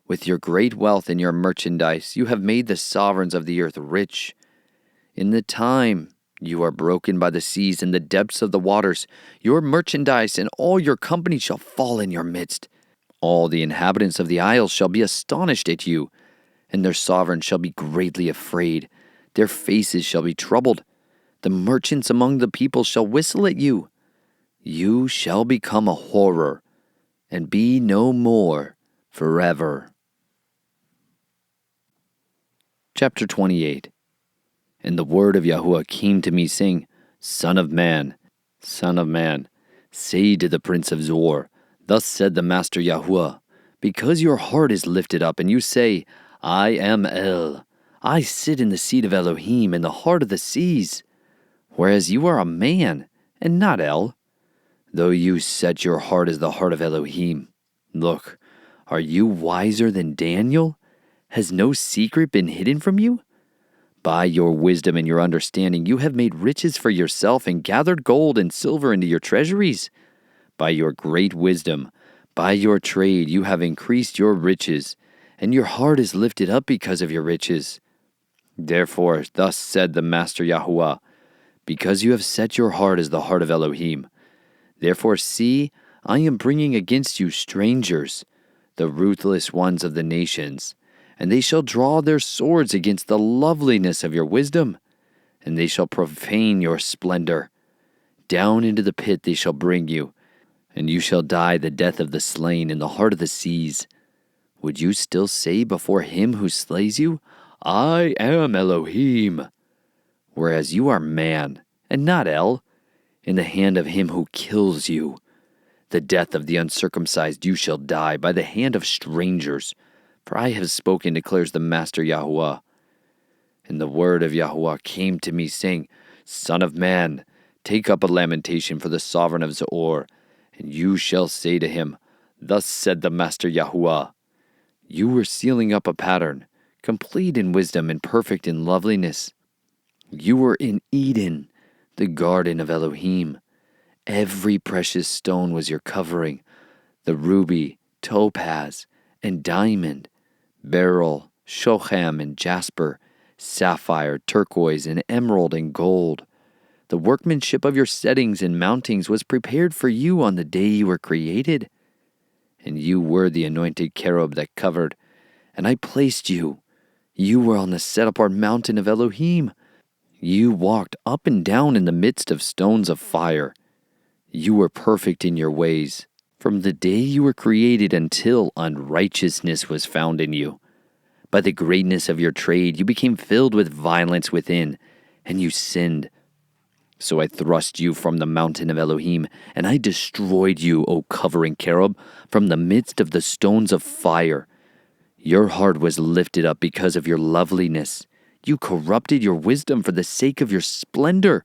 With your great wealth and your merchandise, you have made the sovereigns of the earth rich. In the time you are broken by the seas and the depths of the waters, your merchandise and all your company shall fall in your midst. All the inhabitants of the isles shall be astonished at you, and their sovereigns shall be greatly afraid. Their faces shall be troubled. The merchants among the people shall whistle at you. You shall become a horror, and be no more forever. Chapter 28. And the word of Yahuah came to me, saying, Son of man, say to the prince of Zor, Thus said the Master Yahuah, because your heart is lifted up, and you say, I am El, I sit in the seat of Elohim in the heart of the seas, whereas you are a man, and not El, though you set your heart as the heart of Elohim. Look, are you wiser than Daniel? Has no secret been hidden from you? By your wisdom and your understanding you have made riches for yourself and gathered gold and silver into your treasuries. By your great wisdom, by your trade you have increased your riches, and your heart is lifted up because of your riches. Therefore, thus said the Master Yahuah, because you have set your heart as the heart of Elohim. Therefore, see, I am bringing against you strangers, the ruthless ones of the nations, and they shall draw their swords against the loveliness of your wisdom, and they shall profane your splendor. Down into the pit they shall bring you, and you shall die the death of the slain in the heart of the seas. Would you still say before him who slays you, I am Elohim? Whereas you are man, and not El, in the hand of him who kills you. The death of the uncircumcised you shall die by the hand of strangers, for I have spoken, declares the Master Yahuah. And the word of Yahuwah came to me, saying, Son of man, take up a lamentation for the sovereign of Zoar, and you shall say to him, Thus said the Master Yahuwah, You were sealing up a pattern, complete in wisdom and perfect in loveliness. You were in Eden, the garden of Elohim. Every precious stone was your covering, the ruby, topaz, and diamond, beryl, shocham, and jasper, sapphire, turquoise, and emerald, and gold. The workmanship of your settings and mountings was prepared for you on the day you were created. And you were the anointed cherub that covered, and I placed you. You were on the set-apart mountain of Elohim. You walked up and down in the midst of stones of fire. You were perfect in your ways, from the day you were created until unrighteousness was found in you. By the greatness of your trade, you became filled with violence within, and you sinned. So I thrust you from the mountain of Elohim, and I destroyed you, O covering cherub, from the midst of the stones of fire. Your heart was lifted up because of your loveliness. You corrupted your wisdom for the sake of your splendor.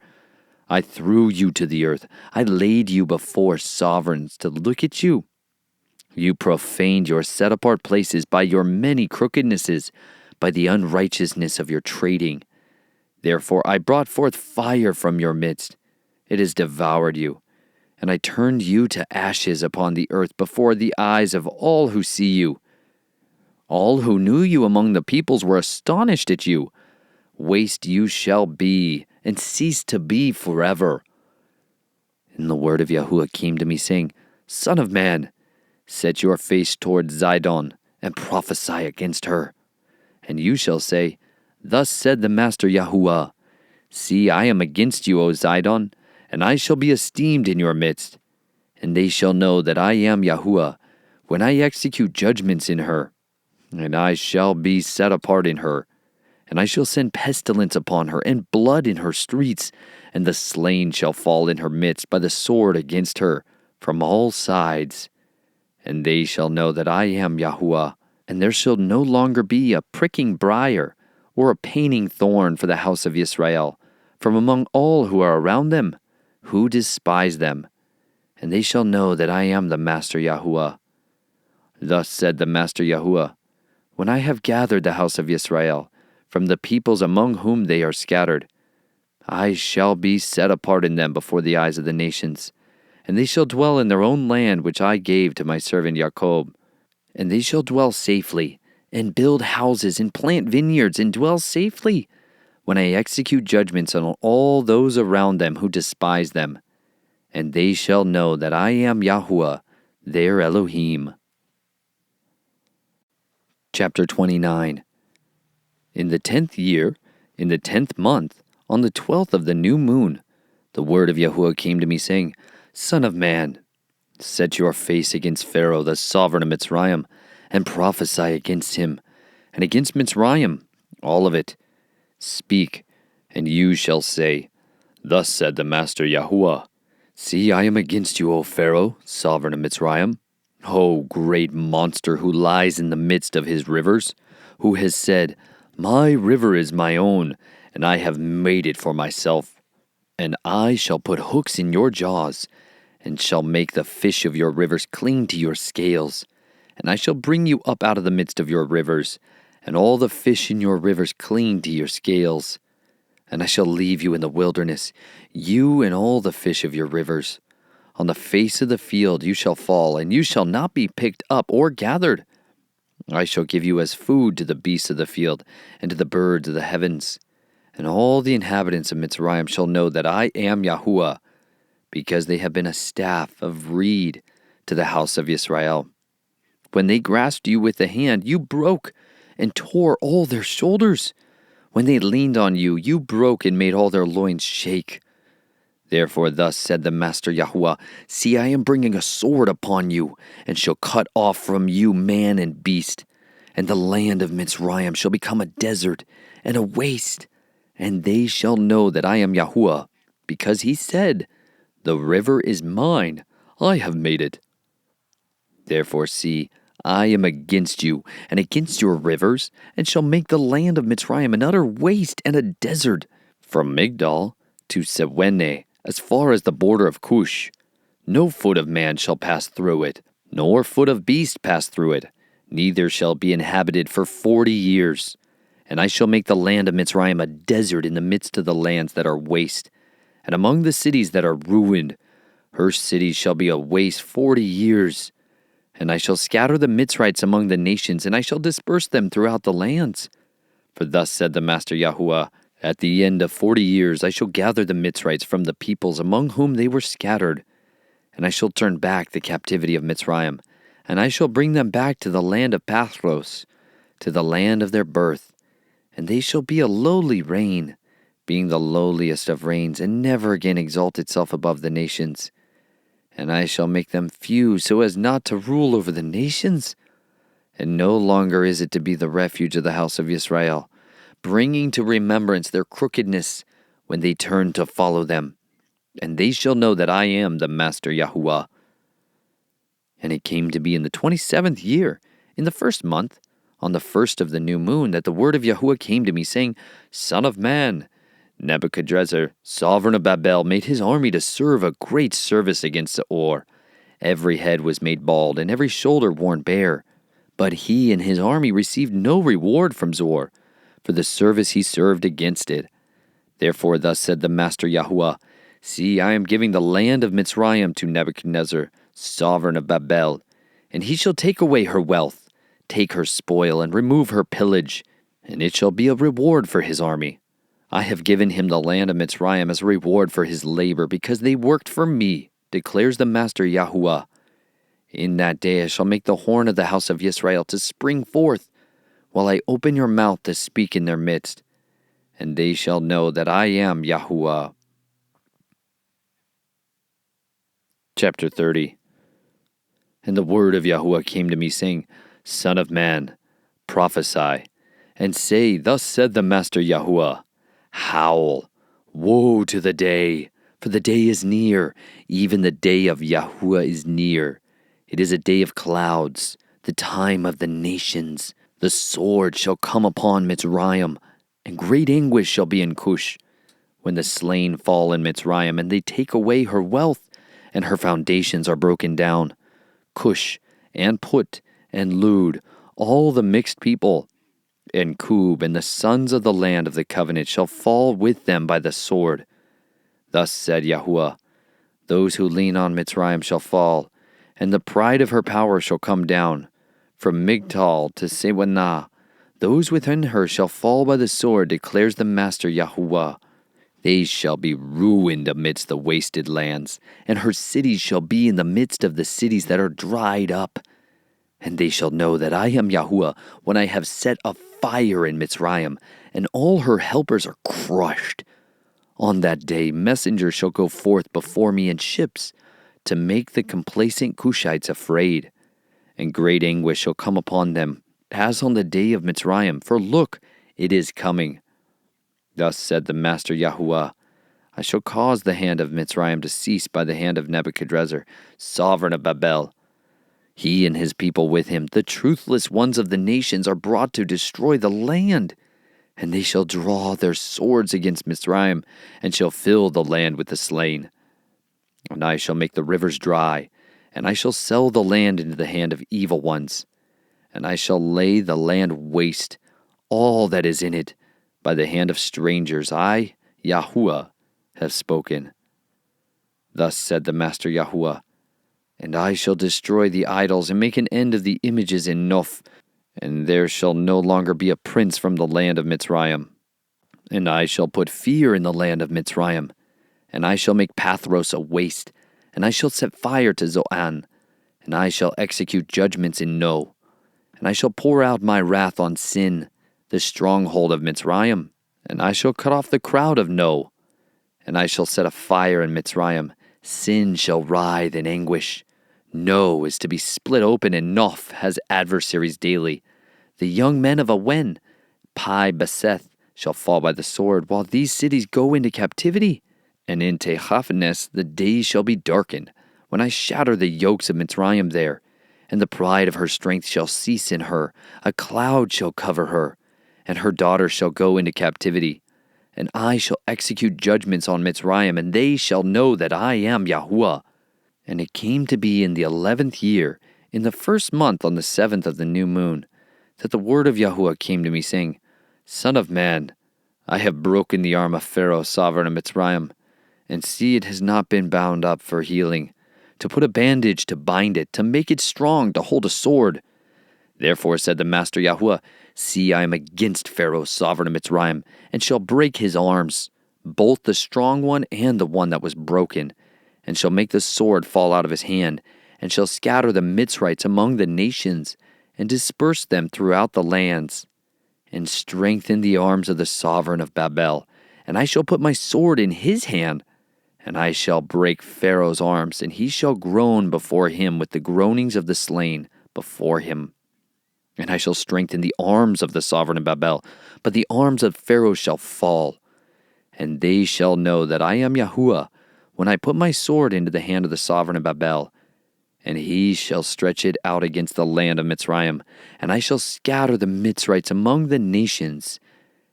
I threw you to the earth. I laid you before sovereigns to look at you. You profaned your set-apart places by your many crookednesses, by the unrighteousness of your trading. Therefore I brought forth fire from your midst. It has devoured you, and I turned you to ashes upon the earth before the eyes of all who see you. All who knew you among the peoples were astonished at you. Waste you shall be, and cease to be forever. And the word of Yahuwah came to me, saying, Son of man, set your face toward Zidon, and prophesy against her. And you shall say, Thus said the Master Yahuwah, See, I am against you, O Zidon, and I shall be esteemed in your midst. And they shall know that I am Yahuwah, when I execute judgments in her. And I shall be set apart in her. And I shall send pestilence upon her, and blood in her streets, and the slain shall fall in her midst by the sword against her, from all sides. And they shall know that I am Yahuwah, and there shall no longer be a pricking briar, or a paining thorn for the house of Yisrael, from among all who are around them, who despise them. And they shall know that I am the Master Yahuwah. Thus said the Master Yahuwah, When I have gathered the house of Yisrael, from the peoples among whom they are scattered, I shall be set apart in them before the eyes of the nations, and they shall dwell in their own land which I gave to my servant Jacob. And they shall dwell safely, and build houses, and plant vineyards, and dwell safely, when I execute judgments on all those around them who despise them. And they shall know that I am Yahuwah, their Elohim. Chapter 29. In the 10th year, in the 10th month, on the 12th of the new moon, the word of Yahuwah came to me, saying, Son of man, set your face against Pharaoh, the sovereign of Mitzrayim, and prophesy against him, and against Mitzrayim, all of it. Speak, and you shall say, Thus said the Master Yahuwah, See, I am against you, O Pharaoh, sovereign of Mitzrayim, O great monster who lies in the midst of his rivers, who has said, My river is my own, and I have made it for myself. And I shall put hooks in your jaws, and shall make the fish of your rivers cling to your scales. And I shall bring you up out of the midst of your rivers, and all the fish in your rivers cling to your scales. And I shall leave you in the wilderness, you and all the fish of your rivers. On the face of the field you shall fall, and you shall not be picked up or gathered. I shall give you as food to the beasts of the field, and to the birds of the heavens. And all the inhabitants of Mitzrayim shall know that I am Yahuwah, because they have been a staff of reed to the house of Yisrael. When they grasped you with the hand, you broke and tore all their shoulders. When they leaned on you, you broke and made all their loins shake. Therefore thus said the Master Yahuwah, See, I am bringing a sword upon you, and shall cut off from you man and beast. And the land of Mitzrayim shall become a desert and a waste. And they shall know that I am Yahuwah, because he said, The river is mine, I have made it. Therefore see, I am against you, and against your rivers, and shall make the land of Mitzrayim an utter waste and a desert, from Migdol to Sewene, as far as the border of Cush. No foot of man shall pass through it, nor foot of beast pass through it, neither shall be inhabited for 40 years. And I shall make the land of Mitzrayim a desert in the midst of the lands that are waste, and among the cities that are ruined. Her cities shall be a waste 40 years. And I shall scatter the Mitzrites among the nations, and I shall disperse them throughout the lands. For thus said the Master Yahuwah, at the end of 40 years I shall gather the Mitzrites from the peoples among whom they were scattered, and I shall turn back the captivity of Mitzrayim, and I shall bring them back to the land of Pathros, to the land of their birth. And they shall be a lowly reign, being the lowliest of reigns, and never again exalt itself above the nations. And I shall make them few, so as not to rule over the nations. And no longer is it to be the refuge of the house of Yisrael, bringing to remembrance their crookedness when they turn to follow them. And they shall know that I am the Master Yahuwah. And it came to be in the 27th year, in the 1st month, on the 1st of the new moon, that the word of Yahuwah came to me, saying, Son of man, Nebuchadrezzar, sovereign of Babel, made his army to serve a great service against Zoar. Every head was made bald, and every shoulder worn bare. But he and his army received no reward from Zoar for the service he served against it. Therefore thus said the Master Yahuwah, See, I am giving the land of Mitzrayim to Nebuchadnezzar, sovereign of Babel, and he shall take away her wealth, take her spoil, and remove her pillage, and it shall be a reward for his army. I have given him the land of Mitzrayim as a reward for his labor, because they worked for me, declares the Master Yahuwah. In that day I shall make the horn of the house of Yisrael to spring forth, while I open your mouth to speak in their midst, and they shall know that I am Yahuwah. Chapter 30. And the word of Yahuwah came to me, saying, Son of man, prophesy, and say, Thus said the Master Yahuwah, Howl, woe to the day, for the day is near, even the day of Yahuwah is near. It is a day of clouds, the time of the nations. The sword shall come upon Mitzrayim, and great anguish shall be in Cush, when the slain fall in Mitzrayim, and they take away her wealth, and her foundations are broken down. Cush, and Put, and Lud, all the mixed people, and Kub, and the sons of the land of the covenant shall fall with them by the sword. Thus said Yahuwah, Those who lean on Mitzrayim shall fall, and the pride of her power shall come down. From Migdol to Sewanah, those within her shall fall by the sword, declares the Master Yahuwah. They shall be ruined amidst the wasted lands, and her cities shall be in the midst of the cities that are dried up. And they shall know that I am Yahuwah when I have set a fire in Mitzrayim, and all her helpers are crushed. On that day messengers shall go forth before me in ships, to make the complacent Cushites afraid. And great anguish shall come upon them, as on the day of Mitzrayim, for look, it is coming. Thus said the Master Yahuwah, I shall cause the hand of Mitzrayim to cease by the hand of Nebuchadrezzar, sovereign of Babel. He and his people with him, the truthless ones of the nations, are brought to destroy the land. And they shall draw their swords against Mitzrayim, and shall fill the land with the slain. And I shall make the rivers dry, and I shall sell the land into the hand of evil ones. And I shall lay the land waste, all that is in it, by the hand of strangers. I, Yahuwah, have spoken. Thus said the Master Yahuwah, And I shall destroy the idols, and make an end of the images in Noph, and there shall no longer be a prince from the land of Mitzrayim. And I shall put fear in the land of Mitzrayim, and I shall make Pathros a waste, and I shall set fire to Zoan, and I shall execute judgments in No, and I shall pour out my wrath on Sin, the stronghold of Mitzrayim, and I shall cut off the crowd of No, and I shall set a fire in Mitzrayim. Sin shall writhe in anguish. No is to be split open, and Noph has adversaries daily. The young men of Awen, Pi Beseth, shall fall by the sword, while these cities go into captivity. And in Tehaphnes the days shall be darkened, when I shatter the yokes of Mitzrayim there, and the pride of her strength shall cease in her. A cloud shall cover her, and her daughters shall go into captivity. And I shall execute judgments on Mitzrayim, and they shall know that I am Yahuwah. And it came to be in the 11th year, in the first month on the 7th of the new moon, that the word of Yahuwah came to me, saying, Son of man, I have broken the arm of Pharaoh, sovereign of Mitzrayim, and see, it has not been bound up for healing, to put a bandage, to bind it, to make it strong, to hold a sword. Therefore said the Master Yahuwah, See, I am against Pharaoh, sovereign of Mitzrayim, and shall break his arms, both the strong one and the one that was broken, and shall make the sword fall out of his hand, and shall scatter the Mitzrites among the nations, and disperse them throughout the lands, and strengthen the arms of the sovereign of Babel. And I shall put my sword in his hand, and I shall break Pharaoh's arms, and he shall groan before him with the groanings of the slain before him. And I shall strengthen the arms of the sovereign of Babel, but the arms of Pharaoh shall fall. And they shall know that I am Yahuwah, when I put my sword into the hand of the sovereign of Babel. And he shall stretch it out against the land of Mitzrayim, and I shall scatter the Mitzrites among the nations,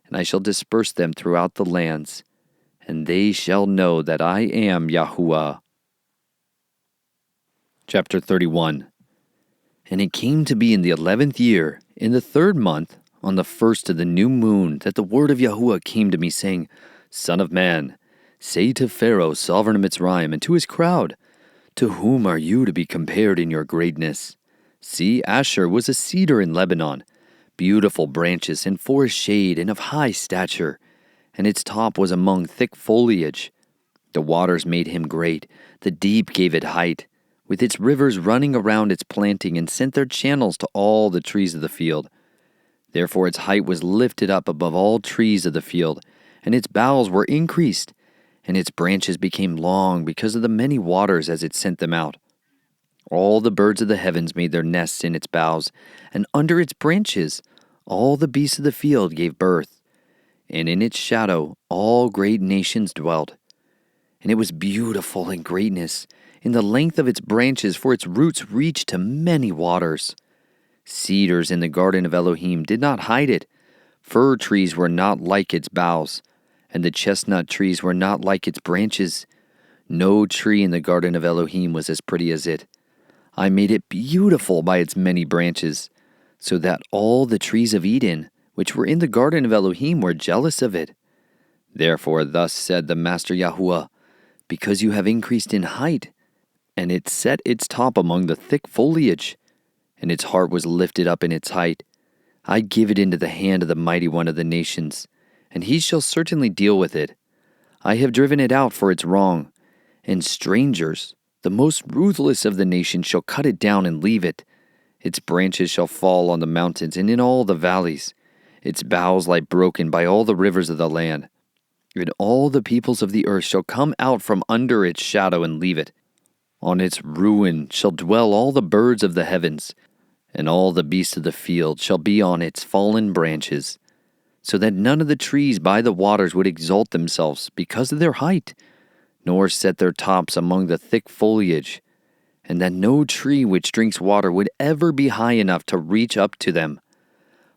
and I shall disperse them throughout the lands, and they shall know that I am Yahuwah. Chapter 31. And it came to be in the 11th year, in the 3rd month, on the 1st of the new moon, that the word of Yahuwah came to me, saying, Son of man, say to Pharaoh, sovereign of Mitzrayim, and to his crowd, To whom are you to be compared in your greatness? See, Asher was a cedar in Lebanon, beautiful branches and forest shade, and of high stature, and its top was among thick foliage. The waters made him great, the deep gave it height, with its rivers running around its planting, and sent their channels to all the trees of the field. Therefore its height was lifted up above all trees of the field, and its boughs were increased, and its branches became long because of the many waters as it sent them out. All the birds of the heavens made their nests in its boughs, and under its branches all the beasts of the field gave birth. And in its shadow all great nations dwelt. And it was beautiful in greatness, in the length of its branches, for its roots reached to many waters. Cedars in the garden of Elohim did not hide it. Fir trees were not like its boughs, and the chestnut trees were not like its branches. No tree in the garden of Elohim was as pretty as it. I made it beautiful by its many branches, so that all the trees of Eden, which were in the garden of Elohim, were jealous of it. Therefore thus said the Master Yahuwah, Because you have increased in height, and it set its top among the thick foliage, and its heart was lifted up in its height, I give it into the hand of the mighty one of the nations, and he shall certainly deal with it. I have driven it out for its wrong, and strangers, the most ruthless of the nations, shall cut it down and leave it. Its branches shall fall on the mountains and in all the valleys. Its boughs lie broken by all the rivers of the land. And all the peoples of the earth shall come out from under its shadow and leave it. On its ruin shall dwell all the birds of the heavens, and all the beasts of the field shall be on its fallen branches, so that none of the trees by the waters would exalt themselves because of their height, nor set their tops among the thick foliage, and that no tree which drinks water would ever be high enough to reach up to them.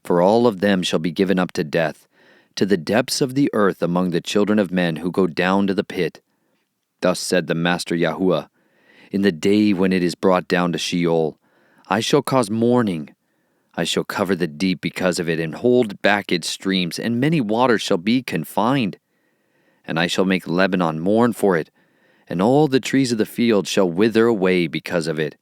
For all of them shall be given up to death, to the depths of the earth among the children of men who go down to the pit. Thus said the Master Yahuwah, In the day when it is brought down to Sheol, I shall cause mourning. I shall cover the deep because of it, and hold back its streams, and many waters shall be confined. And I shall make Lebanon mourn for it, and all the trees of the field shall wither away because of it.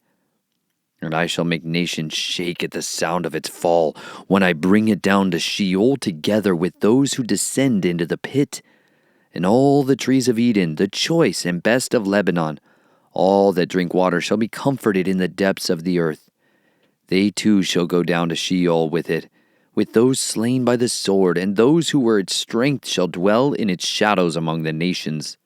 And I shall make nations shake at the sound of its fall, when I bring it down to Sheol together with those who descend into the pit. And all the trees of Eden, the choice and best of Lebanon, all that drink water shall be comforted in the depths of the earth. They too shall go down to Sheol with it, with those slain by the sword, and those who were its strength shall dwell in its shadows among the nations.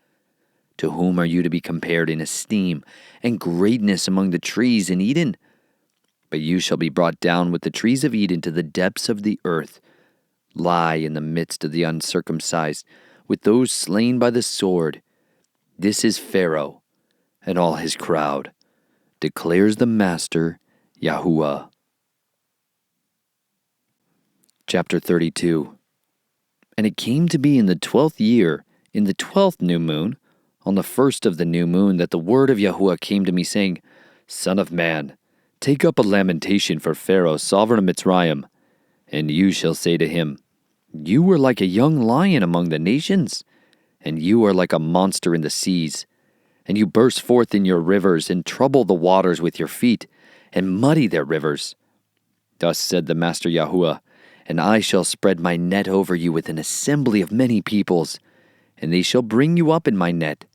To whom are you to be compared in esteem and greatness among the trees in Eden? But you shall be brought down with the trees of Eden to the depths of the earth, lie in the midst of the uncircumcised, with those slain by the sword. This is Pharaoh and all his crowd, declares the Master Yahuah. Chapter 32. And it came to be in the 12th year, in the 12th new moon, on the first of the new moon, that the word of Yahuah came to me, saying, Son of man, take up a lamentation for Pharaoh, sovereign of Mitzrayim, and you shall say to him, You were like a young lion among the nations, and you are like a monster in the seas, and you burst forth in your rivers, and trouble the waters with your feet, and muddy their rivers. Thus said the Master Yahuah, and I shall spread my net over you with an assembly of many peoples, and they shall bring you up in my net.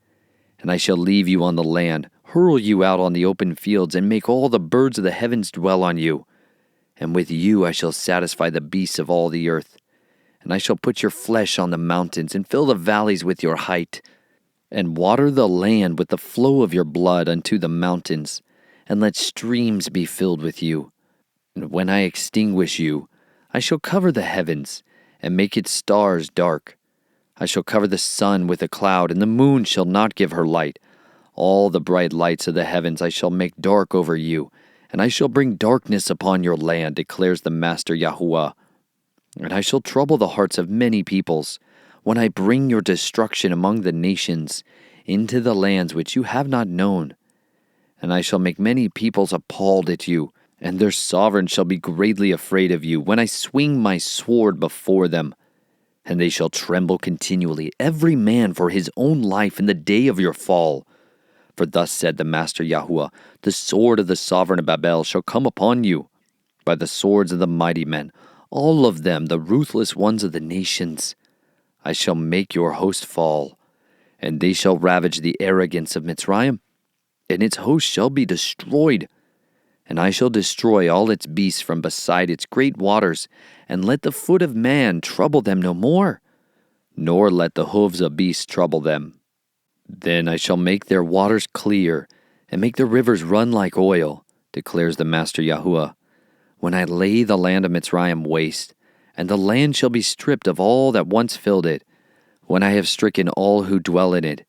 And I shall leave you on the land, hurl you out on the open fields, and make all the birds of the heavens dwell on you. And with you I shall satisfy the beasts of all the earth. And I shall put your flesh on the mountains, and fill the valleys with your height, and water the land with the flow of your blood unto the mountains, and let streams be filled with you. And when I extinguish you, I shall cover the heavens, and make its stars dark. I shall cover the sun with a cloud, and the moon shall not give her light. All the bright lights of the heavens I shall make dark over you, and I shall bring darkness upon your land, declares the Master Yahuah. And I shall trouble the hearts of many peoples, when I bring your destruction among the nations, into the lands which you have not known. And I shall make many peoples appalled at you, and their sovereign shall be greatly afraid of you, when I swing my sword before them. And they shall tremble continually, every man for his own life in the day of your fall. For thus said the Master Yahuah, the sword of the sovereign of Babel shall come upon you, by the swords of the mighty men, all of them the ruthless ones of the nations. I shall make your host fall, and they shall ravage the arrogance of Mitzrayim, and its host shall be destroyed. And I shall destroy all its beasts from beside its great waters, and let the foot of man trouble them no more, nor let the hooves of beasts trouble them. Then I shall make their waters clear, and make the rivers run like oil, declares the Master Yahuah, when I lay the land of Mitzrayim waste, and the land shall be stripped of all that once filled it, when I have stricken all who dwell in it.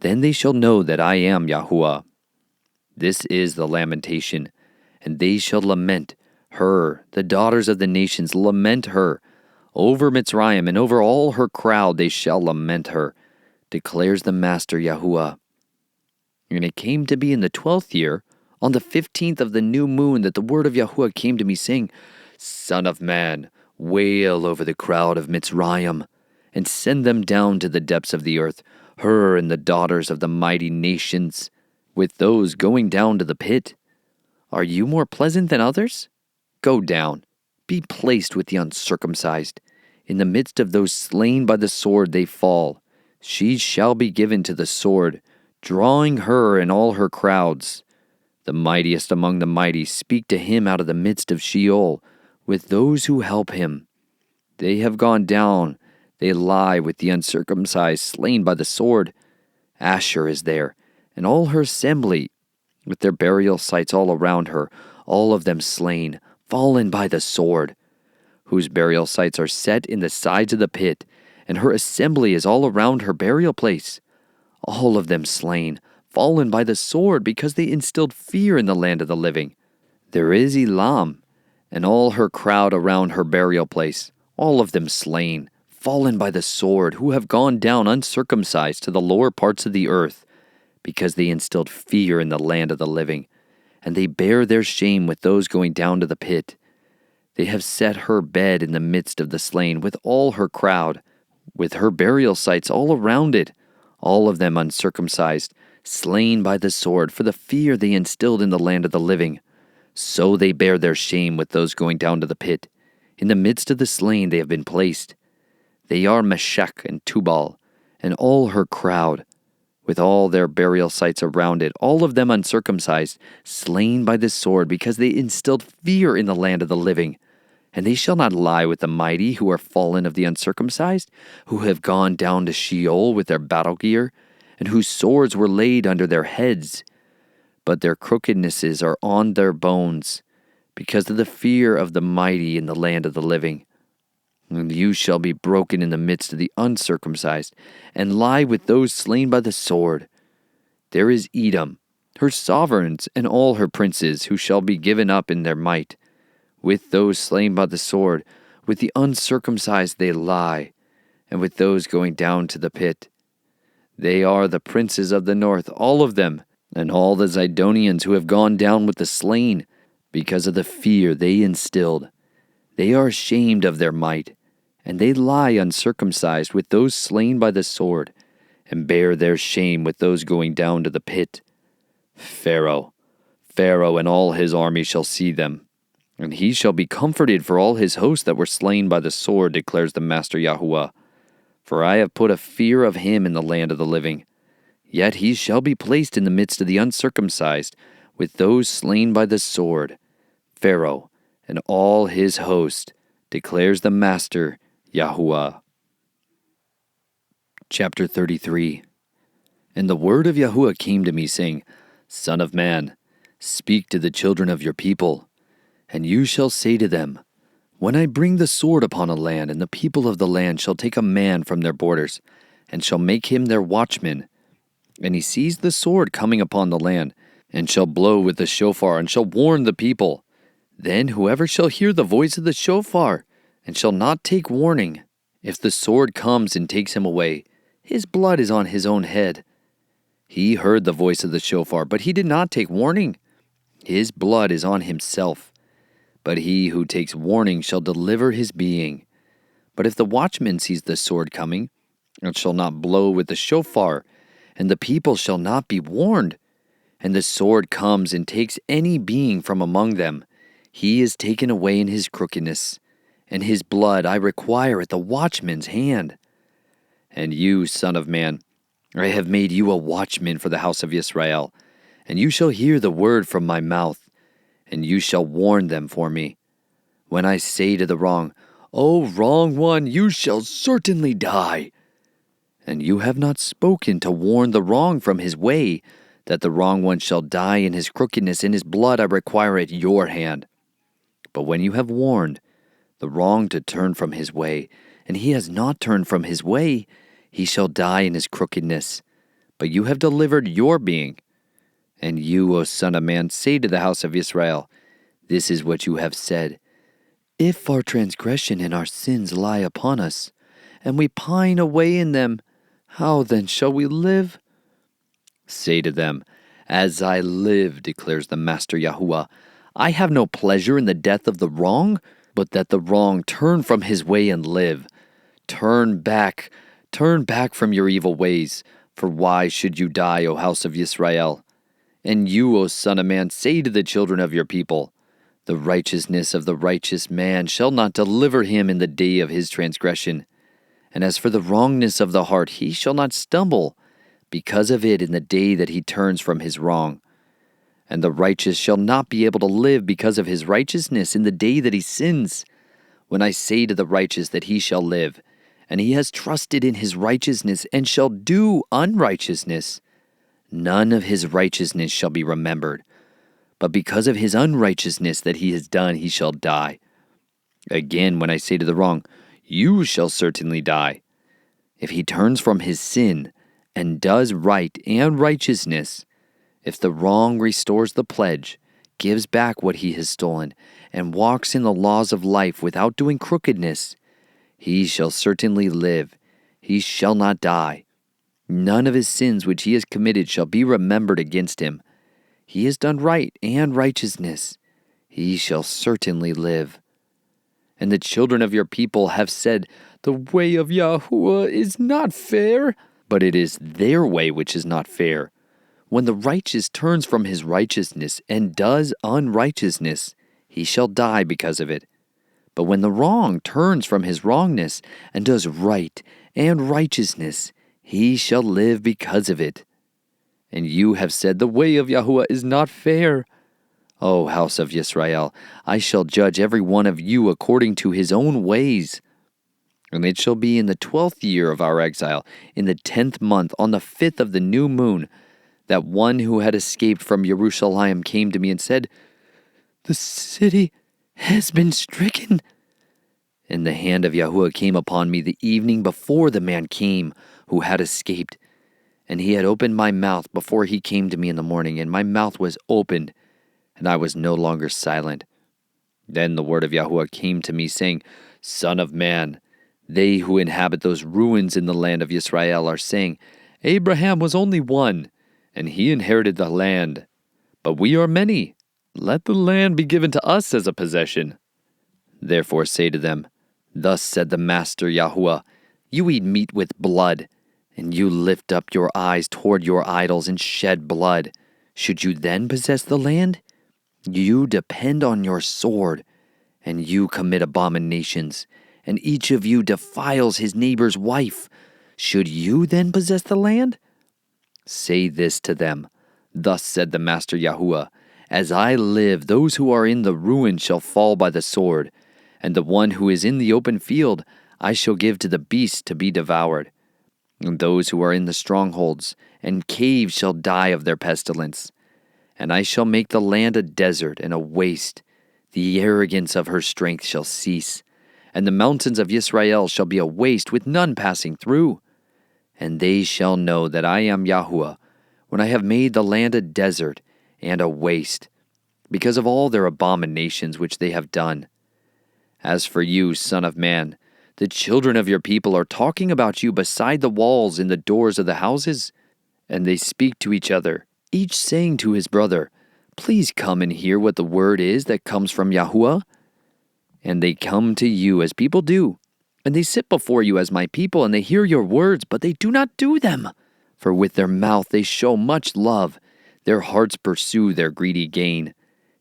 Then they shall know that I am Yahuah. This is the lamentation, and they shall lament her, the daughters of the nations lament her. Over Mitzrayim and over all her crowd they shall lament her, declares the Master Yahuah. And it came to be in the 12th year, on the 15th of the new moon, that the word of Yahuah came to me, saying, Son of man, wail over the crowd of Mitzrayim, and send them down to the depths of the earth, her and the daughters of the mighty nations, with those going down to the pit. Are you more pleasant than others? Go down, be placed with the uncircumcised. In the midst of those slain by the sword they fall. She shall be given to the sword, drawing her and all her crowds. The mightiest among the mighty speak to him out of the midst of Sheol, with those who help him. They have gone down, they lie with the uncircumcised, slain by the sword. Asher is there, and all her assembly, with their burial sites all around her, all of them slain, fallen by the sword, whose burial sites are set in the sides of the pit, and her assembly is all around her burial place. All of them slain, fallen by the sword, because they instilled fear in the land of the living. There is Elam, and all her crowd around her burial place, all of them slain, fallen by the sword, who have gone down uncircumcised to the lower parts of the earth, because they instilled fear in the land of the living, and they bear their shame with those going down to the pit. They have set her bed in the midst of the slain, with all her crowd, with her burial sites all around it, all of them uncircumcised, slain by the sword, for the fear they instilled in the land of the living. So they bear their shame with those going down to the pit. In the midst of the slain they have been placed. They are Meshech and Tubal, and all her crowd, with all their burial sites around it, all of them uncircumcised, slain by the sword, because they instilled fear in the land of the living. And they shall not lie with the mighty who are fallen of the uncircumcised, who have gone down to Sheol with their battle gear, and whose swords were laid under their heads. But their crookednesses are on their bones, because of the fear of the mighty in the land of the living. And you shall be broken in the midst of the uncircumcised, and lie with those slain by the sword. There is Edom, her sovereigns and all her princes, who shall be given up in their might. With those slain by the sword, with the uncircumcised they lie, and with those going down to the pit. They are the princes of the north, all of them, and all the Zidonians who have gone down with the slain, because of the fear they instilled. They are ashamed of their might, and they lie uncircumcised with those slain by the sword, and bear their shame with those going down to the pit. Pharaoh and all his army shall see them, and he shall be comforted for all his hosts that were slain by the sword, declares the Master Yahuwah. For I have put a fear of him in the land of the living. Yet he shall be placed in the midst of the uncircumcised, with those slain by the sword. Pharaoh and all his host, declares the Master Yahuwah. Chapter 33. And the word of Yahuwah came to me, saying, Son of man, speak to the children of your people, and you shall say to them, When I bring the sword upon a land, and the people of the land shall take a man from their borders, and shall make him their watchman, and he sees the sword coming upon the land, and shall blow with the shofar, and shall warn the people, then whoever shall hear the voice of the shofar, and shall not take warning, if the sword comes and takes him away, his blood is on his own head. He heard the voice of the shofar, but he did not take warning. His blood is on himself. But he who takes warning shall deliver his being. But if the watchman sees the sword coming, and shall not blow with the shofar, and the people shall not be warned, and the sword comes and takes any being from among them, he is taken away in his crookedness, and his blood I require at the watchman's hand. And you, son of man, I have made you a watchman for the house of Yisrael, and you shall hear the word from my mouth, and you shall warn them for me. When I say to the wrong, O wrong one, you shall certainly die. And you have not spoken to warn the wrong from his way, that the wrong one shall die in his crookedness, and his blood I require at your hand. But when you have warned the wrong to turn from his way, and he has not turned from his way, he shall die in his crookedness. But you have delivered your being. And you, O son of man, say to the house of Israel, This is what you have said. If our transgression and our sins lie upon us, and we pine away in them, how then shall we live? Say to them, As I live, declares the Master Yahuwah, I have no pleasure in the death of the wrong, but that the wrong turn from his way and live. Turn back from your evil ways, for why should you die, O house of Yisrael? And you, O son of man, say to the children of your people, The righteousness of the righteous man shall not deliver him in the day of his transgression. And as for the wrongness of the heart, he shall not stumble because of it in the day that he turns from his wrong. And the righteous shall not be able to live because of his righteousness in the day that he sins. When I say to the righteous that he shall live, and he has trusted in his righteousness and shall do unrighteousness, none of his righteousness shall be remembered. But because of his unrighteousness that he has done, he shall die. Again, when I say to the wrong, You shall certainly die, if he turns from his sin and does right and righteousness, if the wrong restores the pledge, gives back what he has stolen, and walks in the laws of life without doing crookedness, he shall certainly live, he shall not die. None of his sins which he has committed shall be remembered against him. He has done right and righteousness, he shall certainly live. And the children of your people have said, The way of Yahuwah is not fair, but it is their way which is not fair. When the righteous turns from his righteousness and does unrighteousness, he shall die because of it. But when the wrong turns from his wrongness and does right and righteousness, he shall live because of it. And you have said, The way of Yahuwah is not fair. O house of Yisrael, I shall judge every one of you according to his own ways. And it shall be in the 12th year of our exile, in the 10th month, on the 5th of the new moon, that one who had escaped from Jerusalem came to me and said, The city has been stricken. And the hand of Yahuwah came upon me the evening before the man came who had escaped. And he had opened my mouth before he came to me in the morning, and my mouth was opened, and I was no longer silent. Then the word of Yahuwah came to me, saying, Son of man, they who inhabit those ruins in the land of Yisrael are saying, Abraham was only one, and he inherited the land. But we are many. Let the land be given to us as a possession. Therefore say to them, Thus said the Master Yahuwah, You eat meat with blood, and you lift up your eyes toward your idols and shed blood. Should you then possess the land? You depend on your sword, and you commit abominations, and each of you defiles his neighbor's wife. Should you then possess the land? Say this to them, Thus said the Master Yahuwah, As I live, those who are in the ruin shall fall by the sword, and the one who is in the open field I shall give to the beasts to be devoured. And those who are in the strongholds and caves shall die of their pestilence. And I shall make the land a desert and a waste. The arrogance of her strength shall cease, and the mountains of Yisrael shall be a waste with none passing through. And they shall know that I am Yahuwah, when I have made the land a desert and a waste, because of all their abominations which they have done. As for you, son of man, the children of your people are talking about you beside the walls in the doors of the houses, and they speak to each other, each saying to his brother, Please come and hear what the word is that comes from Yahuwah. And they come to you as people do, and they sit before you as my people, and they hear your words, but they do not do them. For with their mouth they show much love, their hearts pursue their greedy gain.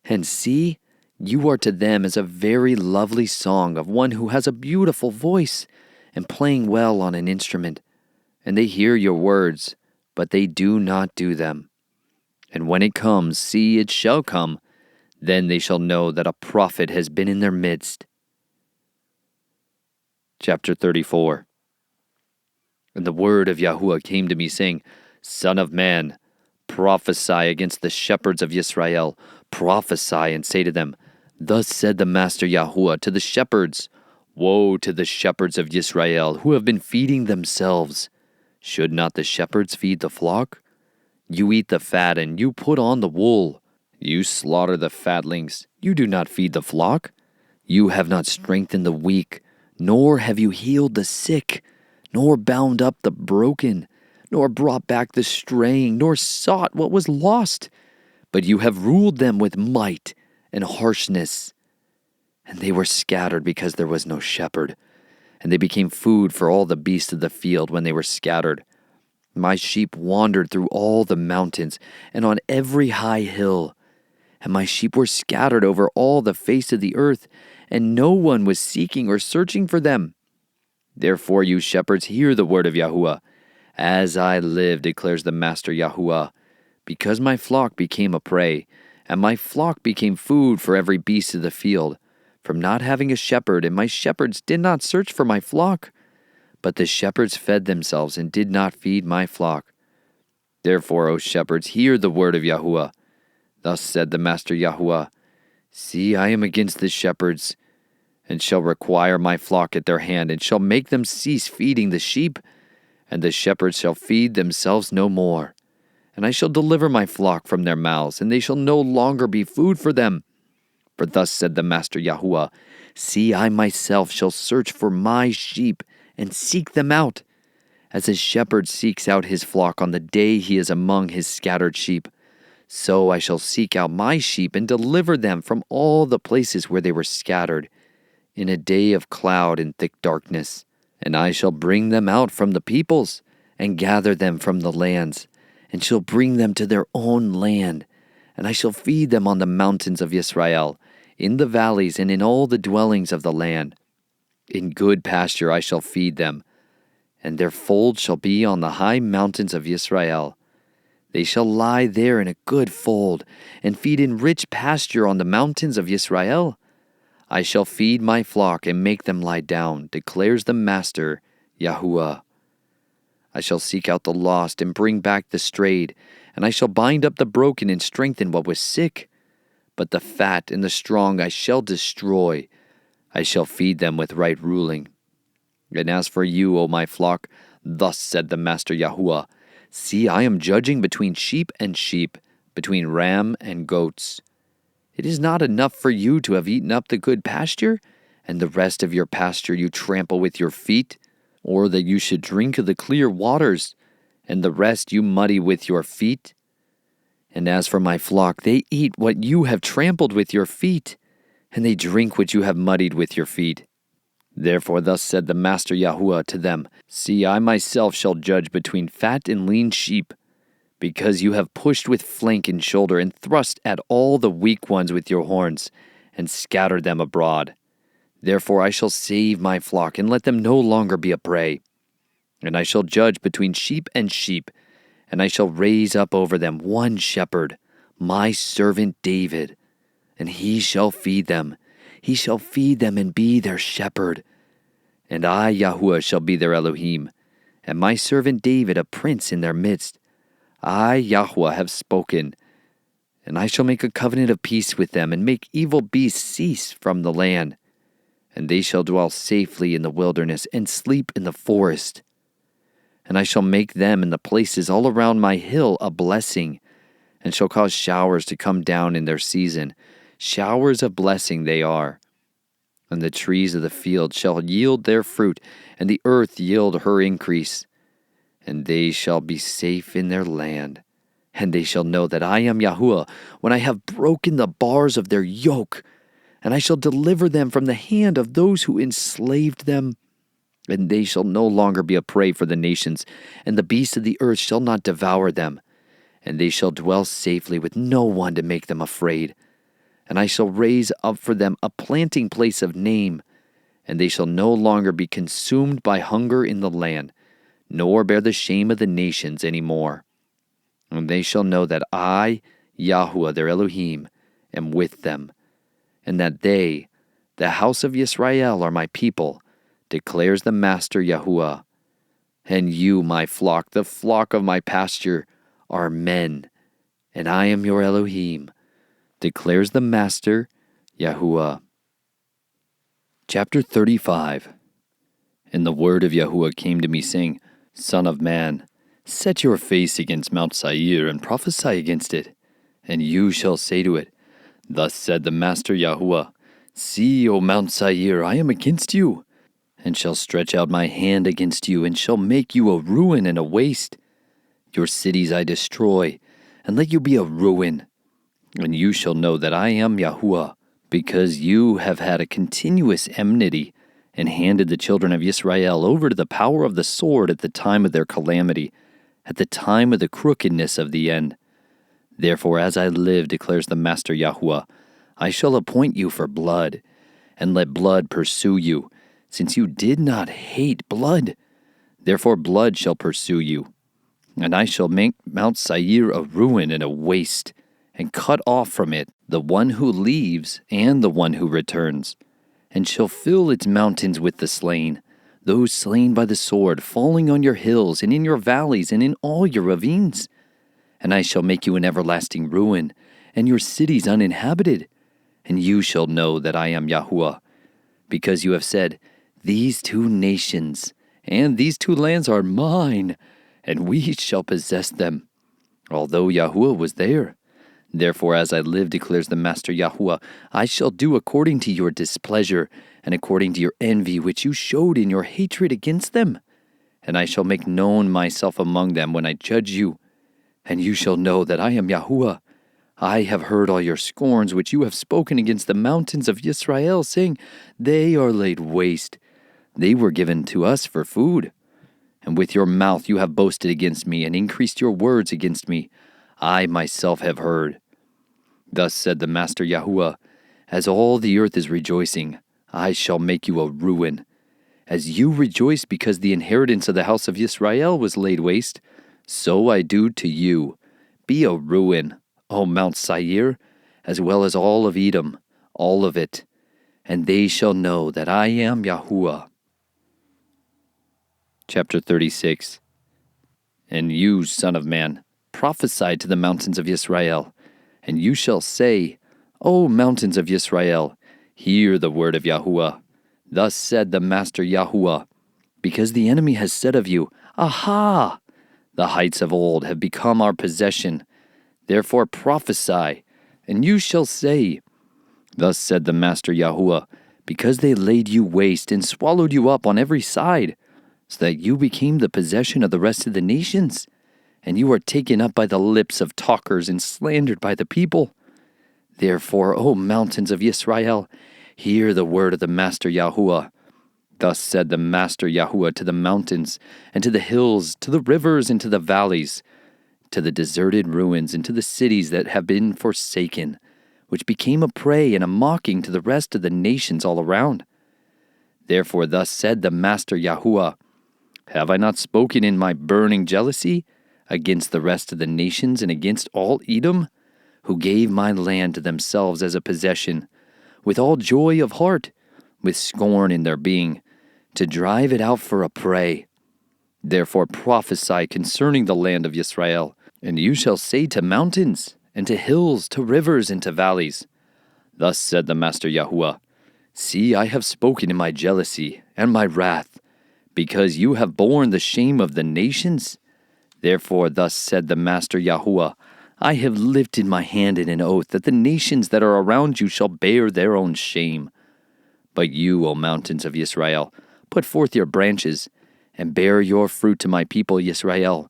And see, you are to them as a very lovely song of one who has a beautiful voice and playing well on an instrument. And they hear your words, but they do not do them. And when it comes, see, it shall come, then they shall know that a prophet has been in their midst. Chapter 34. And the word of Yahuwah came to me, saying, Son of man, prophesy against the shepherds of Yisrael. Prophesy and say to them, Thus said the Master Yahuwah to the shepherds, Woe to the shepherds of Yisrael, who have been feeding themselves. Should not the shepherds feed the flock? You eat the fat, and you put on the wool. You slaughter the fatlings, you do not feed the flock. You have not strengthened the weak, nor have you healed the sick, nor bound up the broken, nor brought back the straying, nor sought what was lost. But you have ruled them with might and harshness. And they were scattered because there was no shepherd, and they became food for all the beasts of the field when they were scattered. My sheep wandered through all the mountains and on every high hill, and my sheep were scattered over all the face of the earth, and no one was seeking or searching for them. Therefore, you shepherds, hear the word of Yahuwah. As I live, declares the Master Yahuwah, because my flock became a prey, and my flock became food for every beast of the field, from not having a shepherd, and my shepherds did not search for my flock. But the shepherds fed themselves and did not feed my flock. Therefore, O shepherds, hear the word of Yahuwah. Thus said the Master Yahuwah, See, I am against the shepherds, and shall require my flock at their hand, and shall make them cease feeding the sheep, and the shepherds shall feed themselves no more. And I shall deliver my flock from their mouths, and they shall no longer be food for them. For thus said the Master Yahuwah, See, I myself shall search for my sheep, and seek them out, as a shepherd seeks out his flock on the day he is among his scattered sheep. So I shall seek out my sheep, and deliver them from all the places where they were scattered, in a day of cloud and thick darkness. And I shall bring them out from the peoples, and gather them from the lands, and shall bring them to their own land. And I shall feed them on the mountains of Yisrael, in the valleys, and in all the dwellings of the land. In good pasture I shall feed them, and their fold shall be on the high mountains of Yisrael. They shall lie there in a good fold, and feed in rich pasture on the mountains of Yisrael. I shall feed my flock and make them lie down, declares the Master Yahuwah. I shall seek out the lost and bring back the strayed, and I shall bind up the broken and strengthen what was sick. But the fat and the strong I shall destroy. I shall feed them with right ruling. And as for you, O my flock, thus said the Master Yahuwah, See, I am judging between sheep and sheep, between ram and goats. It is not enough for you to have eaten up the good pasture, and the rest of your pasture you trample with your feet, or that you should drink of the clear waters, and the rest you muddy with your feet. And as for my flock, they eat what you have trampled with your feet, and they drink what you have muddied with your feet. Therefore thus said the Master Yahuwah to them, See, I myself shall judge between fat and lean sheep, because you have pushed with flank and shoulder, and thrust at all the weak ones with your horns, and scattered them abroad. Therefore I shall save my flock, and let them no longer be a prey. And I shall judge between sheep and sheep, and I shall raise up over them one shepherd, my servant David, and he shall feed them. He shall feed them and be their shepherd. And I, Yahuwah, shall be their Elohim, and my servant David a prince in their midst. I, Yahuwah, have spoken, and I shall make a covenant of peace with them, and make evil beasts cease from the land. And they shall dwell safely in the wilderness, and sleep in the forest. And I shall make them and the places all around my hill a blessing, and shall cause showers to come down in their season. Showers of blessing they are. And the trees of the field shall yield their fruit, and the earth yield her increase. And they shall be safe in their land. And they shall know that I am Yahuwah, when I have broken the bars of their yoke. And I shall deliver them from the hand of those who enslaved them. And they shall no longer be a prey for the nations, and the beasts of the earth shall not devour them. And they shall dwell safely with no one to make them afraid. And I shall raise up for them a planting place of name, and they shall no longer be consumed by hunger in the land, nor bear the shame of the nations any more. And they shall know that I, Yahuwah their Elohim, am with them, and that they, the house of Yisrael, are my people, declares the Master Yahuwah. And you, my flock, the flock of my pasture, are men, and I am your Elohim, declares the Master Yahuwah. Chapter 35. And the word of Yahuwah came to me, saying, Son of man, set your face against Mount Seir, and prophesy against it. And you shall say to it, Thus said the Master Yahuwah, See, O Mount Seir, I am against you, and shall stretch out my hand against you, and shall make you a ruin and a waste. Your cities I destroy, and let you be a ruin. And you shall know that I am Yahuwah, because you have had a continuous enmity, and handed the children of Israel over to the power of the sword at the time of their calamity, at the time of the crookedness of the end. Therefore, as I live, declares the Master Yahuwah, I shall appoint you for blood, and let blood pursue you, since you did not hate blood. Therefore blood shall pursue you. And I shall make Mount Seir a ruin and a waste, and cut off from it the one who leaves and the one who returns, and shall fill its mountains with the slain, those slain by the sword, falling on your hills and in your valleys and in all your ravines. And I shall make you an everlasting ruin, and your cities uninhabited. And you shall know that I am Yahuwah, because you have said, These two nations and these two lands are mine, and we shall possess them, although Yahuwah was there. Therefore, as I live, declares the Master Yahuwah, I shall do according to your displeasure, and according to your envy which you showed in your hatred against them. And I shall make known myself among them when I judge you. And you shall know that I am Yahuwah. I have heard all your scorns which you have spoken against the mountains of Yisrael, saying, They are laid waste. They were given to us for food. And with your mouth you have boasted against me, and increased your words against me. I myself have heard. Thus said the Master Yahuwah, As all the earth is rejoicing, I shall make you a ruin. As you rejoice because the inheritance of the house of Yisrael was laid waste, so I do to you. Be a ruin, O Mount Seir, as well as all of Edom, all of it. And they shall know that I am Yahuwah. Chapter 36. And you, son of man, prophesy to the mountains of Yisrael, and you shall say, O mountains of Yisrael, hear the word of Yahuwah. Thus said the Master Yahuwah, because the enemy has said of you, Aha! The heights of old have become our possession. Therefore prophesy, and you shall say, Thus said the Master Yahuwah, because they laid you waste and swallowed you up on every side, so that you became the possession of the rest of the nations, and you are taken up by the lips of talkers and slandered by the people. Therefore, O mountains of Yisrael, hear the word of the Master Yahuwah. Thus said the Master Yahuwah to the mountains, and to the hills, to the rivers, and to the valleys, to the deserted ruins, and to the cities that have been forsaken, which became a prey and a mocking to the rest of the nations all around. Therefore thus said the Master Yahuwah, Have I not spoken in my burning jealousy against the rest of the nations and against all Edom, who gave my land to themselves as a possession, with all joy of heart, with scorn in their being, to drive it out for a prey? Therefore prophesy concerning the land of Yisrael, and you shall say to mountains, and to hills, to rivers, and to valleys, Thus said the Master Yahuwah, See, I have spoken in my jealousy and my wrath, because you have borne the shame of the nations. Therefore thus said the Master Yahuwah, I have lifted my hand in an oath that the nations that are around you shall bear their own shame. But you, O mountains of Yisrael, put forth your branches, and bear your fruit to my people Yisrael,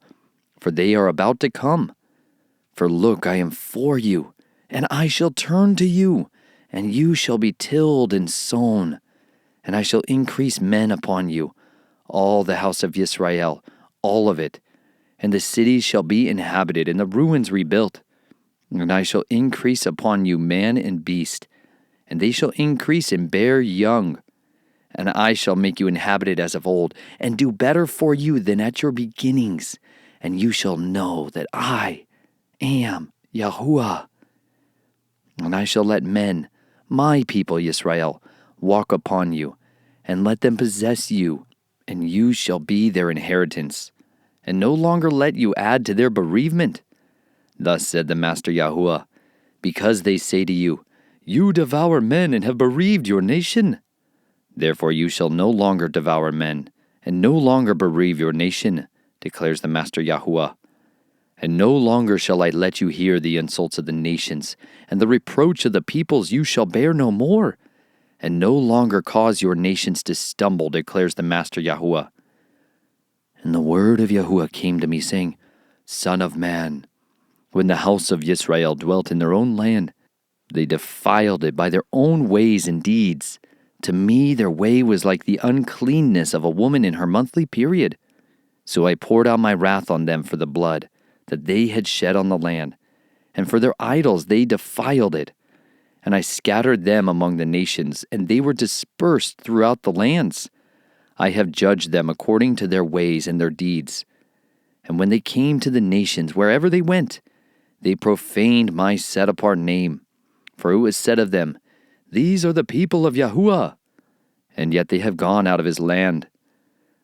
for they are about to come. For look, I am for you, and I shall turn to you, and you shall be tilled and sown, and I shall increase men upon you, all the house of Yisrael, all of it, and the cities shall be inhabited, and the ruins rebuilt. And I shall increase upon you man and beast, and they shall increase and bear young. And I shall make you inhabited as of old, and do better for you than at your beginnings, and you shall know that I am Yahuwah. And I shall let men, my people Yisrael, walk upon you, and let them possess you, and you shall be their inheritance, and no longer let you add to their bereavement. Thus said the Master Yahuwah, because they say to you, You devour men and have bereaved your nation. Therefore you shall no longer devour men, and no longer bereave your nation, declares the Master Yahuwah. And no longer shall I let you hear the insults of the nations, and the reproach of the peoples you shall bear no more, and no longer cause your nations to stumble, declares the Master Yahuwah. And the word of Yahuwah came to me, saying, Son of man, when the house of Yisrael dwelt in their own land, they defiled it by their own ways and deeds. To me their way was like the uncleanness of a woman in her monthly period. So I poured out my wrath on them for the blood that they had shed on the land, and for their idols they defiled it. And I scattered them among the nations, and they were dispersed throughout the lands. I have judged them according to their ways and their deeds. And when they came to the nations, wherever they went, they profaned my set-apart name. For it was said of them, These are the people of Yahuwah, and yet they have gone out of his land.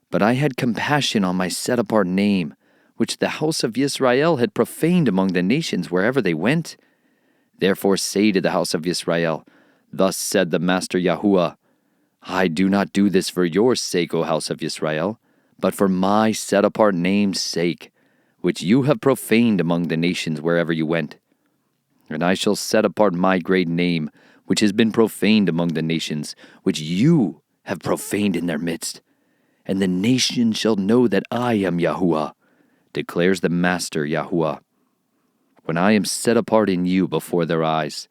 But I had compassion on my set-apart name, which the house of Yisrael had profaned among the nations wherever they went. Therefore say to the house of Yisrael, Thus said the Master Yahuwah, I do not do this for your sake, O house of Yisrael, but for my set-apart name's sake, which you have profaned among the nations wherever you went. And I shall set apart my great name, which has been profaned among the nations, which you have profaned in their midst. And the nations shall know that I am Yahuwah, declares the Master Yahuwah, when I am set apart in you before their eyes.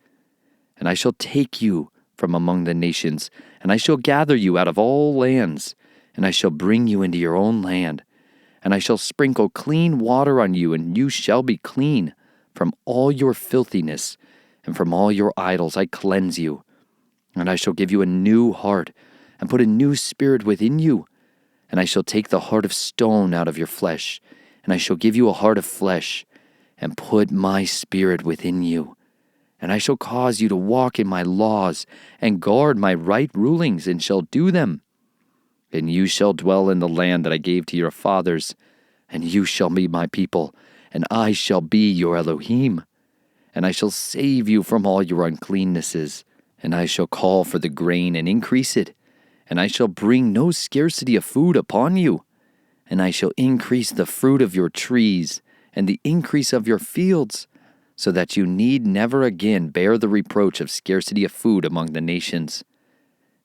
And I shall take you from among the nations, and I shall gather you out of all lands, and I shall bring you into your own land, and I shall sprinkle clean water on you, and you shall be clean. From all your filthiness and from all your idols I cleanse you. And I shall give you a new heart, and put a new spirit within you. And I shall take the heart of stone out of your flesh, and I shall give you a heart of flesh, and put my spirit within you. And I shall cause you to walk in my laws, and guard my right rulings, and shall do them. And you shall dwell in the land that I gave to your fathers, and you shall be my people, and I shall be your Elohim. And I shall save you from all your uncleannesses, and I shall call for the grain and increase it, and I shall bring no scarcity of food upon you. and I shall increase the fruit of your trees and the increase of your fields, so that you need never again bear the reproach of scarcity of food among the nations.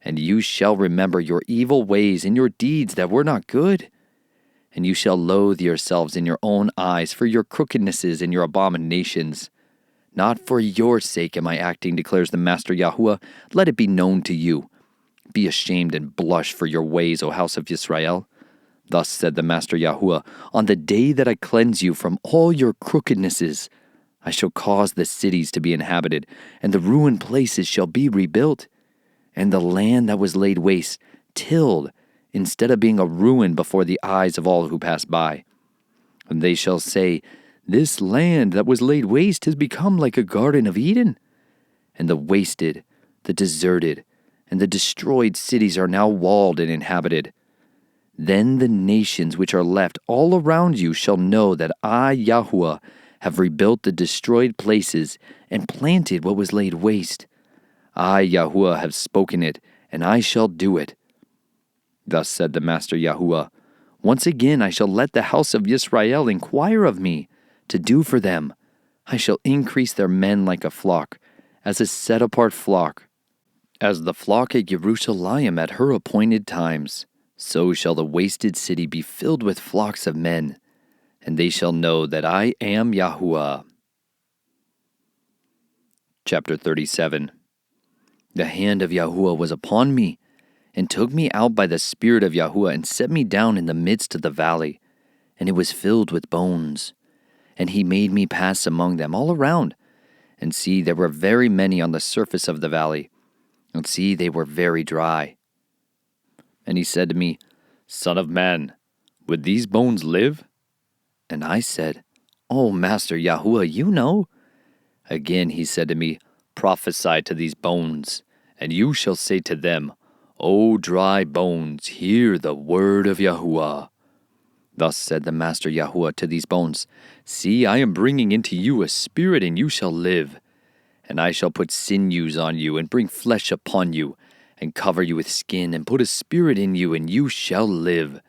And you shall remember your evil ways and your deeds that were not good. And you shall loathe yourselves in your own eyes for your crookednesses and your abominations. Not for your sake am I acting, declares the Master Yahuwah. Let it be known to you. Be ashamed and blush for your ways, O house of Yisrael. Thus said the Master Yahuwah, on the day that I cleanse you from all your crookednesses, I shall cause the cities to be inhabited, and the ruined places shall be rebuilt, and the land that was laid waste, tilled, instead of being a ruin before the eyes of all who pass by. And they shall say, this land that was laid waste has become like a garden of Eden, and the wasted, the deserted, and the destroyed cities are now walled and inhabited. Then the nations which are left all around you shall know that I, Yahuwah, have rebuilt the destroyed places and planted what was laid waste. I, Yahuwah, have spoken it, and I shall do it. Thus said the Master Yahuwah, once again I shall let the house of Yisrael inquire of me, to do for them. I shall increase their men like a flock, as a set-apart flock. As the flock at Jerusalem at her appointed times, so shall the wasted city be filled with flocks of men, and they shall know that I am Yahuwah. Chapter 37. The hand of Yahuwah was upon me, and took me out by the Spirit of Yahuwah, and set me down in the midst of the valley, and it was filled with bones. And he made me pass among them all around, and see, there were very many on the surface of the valley, and see, they were very dry. And he said to me, Son of man, would these bones live? And I said, O Master Yahuwah, you know. Again he said to me, Prophesy to these bones, and you shall say to them, O dry bones, hear the word of Yahuwah. Thus said the Master Yahuwah to these bones, See, I am bringing into you a spirit, and you shall live. And I shall put sinews on you, and bring flesh upon you, and cover you with skin, and put a spirit in you, and you shall live.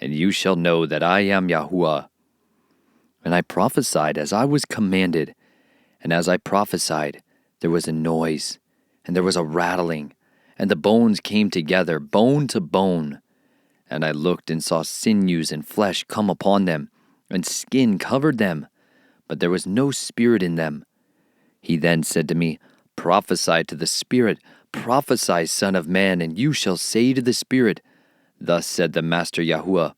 And you shall know that I am Yahuwah. And I prophesied as I was commanded, and as I prophesied, there was a noise, and there was a rattling, and the bones came together, bone to bone. And I looked and saw sinews and flesh come upon them, and skin covered them, but there was no spirit in them. He then said to me, Prophesy to the spirit, prophesy, Son of man, and you shall say to the spirit, Thus said the Master Yahuwah,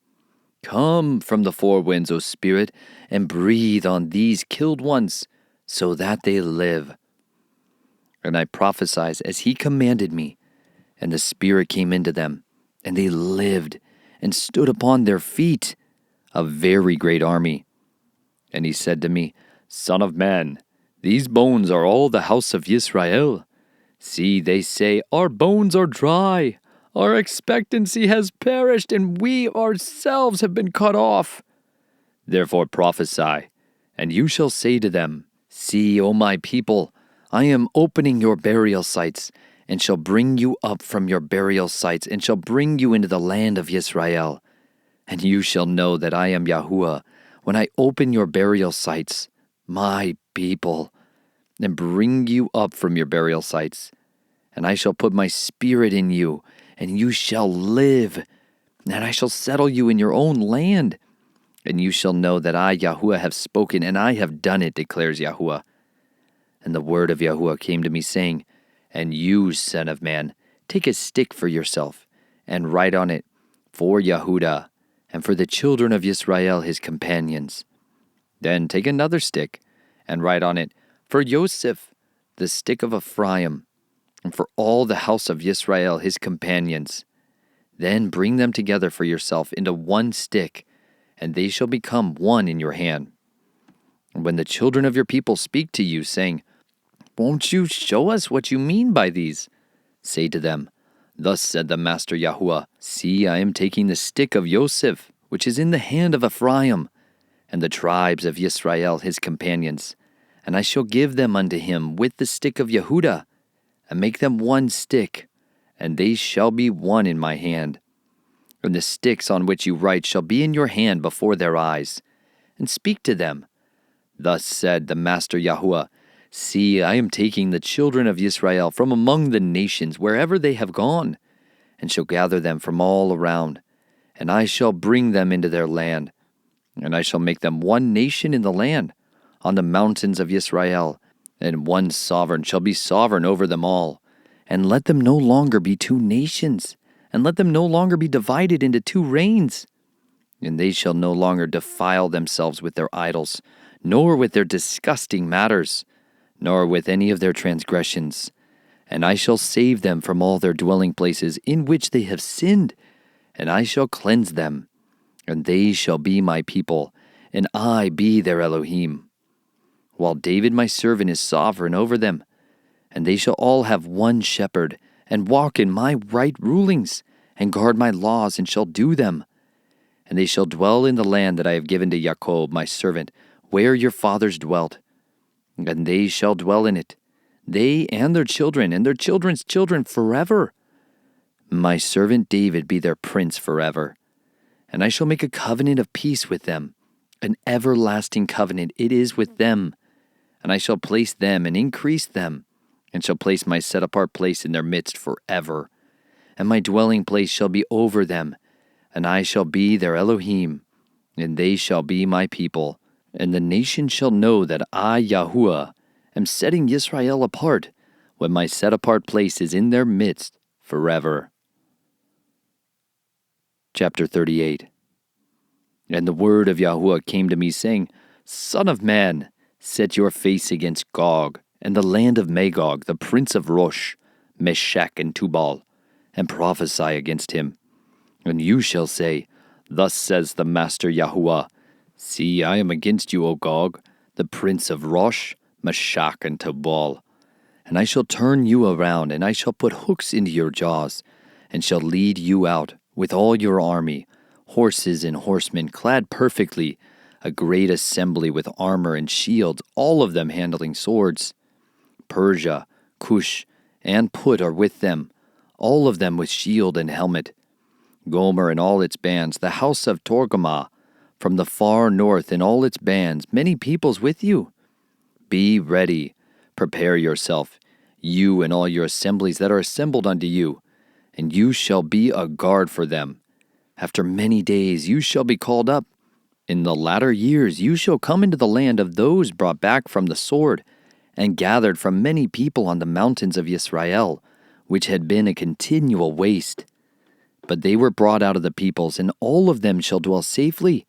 Come from the four winds, O Spirit, and breathe on these killed ones, so that they live. And I prophesied as he commanded me, and the Spirit came into them, and they lived, and stood upon their feet, a very great army. And he said to me, Son of man, these bones are all the house of Yisrael. See, they say, Our bones are dry. Our expectancy has perished, and we ourselves have been cut off. Therefore prophesy, and you shall say to them, See, O my people, I am opening your burial sites, and shall bring you up from your burial sites, and shall bring you into the land of Yisrael. And you shall know that I am Yahuwah, when I open your burial sites, my people, and bring you up from your burial sites. And I shall put my spirit in you, and you shall live, and I shall settle you in your own land. And you shall know that I, Yahuwah, have spoken, and I have done it, declares Yahuwah. And the word of Yahuwah came to me, saying, And you, son of man, take a stick for yourself, and write on it, For Yehudah, and for the children of Yisrael his companions. Then take another stick, and write on it, For Yosef, the stick of Ephraim, and for all the house of Yisrael his companions. Then bring them together for yourself into one stick, and they shall become one in your hand. And when the children of your people speak to you, saying, Won't you show us what you mean by these? Say to them, Thus said the Master Yahuwah, See, I am taking the stick of Yosef, which is in the hand of Ephraim, and the tribes of Yisrael his companions, and I shall give them unto him with the stick of Yehudah, and make them one stick, and they shall be one in my hand. And the sticks on which you write shall be in your hand before their eyes. And speak to them. Thus said the Master Yahuwah, See, I am taking the children of Israel from among the nations wherever they have gone, and shall gather them from all around, and I shall bring them into their land. And I shall make them one nation in the land, on the mountains of Israel, and one sovereign shall be sovereign over them all. And let them no longer be two nations, and let them no longer be divided into two reigns. And they shall no longer defile themselves with their idols, nor with their disgusting matters, nor with any of their transgressions. And I shall save them from all their dwelling places in which they have sinned, and I shall cleanse them. And they shall be my people, and I be their Elohim. While David my servant is sovereign over them, and they shall all have one shepherd, and walk in my right rulings, and guard my laws, and shall do them. And they shall dwell in the land that I have given to Jacob my servant, where your fathers dwelt. And they shall dwell in it, they and their children, and their children's children forever. My servant David be their prince forever. And I shall make a covenant of peace with them, an everlasting covenant it is with them. And I shall place them and increase them, and shall place my set-apart place in their midst forever. And my dwelling place shall be over them, and I shall be their Elohim, and they shall be my people. And the nation shall know that I, Yahuwah, am setting Yisrael apart, when my set-apart place is in their midst forever. Chapter 38. And the word of Yahuwah came to me, saying, Son of man, set your face against Gog, and the land of Magog, the prince of Rosh, Meshech, and Tubal, and prophesy against him. And you shall say, Thus says the Master Yahuwah, See, I am against you, O Gog, the prince of Rosh, Meshech, and Tubal. And I shall turn you around, and I shall put hooks into your jaws, and shall lead you out with all your army, horses and horsemen clad perfectly, a great assembly with armor and shields, all of them handling swords. Persia, Cush, and Put are with them, all of them with shield and helmet. Gomer and all its bands, the house of Torgamah, from the far north and all its bands, many peoples with you. Be ready, prepare yourself, you and all your assemblies that are assembled unto you, and you shall be a guard for them. After many days you shall be called up. In the latter years you shall come into the land of those brought back from the sword, and gathered from many people on the mountains of Yisrael, which had been a continual waste. But they were brought out of the peoples, and all of them shall dwell safely.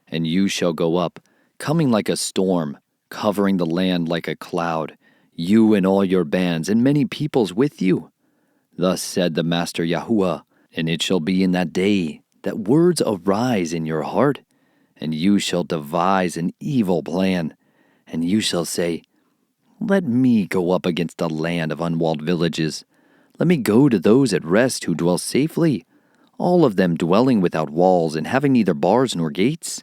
And you shall go up, coming like a storm, covering the land like a cloud, you and all your bands, and many peoples with you. Thus said the Master Yahuwah, and it shall be in that day that words arise in your heart, and you shall devise an evil plan, and you shall say, Let me go up against a land of unwalled villages. Let me go to those at rest who dwell safely, all of them dwelling without walls and having neither bars nor gates.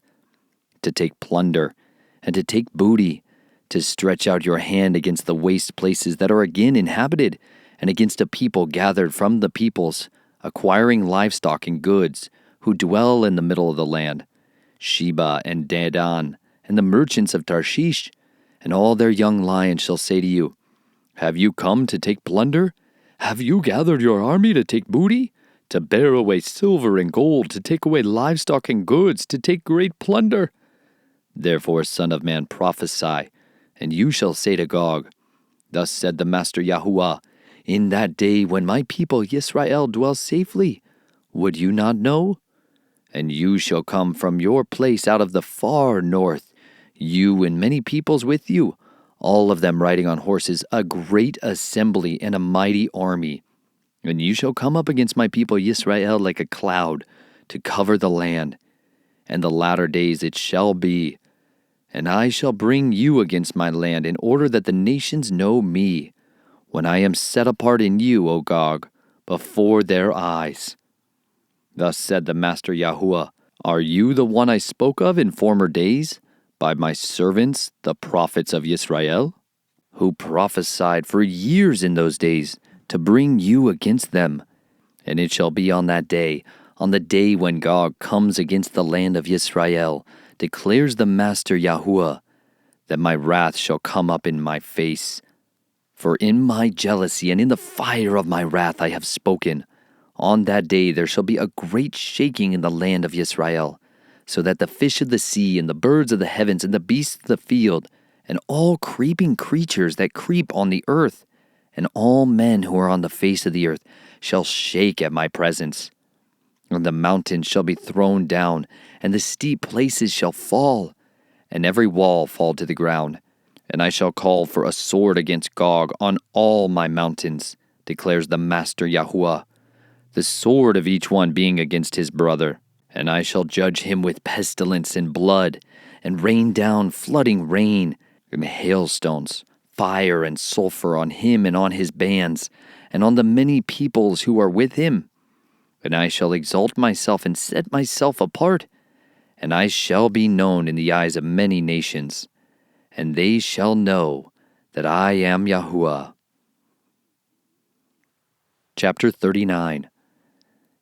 To take plunder, and to take booty, to stretch out your hand against the waste places that are again inhabited, and against a people gathered from the peoples, acquiring livestock and goods, who dwell in the middle of the land, Sheba and Dedan, and the merchants of Tarshish, and all their young lions shall say to you, Have you come to take plunder? Have you gathered your army to take booty? To bear away silver and gold, to take away livestock and goods, to take great plunder? Therefore, Son of man, prophesy, and you shall say to Gog, Thus said the Master Yahuwah, In that day when my people Yisrael dwell safely, would you not know? And you shall come from your place out of the far north, you and many peoples with you, all of them riding on horses, a great assembly and a mighty army. And you shall come up against my people Yisrael like a cloud, to cover the land. And the latter days it shall be, and I shall bring you against my land, in order that the nations know me, when I am set apart in you, O Gog, before their eyes. Thus said the Master Yahuwah, Are you the one I spoke of in former days, by my servants, the prophets of Yisrael, who prophesied for years in those days, to bring you against them? And it shall be on that day, on the day when Gog comes against the land of Yisrael, declares the Master Yahuwah, that my wrath shall come up in my face. For in my jealousy and in the fire of my wrath I have spoken. On that day there shall be a great shaking in the land of Yisrael, so that the fish of the sea and the birds of the heavens and the beasts of the field and all creeping creatures that creep on the earth and all men who are on the face of the earth shall shake at my presence. And the mountains shall be thrown down, and the steep places shall fall, and every wall fall to the ground. And I shall call for a sword against Gog on all my mountains, declares the Master Yahuwah, the sword of each one being against his brother. And I shall judge him with pestilence and blood, and rain down flooding rain, and hailstones, fire and sulfur on him and on his bands, and on the many peoples who are with him. And I shall exalt myself and set myself apart, and I shall be known in the eyes of many nations, and they shall know that I am Yahuwah. Chapter 39.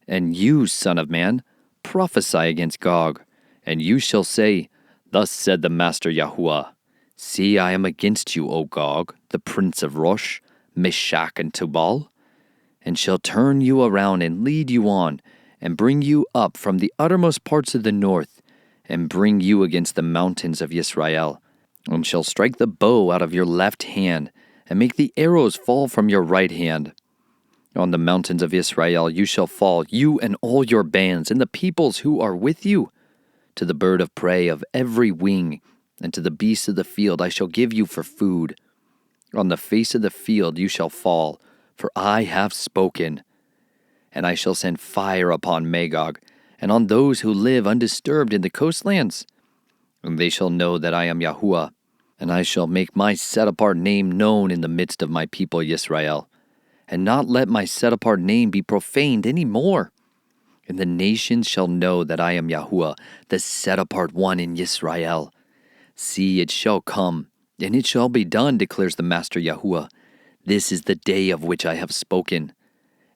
And you, son of man, prophesy against Gog, and you shall say, Thus said the Master Yahuwah, See, I am against you, O Gog, the prince of Rosh, Meshach, and Tubal, and shall turn you around and lead you on, and bring you up from the uttermost parts of the north, and bring you against the mountains of Yisrael, and shall strike the bow out of your left hand, and make the arrows fall from your right hand. On the mountains of Israel you shall fall, you and all your bands, and the peoples who are with you. To the bird of prey of every wing, and to the beasts of the field I shall give you for food. On the face of the field you shall fall, for I have spoken. And I shall send fire upon Magog, and on those who live undisturbed in the coastlands. And they shall know that I am Yahuwah, and I shall make my set-apart name known in the midst of my people Yisrael, and not let my set-apart name be profaned any more. And the nations shall know that I am Yahuwah, the set-apart one in Yisrael. See, it shall come, and it shall be done, declares the Master Yahuwah. This is the day of which I have spoken.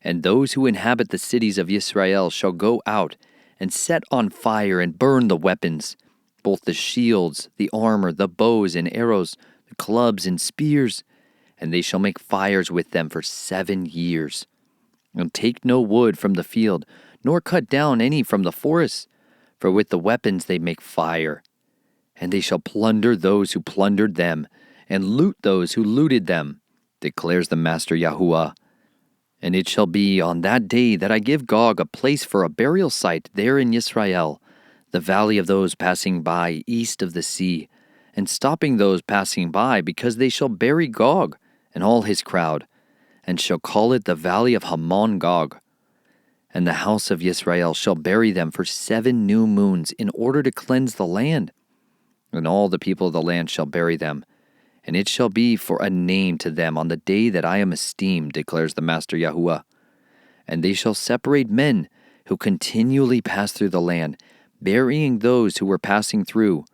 And those who inhabit the cities of Yisrael shall go out, and set on fire and burn the weapons, both the shields, the armor, the bows and arrows, the clubs and spears, and they shall make fires with them for 7 years. And take no wood from the field, nor cut down any from the forest, for with the weapons they make fire. And they shall plunder those who plundered them, and loot those who looted them, declares the Master Yahuwah. And it shall be on that day that I give Gog a place for a burial site there in Yisrael, the valley of those passing by east of the sea, and stopping those passing by, because they shall bury Gog and all his crowd, and shall call it the valley of Hamon Gog. And the house of Yisrael shall bury them for 7 new moons in order to cleanse the land. And all the people of the land shall bury them, and it shall be for a name to them on the day that I am esteemed, declares the Master Yahuwah. And they shall separate men who continually pass through the land, burying those who were passing through,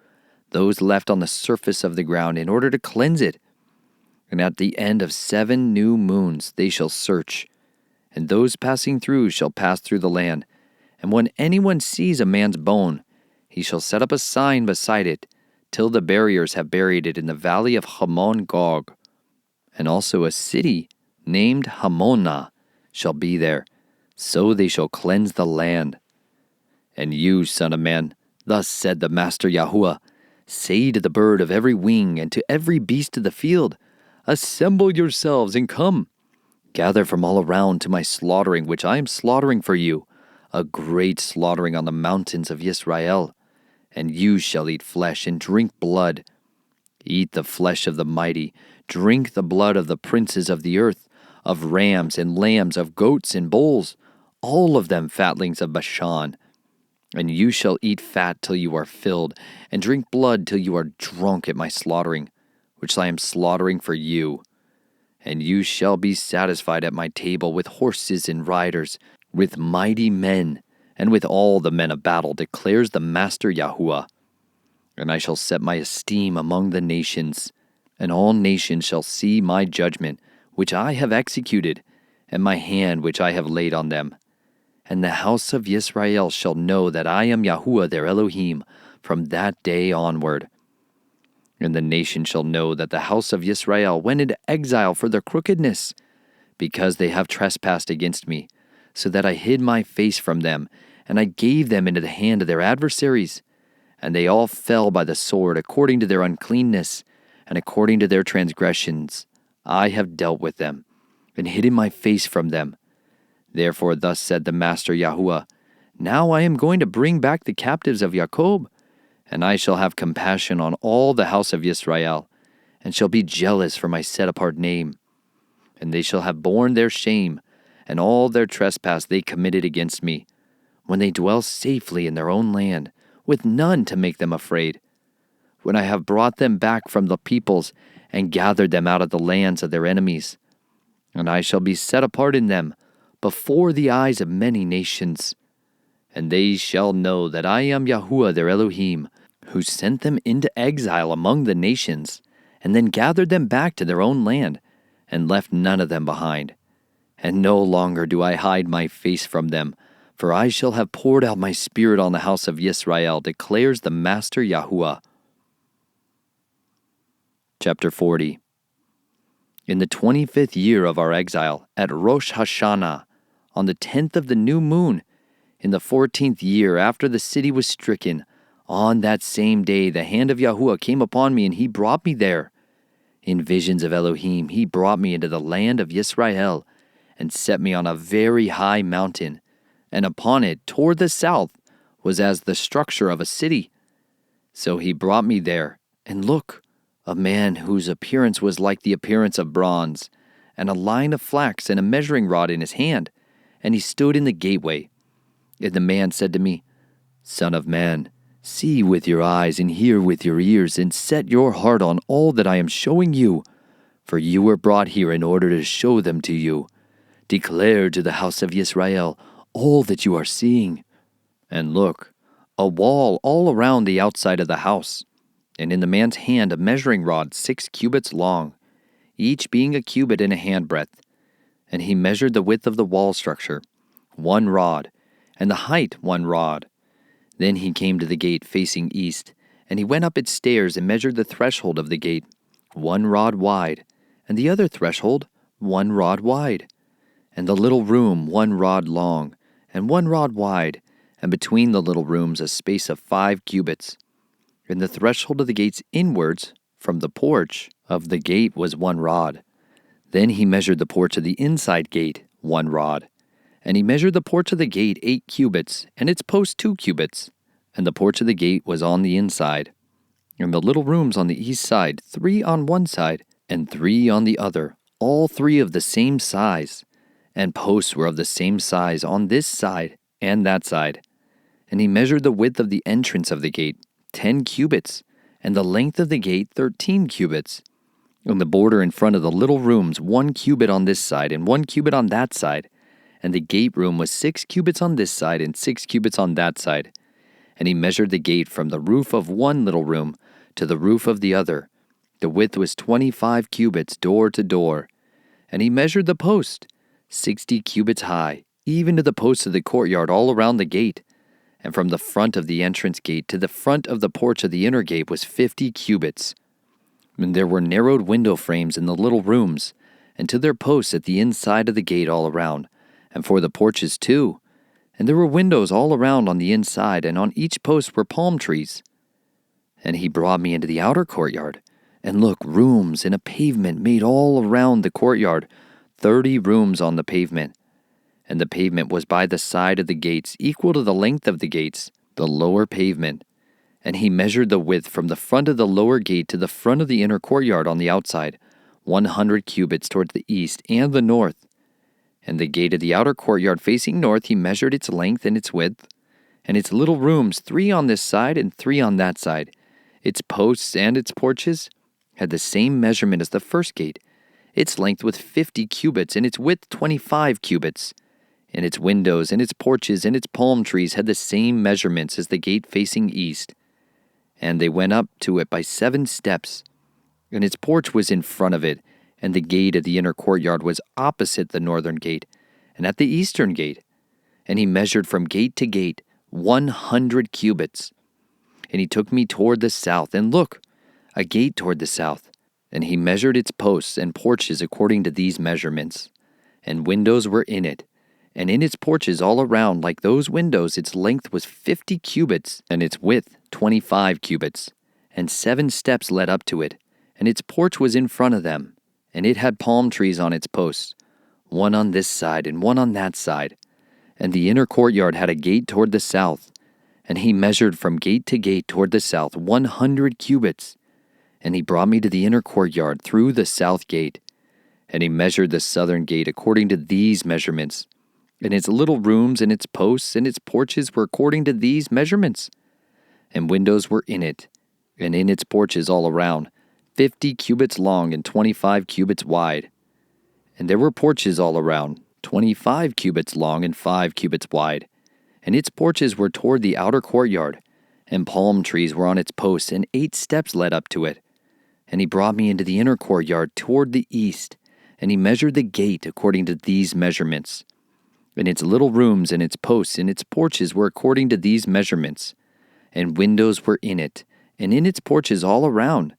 those left on the surface of the ground, in order to cleanse it. And at the end of 7 new moons they shall search, and those passing through shall pass through the land. And when anyone sees a man's bone, he shall set up a sign beside it, till the buriers have buried it in the valley of Hamon Gog. And also a city named Hamonah shall be there, so they shall cleanse the land. And you, son of man, thus said the Master Yahuwah, say to the bird of every wing and to every beast of the field, Assemble yourselves and come. Gather from all around to my slaughtering, which I am slaughtering for you, a great slaughtering on the mountains of Yisrael. And you shall eat flesh and drink blood. Eat the flesh of the mighty, drink the blood of the princes of the earth, of rams and lambs, of goats and bulls, all of them fatlings of Bashan. And you shall eat fat till you are filled, and drink blood till you are drunk at my slaughtering, which I am slaughtering for you. And you shall be satisfied at my table with horses and riders, with mighty men, and with all the men of battle, declares the Master Yahuwah. And I shall set my esteem among the nations, and all nations shall see my judgment, which I have executed, and my hand which I have laid on them. And the house of Yisrael shall know that I am Yahuwah their Elohim from that day onward. And the nation shall know that the house of Yisrael went into exile for their crookedness, because they have trespassed against me, so that I hid my face from them, and I gave them into the hand of their adversaries. And they all fell by the sword according to their uncleanness, and according to their transgressions. I have dealt with them, and hidden my face from them. Therefore thus said the Master Yahuwah, Now I am going to bring back the captives of Jacob, and I shall have compassion on all the house of Yisrael, and shall be jealous for my set-apart name. And they shall have borne their shame, and all their trespass they committed against me, when they dwell safely in their own land, with none to make them afraid. When I have brought them back from the peoples, and gathered them out of the lands of their enemies. And I shall be set apart in them, before the eyes of many nations. And they shall know that I am Yahuwah their Elohim, who sent them into exile among the nations, and then gathered them back to their own land, and left none of them behind. And no longer do I hide my face from them, for I shall have poured out my spirit on the house of Yisrael, declares the Master Yahuwah. Chapter 40. In the 25th year of our exile, at Rosh Hashanah, on the 10th of the new moon, in the 14th year after the city was stricken, on that same day the hand of Yahuwah came upon me, and he brought me there. In visions of Elohim he brought me into the land of Yisrael, and set me on a very high mountain, and upon it toward the south was as the structure of a city. So he brought me there, and look, a man whose appearance was like the appearance of bronze, and a line of flax and a measuring rod in his hand, and he stood in the gateway. And the man said to me, Son of man, see with your eyes and hear with your ears, and set your heart on all that I am showing you, for you were brought here in order to show them to you. Declare to the house of Yisrael all that you are seeing. And look, a wall all around the outside of the house, and in the man's hand a measuring rod 6 cubits long, each being a cubit and a handbreadth. And he measured the width of the wall structure, 1 rod, and the height 1 rod. Then he came to the gate facing east, and he went up its stairs and measured the threshold of the gate, 1 rod wide, and the other threshold 1 rod wide, and the little room 1 rod long, and 1 rod wide, and between the little rooms a space of 5 cubits. And the threshold of the gates inwards, from the porch of the gate, was 1 rod. Then he measured the porch of the inside gate 1 rod. And he measured the porch of the gate 8 cubits, and its posts 2 cubits. And the porch of the gate was on the inside. And the little rooms on the east side, 3 on one side, and 3 on the other, all 3 of the same size. And posts were of the same size on this side and that side. And he measured the width of the entrance of the gate, 10 cubits, and the length of the gate 13 cubits. And the border in front of the little rooms 1 cubit on this side and 1 cubit on that side. And the gate room was 6 cubits on this side and 6 cubits on that side. And he measured the gate from the roof of one little room to the roof of the other. The width was 25 cubits door to door. And he measured the post, 60 cubits high, even to the posts of the courtyard all around the gate. And from the front of the entrance gate to the front of the porch of the inner gate was 50 cubits. And there were narrowed window frames in the little rooms, and to their posts at the inside of the gate all around, and for the porches too. And there were windows all around on the inside, and on each post were palm trees. And he brought me into the outer courtyard, and look, rooms in a pavement made all around the courtyard, 30 rooms on the pavement. And the pavement was by the side of the gates, equal to the length of the gates, the lower pavement. And he measured the width from the front of the lower gate to the front of the inner courtyard on the outside, 100 cubits toward the east and the north. And the gate of the outer courtyard facing north he measured its length and its width, and its little rooms 3 on this side and 3 on that side. Its posts and its porches had the same measurement as the first gate. Its length was 50 cubits, and its width 25 cubits. And its windows and its porches and its palm trees had the same measurements as the gate facing east. And they went up to it by 7 steps. And its porch was in front of it, and the gate of the inner courtyard was opposite the northern gate, and at the eastern gate. And he measured from gate to gate 100 cubits. And he took me toward the south, and look, a gate toward the south. And he measured its posts and porches according to these measurements. And windows were in it. And in its porches all around, like those windows, its length was 50 cubits, and its width 25 cubits. And 7 steps led up to it. And its porch was in front of them. And it had palm trees on its posts, one on this side and one on that side. And the inner courtyard had a gate toward the south. And he measured from gate to gate toward the south 100 cubits. And he brought me to the inner courtyard through the south gate. And he measured the southern gate according to these measurements. And its little rooms and its posts and its porches were according to these measurements. And windows were in it, and in its porches all around, 50 cubits long and 25 cubits wide. And there were porches all around, 25 cubits long and 5 cubits wide. And its porches were toward the outer courtyard, and palm trees were on its posts, and 8 steps led up to it. And he brought me into the inner courtyard toward the east, and he measured the gate according to these measurements. And its little rooms and its posts and its porches were according to these measurements. And windows were in it, and in its porches all around,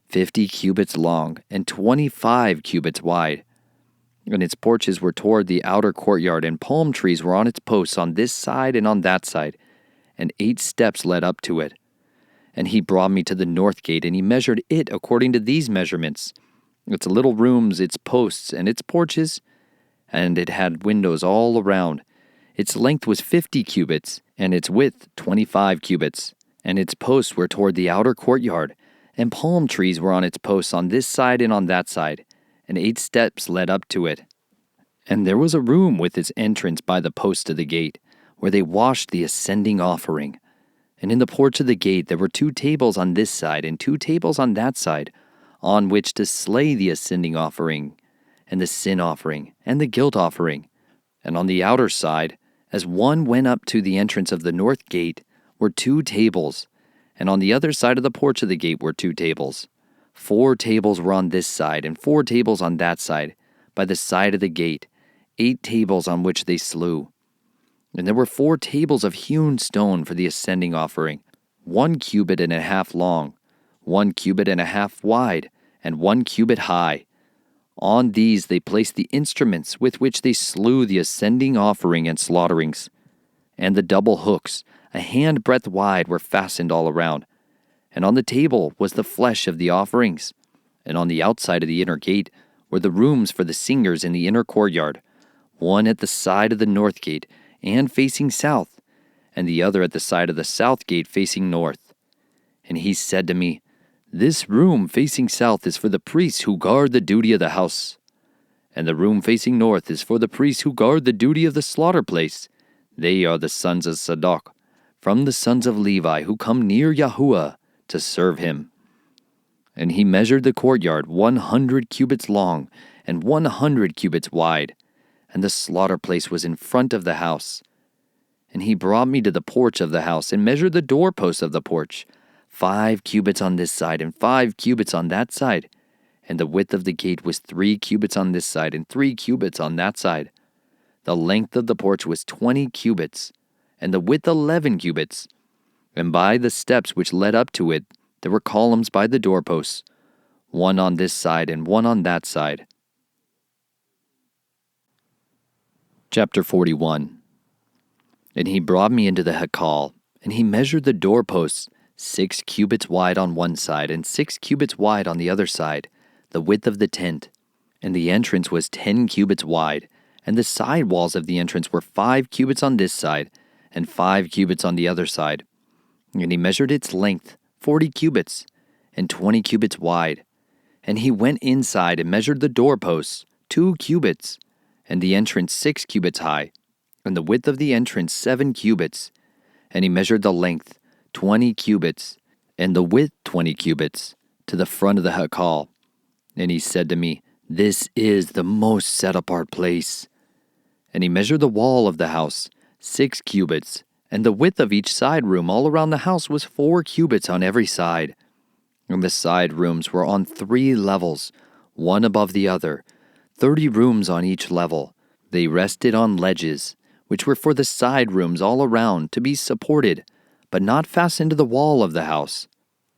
50 cubits long and 25 cubits wide. And its porches were toward the outer courtyard, and palm trees were on its posts on this side and on that side, and 8 steps led up to it. And he brought me to the north gate, and he measured it according to these measurements, its little rooms, its posts, and its porches, and it had windows all around. Its length was 50 cubits, and its width 25 cubits, and its posts were toward the outer courtyard, and palm trees were on its posts on this side and on that side, and 8 steps led up to it. And there was a room with its entrance by the post of the gate, where they washed the ascending offering. And in the porch of the gate there were 2 tables on this side and 2 tables on that side, on which to slay the ascending offering, and the sin offering, and the guilt offering. And on the outer side, as one went up to the entrance of the north gate, were 2 tables, and on the other side of the porch of the gate were 2 tables. 4 tables were on this side, and 4 tables on that side, by the side of the gate, 8 tables on which they slew. And there were 4 tables of hewn stone for the ascending offering, 1 cubit and a half long, 1 cubit and a half wide, and 1 cubit high. On these they placed the instruments with which they slew the ascending offering and slaughterings. And the double hooks, a handbreadth wide, were fastened all around. And on the table was the flesh of the offerings. And on the outside of the inner gate were the rooms for the singers in the inner courtyard, one at the side of the north gate and facing south, and the other at the side of the south gate facing north. And he said to me, "This room facing south is for the priests who guard the duty of the house, and the room facing north is for the priests who guard the duty of the slaughter place. They are the sons of Zadok, from the sons of Levi, who come near Yahuah to serve him." And he measured the courtyard 100 cubits long and 100 cubits wide, and the slaughter place was in front of the house. And he brought me to the porch of the house, and measured the doorposts of the porch, 5 cubits on this side and 5 cubits on that side. And the width of the gate was 3 cubits on this side and 3 cubits on that side. The length of the porch was 20 cubits, and the width 11 cubits. And by the steps which led up to it, there were columns by the doorposts, one on this side and one on that side. Chapter 41. And he brought me into the Hekal, and he measured the doorposts, 6 cubits wide on one side and 6 cubits wide on the other side, the width of the tent. And the entrance was 10 cubits wide, and the side walls of the entrance were 5 cubits on this side and 5 cubits on the other side. And he measured its length, 40 cubits, and 20 cubits wide. And he went inside and measured the doorposts, 2 cubits, and the entrance 6 cubits high, and the width of the entrance 7 cubits. And he measured the length, 20 cubits, and the width 20 cubits, to the front of the Hekal. And he said to me, "This is the most set-apart place." And he measured the wall of the house, 6 cubits, and the width of each side room all around the house was 4 cubits on every side. And the side rooms were on 3 levels, one above the other, 30 rooms on each level. They rested on ledges, which were for the side rooms all around, to be supported, but not fastened to the wall of the house.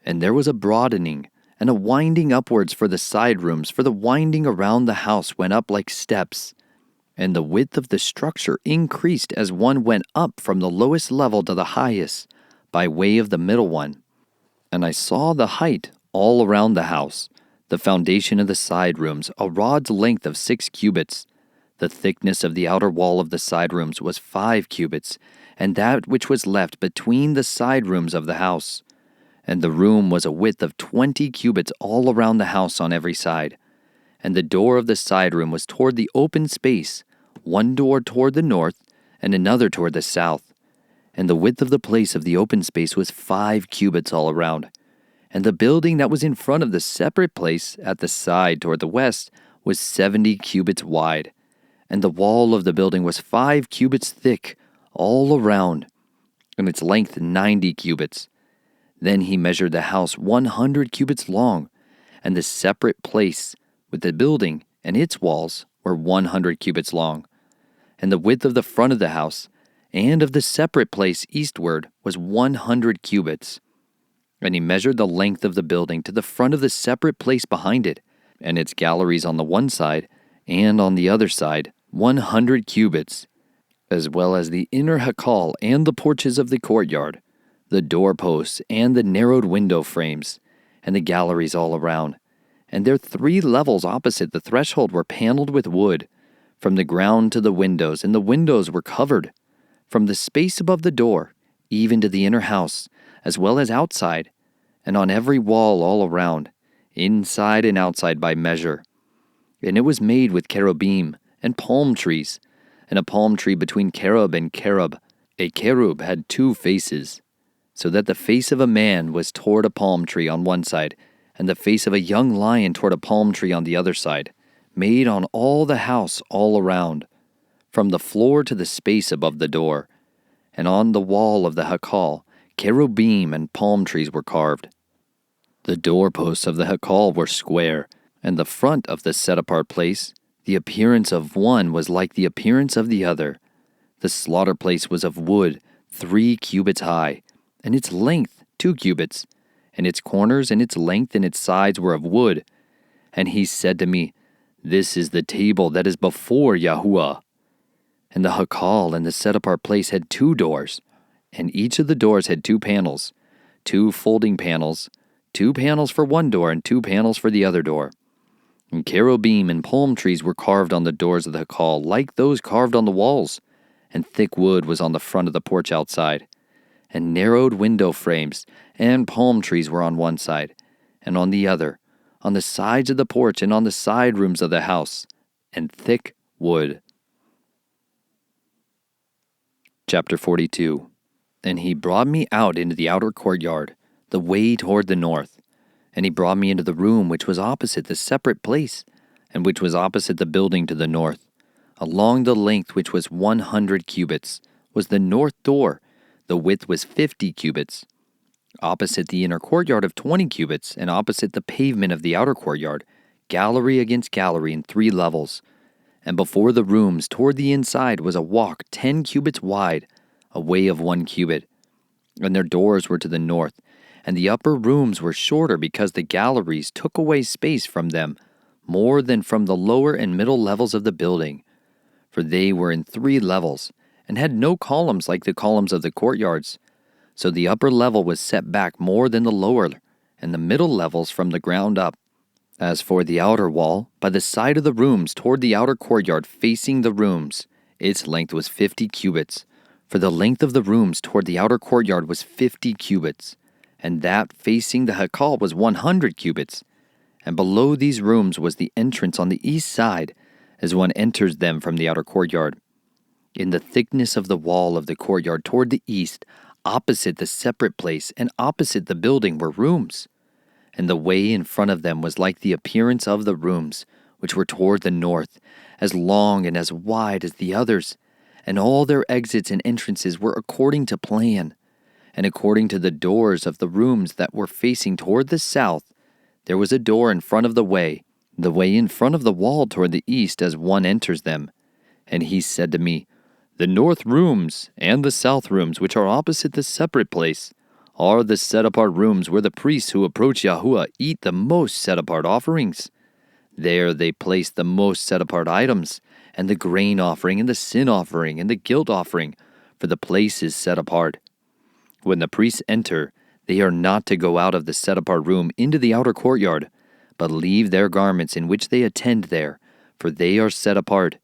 And there was a broadening and a winding upwards for the side rooms, for the winding around the house went up like steps. And the width of the structure increased as one went up from the lowest level to the highest, by way of the middle one. And I saw the height all around the house, the foundation of the side rooms, a rod's length of 6 cubits. The thickness of the outer wall of the side rooms was 5 cubits, and that which was left between the side rooms of the house. And the room was a width of 20 cubits all around the house on every side. And the door of the side room was toward the open space, one door toward the north, and another toward the south. And the width of the place of the open space was 5 cubits all around. And the building that was in front of the separate place at the side toward the west was 70 cubits wide. And the wall of the building was 5 cubits thick all around, and its length 90 cubits. Then he measured the house 100 cubits long, and the separate place with the building and its walls were 100 cubits long. And the width of the front of the house and of the separate place eastward was 100 cubits. And he measured the length of the building to the front of the separate place behind it, and its galleries on the one side and on the other side, 100 cubits, as well as the inner Hakal and the porches of the courtyard, the doorposts and the narrowed window frames, and the galleries all around. And their 3 levels opposite the threshold were paneled with wood, from the ground to the windows, and the windows were covered, from the space above the door, even to the inner house, as well as outside, and on every wall all around, inside and outside by measure. And it was made with cherubim and palm trees, and a palm tree between cherub and cherub. A cherub had 2 faces, so that the face of a man was toward a palm tree on one side, and the face of a young lion toward a palm tree on the other side, made on all the house all around, from the floor to the space above the door. And on the wall of the Hakal, cherubim and palm trees were carved. The doorposts of the Hakal were square, and the front of the set-apart place, the appearance of one was like the appearance of the other. The slaughter place was of wood, 3 cubits high, and its length 2 cubits, and its corners and its length and its sides were of wood. And he said to me, "This is the table that is before Yahuah." And the Hakal and the set-apart place had 2 doors, and each of the doors had 2 panels, 2 folding panels, 2 panels for one door and 2 panels for the other door. And cherubim and palm trees were carved on the doors of the Hakal, like those carved on the walls, and thick wood was on the front of the porch outside. And narrowed window frames and palm trees were on one side, and on the other, on the sides of the porch and on the side rooms of the house, and thick wood. Chapter 42. And he brought me out into the outer courtyard, the way toward the north. And he brought me into the room which was opposite the separate place, and which was opposite the building to the north. Along the length which was 100 cubits was the north door. The width was 50 cubits. Opposite the inner courtyard of 20 cubits, and opposite the pavement of the outer courtyard, gallery against gallery in 3 levels. And before the rooms toward the inside was a walk 10 cubits wide, a way of 1 cubit. And their doors were to the north, and the upper rooms were shorter because the galleries took away space from them more than from the lower and middle levels of the building. For they were in 3 levels, and had no columns like the columns of the courtyards. So the upper level was set back more than the lower, and the middle levels from the ground up. As for the outer wall, by the side of the rooms toward the outer courtyard facing the rooms, its length was 50 cubits. For the length of the rooms toward the outer courtyard was 50 cubits, and that facing the Hakal was 100 cubits. And below these rooms was the entrance on the east side, as one enters them from the outer courtyard. In the thickness of the wall of the courtyard toward the east, opposite the separate place and opposite the building were rooms. And the way in front of them was like the appearance of the rooms, which were toward the north, as long and as wide as the others. And all their exits and entrances were according to plan. And according to the doors of the rooms that were facing toward the south, there was a door in front of the way in front of the wall toward the east as one enters them. And he said to me, The north rooms and the south rooms, which are opposite the separate place, are the set-apart rooms where the priests who approach Yahuwah eat the most set-apart offerings. There they place the most set-apart items, and the grain offering, and the sin offering, and the guilt offering, for the place is set apart. When the priests enter, they are not to go out of the set-apart room into the outer courtyard, but leave their garments in which they attend there, for they are set apart,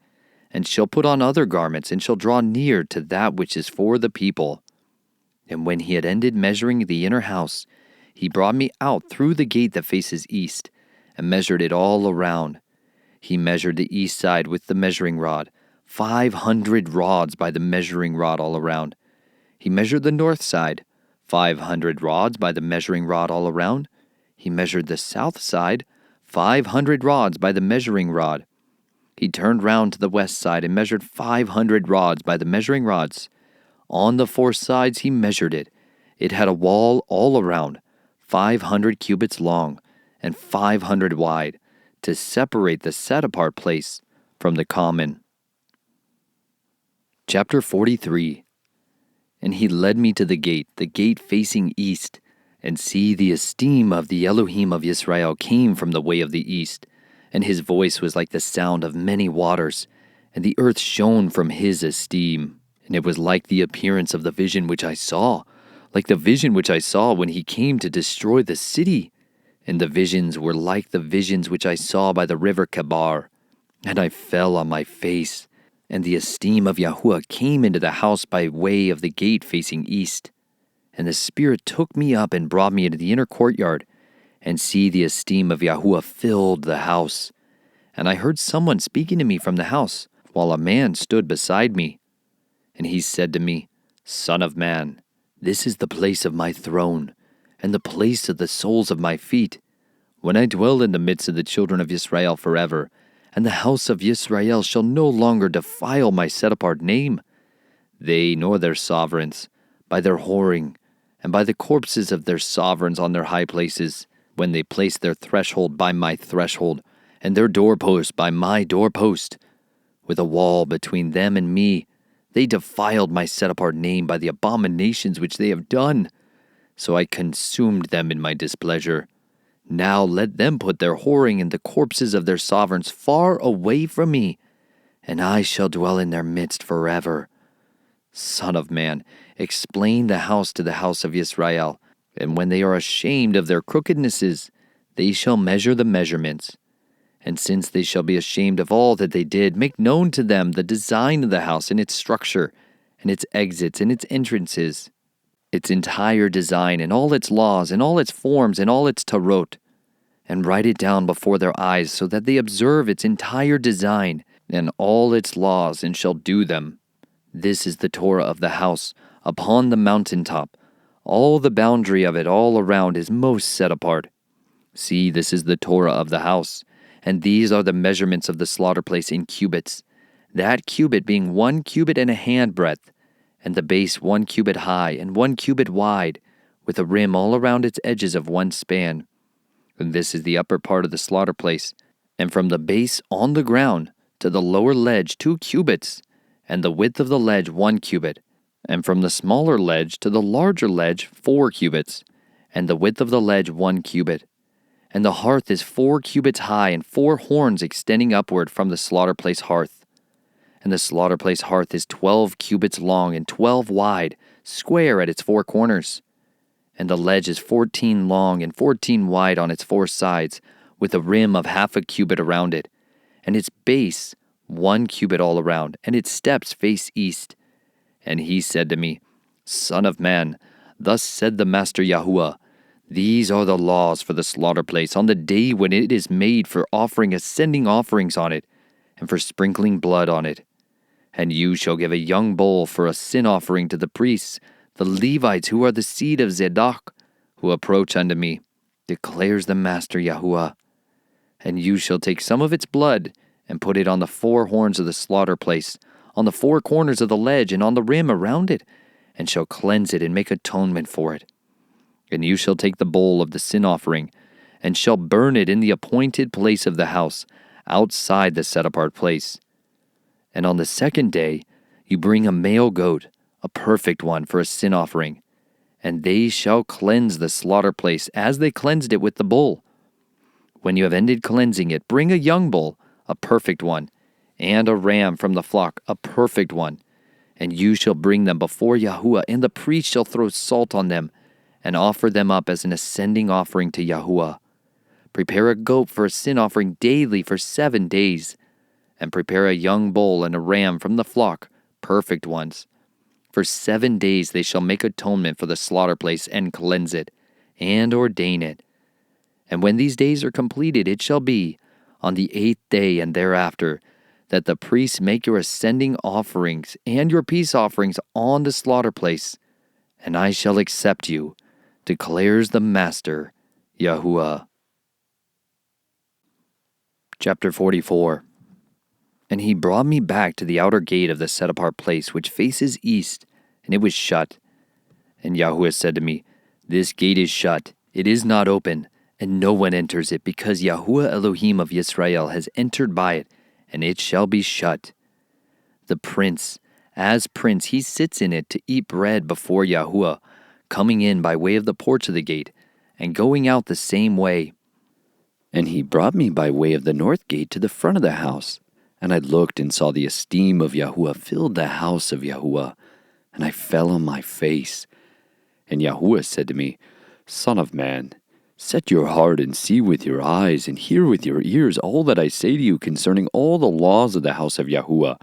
and shall put on other garments, and shall draw near to that which is for the people. And when he had ended measuring the inner house, he brought me out through the gate that faces east, and measured it all around. He measured the east side with the measuring rod, 500 rods by the measuring rod all around. He measured the north side, 500 rods by the measuring rod all around. He measured the south side, 500 rods by the measuring rod. He turned round to the west side and measured 500 rods by the measuring rods. On the four sides he measured it. It had a wall all around, 500 cubits long and 500 wide, to separate the set-apart place from the common. Chapter 43. And he led me to the gate facing east, and see, the esteem of the Elohim of Yisrael came from the way of the east, and his voice was like the sound of many waters, and the earth shone from his esteem. And it was like the appearance of the vision which I saw, like the vision which I saw when he came to destroy the city. And the visions were like the visions which I saw by the river Chebar. And I fell on my face, and the esteem of Yahuwah came into the house by way of the gate facing east. And the Spirit took me up and brought me into the inner courtyard, and see, the esteem of Yahuwah filled the house. And I heard someone speaking to me from the house, while a man stood beside me. And he said to me, Son of man, this is the place of my throne, and the place of the soles of my feet, when I dwell in the midst of the children of Yisrael forever, and the house of Yisrael shall no longer defile my set-apart name. They nor their sovereigns, by their whoring, and by the corpses of their sovereigns on their high places, when they place their threshold by my threshold, and their doorpost by my doorpost, with a wall between them and me, they defiled my set-apart name by the abominations which they have done. So I consumed them in my displeasure. Now let them put their whoring and the corpses of their sovereigns far away from me, and I shall dwell in their midst forever. Son of man, explain the house to the house of Yisrael, and when they are ashamed of their crookednesses, they shall measure the measurements. And since they shall be ashamed of all that they did, make known to them the design of the house and its structure, and its exits and its entrances, its entire design and all its laws and all its forms and all its tarot, and write it down before their eyes, so that they observe its entire design and all its laws and shall do them. This is the Torah of the house upon the mountaintop. All the boundary of it all around is most set apart. See, this is the Torah of the house. And these are the measurements of the slaughter place in cubits, that cubit being 1 cubit and a handbreadth, and the base 1 cubit high and 1 cubit wide, with a rim all around its edges of 1 span. And this is the upper part of the slaughter place, and from the base on the ground to the lower ledge 2 cubits, and the width of the ledge 1 cubit, and from the smaller ledge to the larger ledge 4 cubits, and the width of the ledge 1 cubit. And the hearth is 4 cubits high, and 4 horns extending upward from the slaughter place hearth. And the slaughter place hearth is 12 cubits long and 12 wide, square at its 4 corners. And the ledge is 14 long and 14 wide on its 4 sides, with a rim of half a cubit around it. And its base 1 cubit all around, and its steps face east. And he said to me, Son of man, thus said the Master Yahuwah, these are the laws for the slaughter place on the day when it is made for offering ascending offerings on it, and for sprinkling blood on it. And you shall give a young bull for a sin offering to the priests, the Levites who are the seed of Zadok, who approach unto me, declares the Master Yahuwah. And you shall take some of its blood, and put it on the 4 horns of the slaughter place, on the 4 corners of the ledge, and on the rim around it, and shall cleanse it and make atonement for it. And you shall take the bowl of the sin offering, and shall burn it in the appointed place of the house, outside the set-apart place. And on the 2nd day You bring a male goat, a perfect one for a sin offering, and they shall cleanse the slaughter place as they cleansed it with the bull. When you have ended cleansing it, bring a young bull, a perfect one, and a ram from the flock, a perfect one. And you shall bring them before Yahuwah, and the priest shall throw salt on them, and offer them up as an ascending offering to Yahuwah. Prepare a goat for a sin offering daily for 7 days, and prepare a young bull and a ram from the flock, perfect ones. For 7 days they shall make atonement for the slaughter place and cleanse it, and ordain it. And when these days are completed, it shall be, on the 8th day and thereafter, that the priests make your ascending offerings and your peace offerings on the slaughter place, and I shall accept you, declares the Master, Yahuwah. Chapter 44. And he brought me back to the outer gate of the set-apart place, which faces east, and it was shut. And Yahuwah said to me, This gate is shut, it is not open, and no one enters it, because Yahuwah Elohim of Yisrael has entered by it, and it shall be shut. The prince, as prince, he sits in it to eat bread before Yahuwah, coming in by way of the porch of the gate, and going out the same way. And he brought me by way of the north gate to the front of the house, and I looked and saw the esteem of Yahuwah filled the house of Yahuwah, and I fell on my face. And Yahuwah said to me, Son of man, set your heart and see with your eyes and hear with your ears all that I say to you concerning all the laws of the house of Yahuwah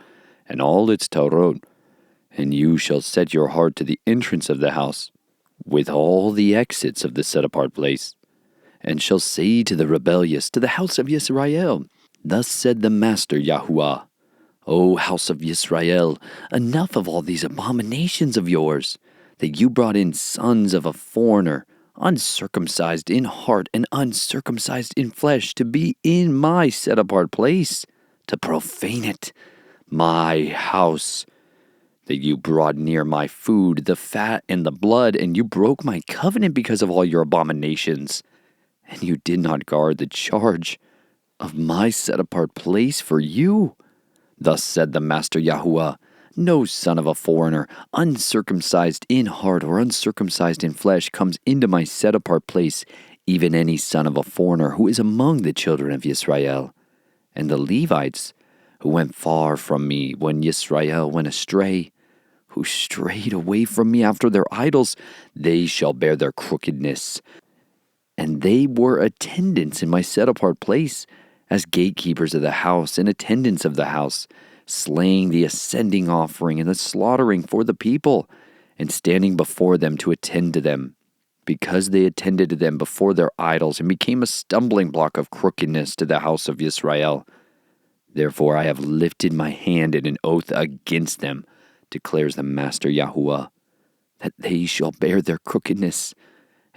and all its Torot. And you shall set your heart to the entrance of the house, with all the exits of the set-apart place, and shall say to the rebellious, to the house of Yisrael, Thus said the Master Yahuwah, O house of Yisrael, enough of all these abominations of yours, that you brought in sons of a foreigner, uncircumcised in heart and uncircumcised in flesh, to be in my set-apart place, to profane it, my house, that you brought near my food, the fat and the blood, and you broke my covenant because of all your abominations, and you did not guard the charge of my set-apart place for you. Thus said the Master Yahuwah, No son of a foreigner, uncircumcised in heart or uncircumcised in flesh, comes into my set-apart place, even any son of a foreigner who is among the children of Yisrael. And the Levites, who went far from me when Yisrael went astray, who strayed away from me after their idols, they shall bear their crookedness. And they were attendants in my set-apart place, as gatekeepers of the house and attendants of the house, slaying the ascending offering and the slaughtering for the people, and standing before them to attend to them, because they attended to them before their idols and became a stumbling block of crookedness to the house of Yisrael. Therefore I have lifted my hand in an oath against them, declares the Master Yahuwah, that they shall bear their crookedness,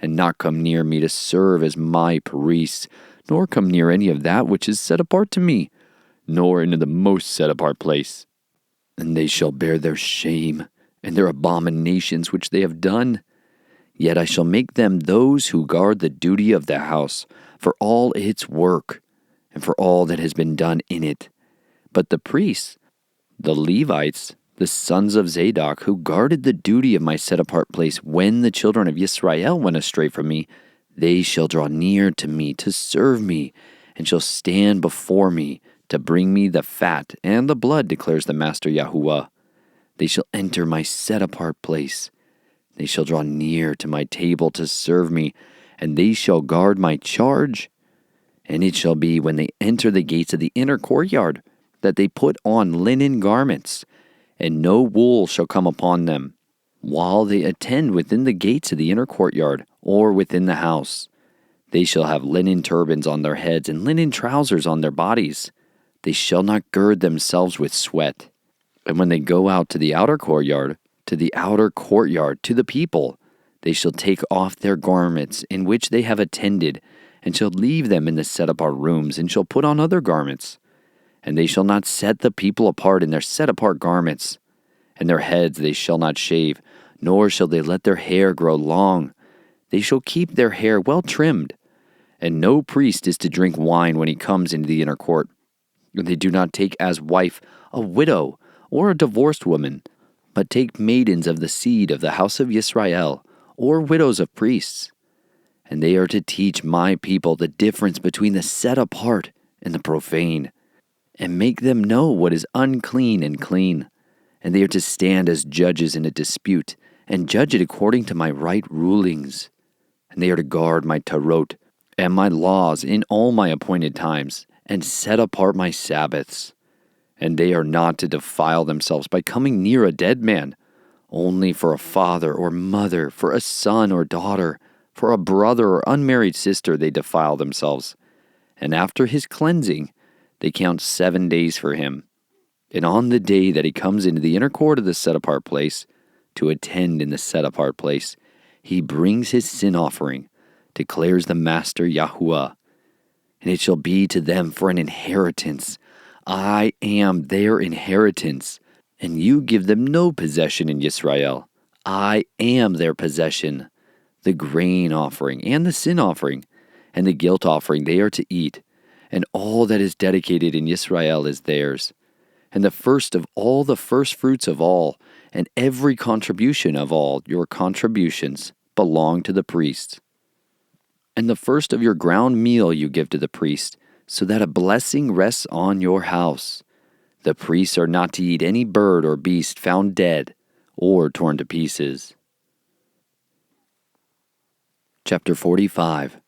and not come near me to serve as my priests, nor come near any of that which is set apart to me, nor into the most set-apart place. And they shall bear their shame and their abominations which they have done. Yet I shall make them those who guard the duty of the house, for all its work, and for all that has been done in it. But the priests, the Levites, the sons of Zadok, who guarded the duty of my set-apart place when the children of Yisrael went astray from me, they shall draw near to me to serve me, and shall stand before me to bring me the fat and the blood, declares the Master Yahuwah. They shall enter my set-apart place. They shall draw near to my table to serve me, and they shall guard my charge. And it shall be when they enter the gates of the inner courtyard, that they put on linen garments, and no wool shall come upon them, while they attend within the gates of the inner courtyard, or within the house. They shall have linen turbans on their heads, and linen trousers on their bodies. They shall not gird themselves with sweat. And when they go out to the outer courtyard, to the people, they shall take off their garments in which they have attended, and shall leave them in the set-apart rooms, and shall put on other garments. And they shall not set the people apart in their set-apart garments. And their heads they shall not shave, nor shall they let their hair grow long. They shall keep their hair well trimmed. And no priest is to drink wine when he comes into the inner court. And they do not take as wife a widow, or a divorced woman, but take maidens of the seed of the house of Yisrael, or widows of priests. And they are to teach my people the difference between the set apart and the profane, and make them know what is unclean and clean. And they are to stand as judges in a dispute, and judge it according to my right rulings. And they are to guard my tarot and my laws in all my appointed times, and set apart my Sabbaths. And they are not to defile themselves by coming near a dead man, only for a father or mother, for a son or daughter, for a brother or unmarried sister they defile themselves. And after his cleansing, they count 7 days for him. And on the day that he comes into the inner court of the set-apart place, to attend in the set-apart place, he brings his sin offering, declares the Master Yahuah. And it shall be to them for an inheritance. I am their inheritance, and you give them no possession in Yisrael. I am their possession. The grain offering and the sin offering and the guilt offering they are to eat, and all that is dedicated in Yisrael is theirs. And the first of all the first fruits of all, and every contribution of all your contributions belong to the priest. And the first of your ground meal you give to the priest, so that a blessing rests on your house. The priests are not to eat any bird or beast found dead or torn to pieces. Chapter 45.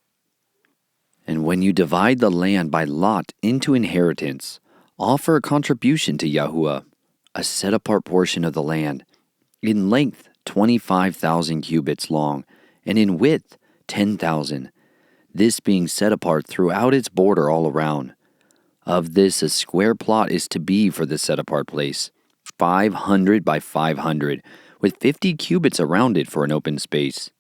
And when you divide the land by lot into inheritance, offer a contribution to Yahuah, a set-apart portion of the land, in length 25,000 cubits long, and in width 10,000, this being set apart throughout its border all around. Of this a square plot is to be for the set-apart place, 500 by 500, with 50 cubits around it for an open space.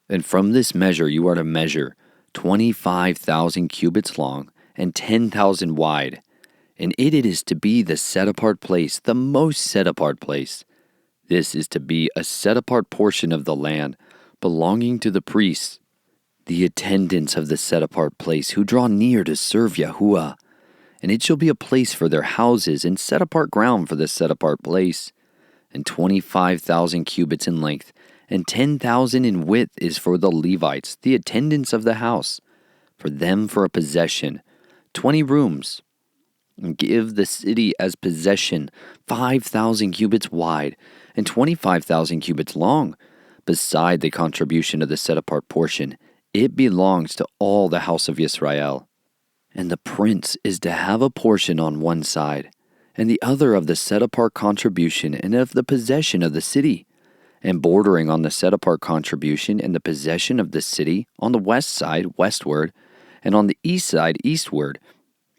And from this measure you are to measure 25,000 cubits long and 10,000 wide, and it is to be the set-apart place, the most set-apart place. This is to be a set-apart portion of the land, belonging to the priests, the attendants of the set-apart place, who draw near to serve Yahuah. And it shall be a place for their houses, and set-apart ground for the set-apart place. And 25,000 cubits in length, and 10,000 in width is for the Levites, the attendants of the house, for them for a possession, 20 rooms. And give the city as possession 5,000 cubits wide, and 25,000 cubits long, beside the contribution of the set-apart portion. It belongs to all the house of Yisrael. And the prince is to have a portion on one side, and the other of the set-apart contribution and of the possession of the city, and bordering on the set-apart contribution and the possession of the city on the west side westward, and on the east side eastward,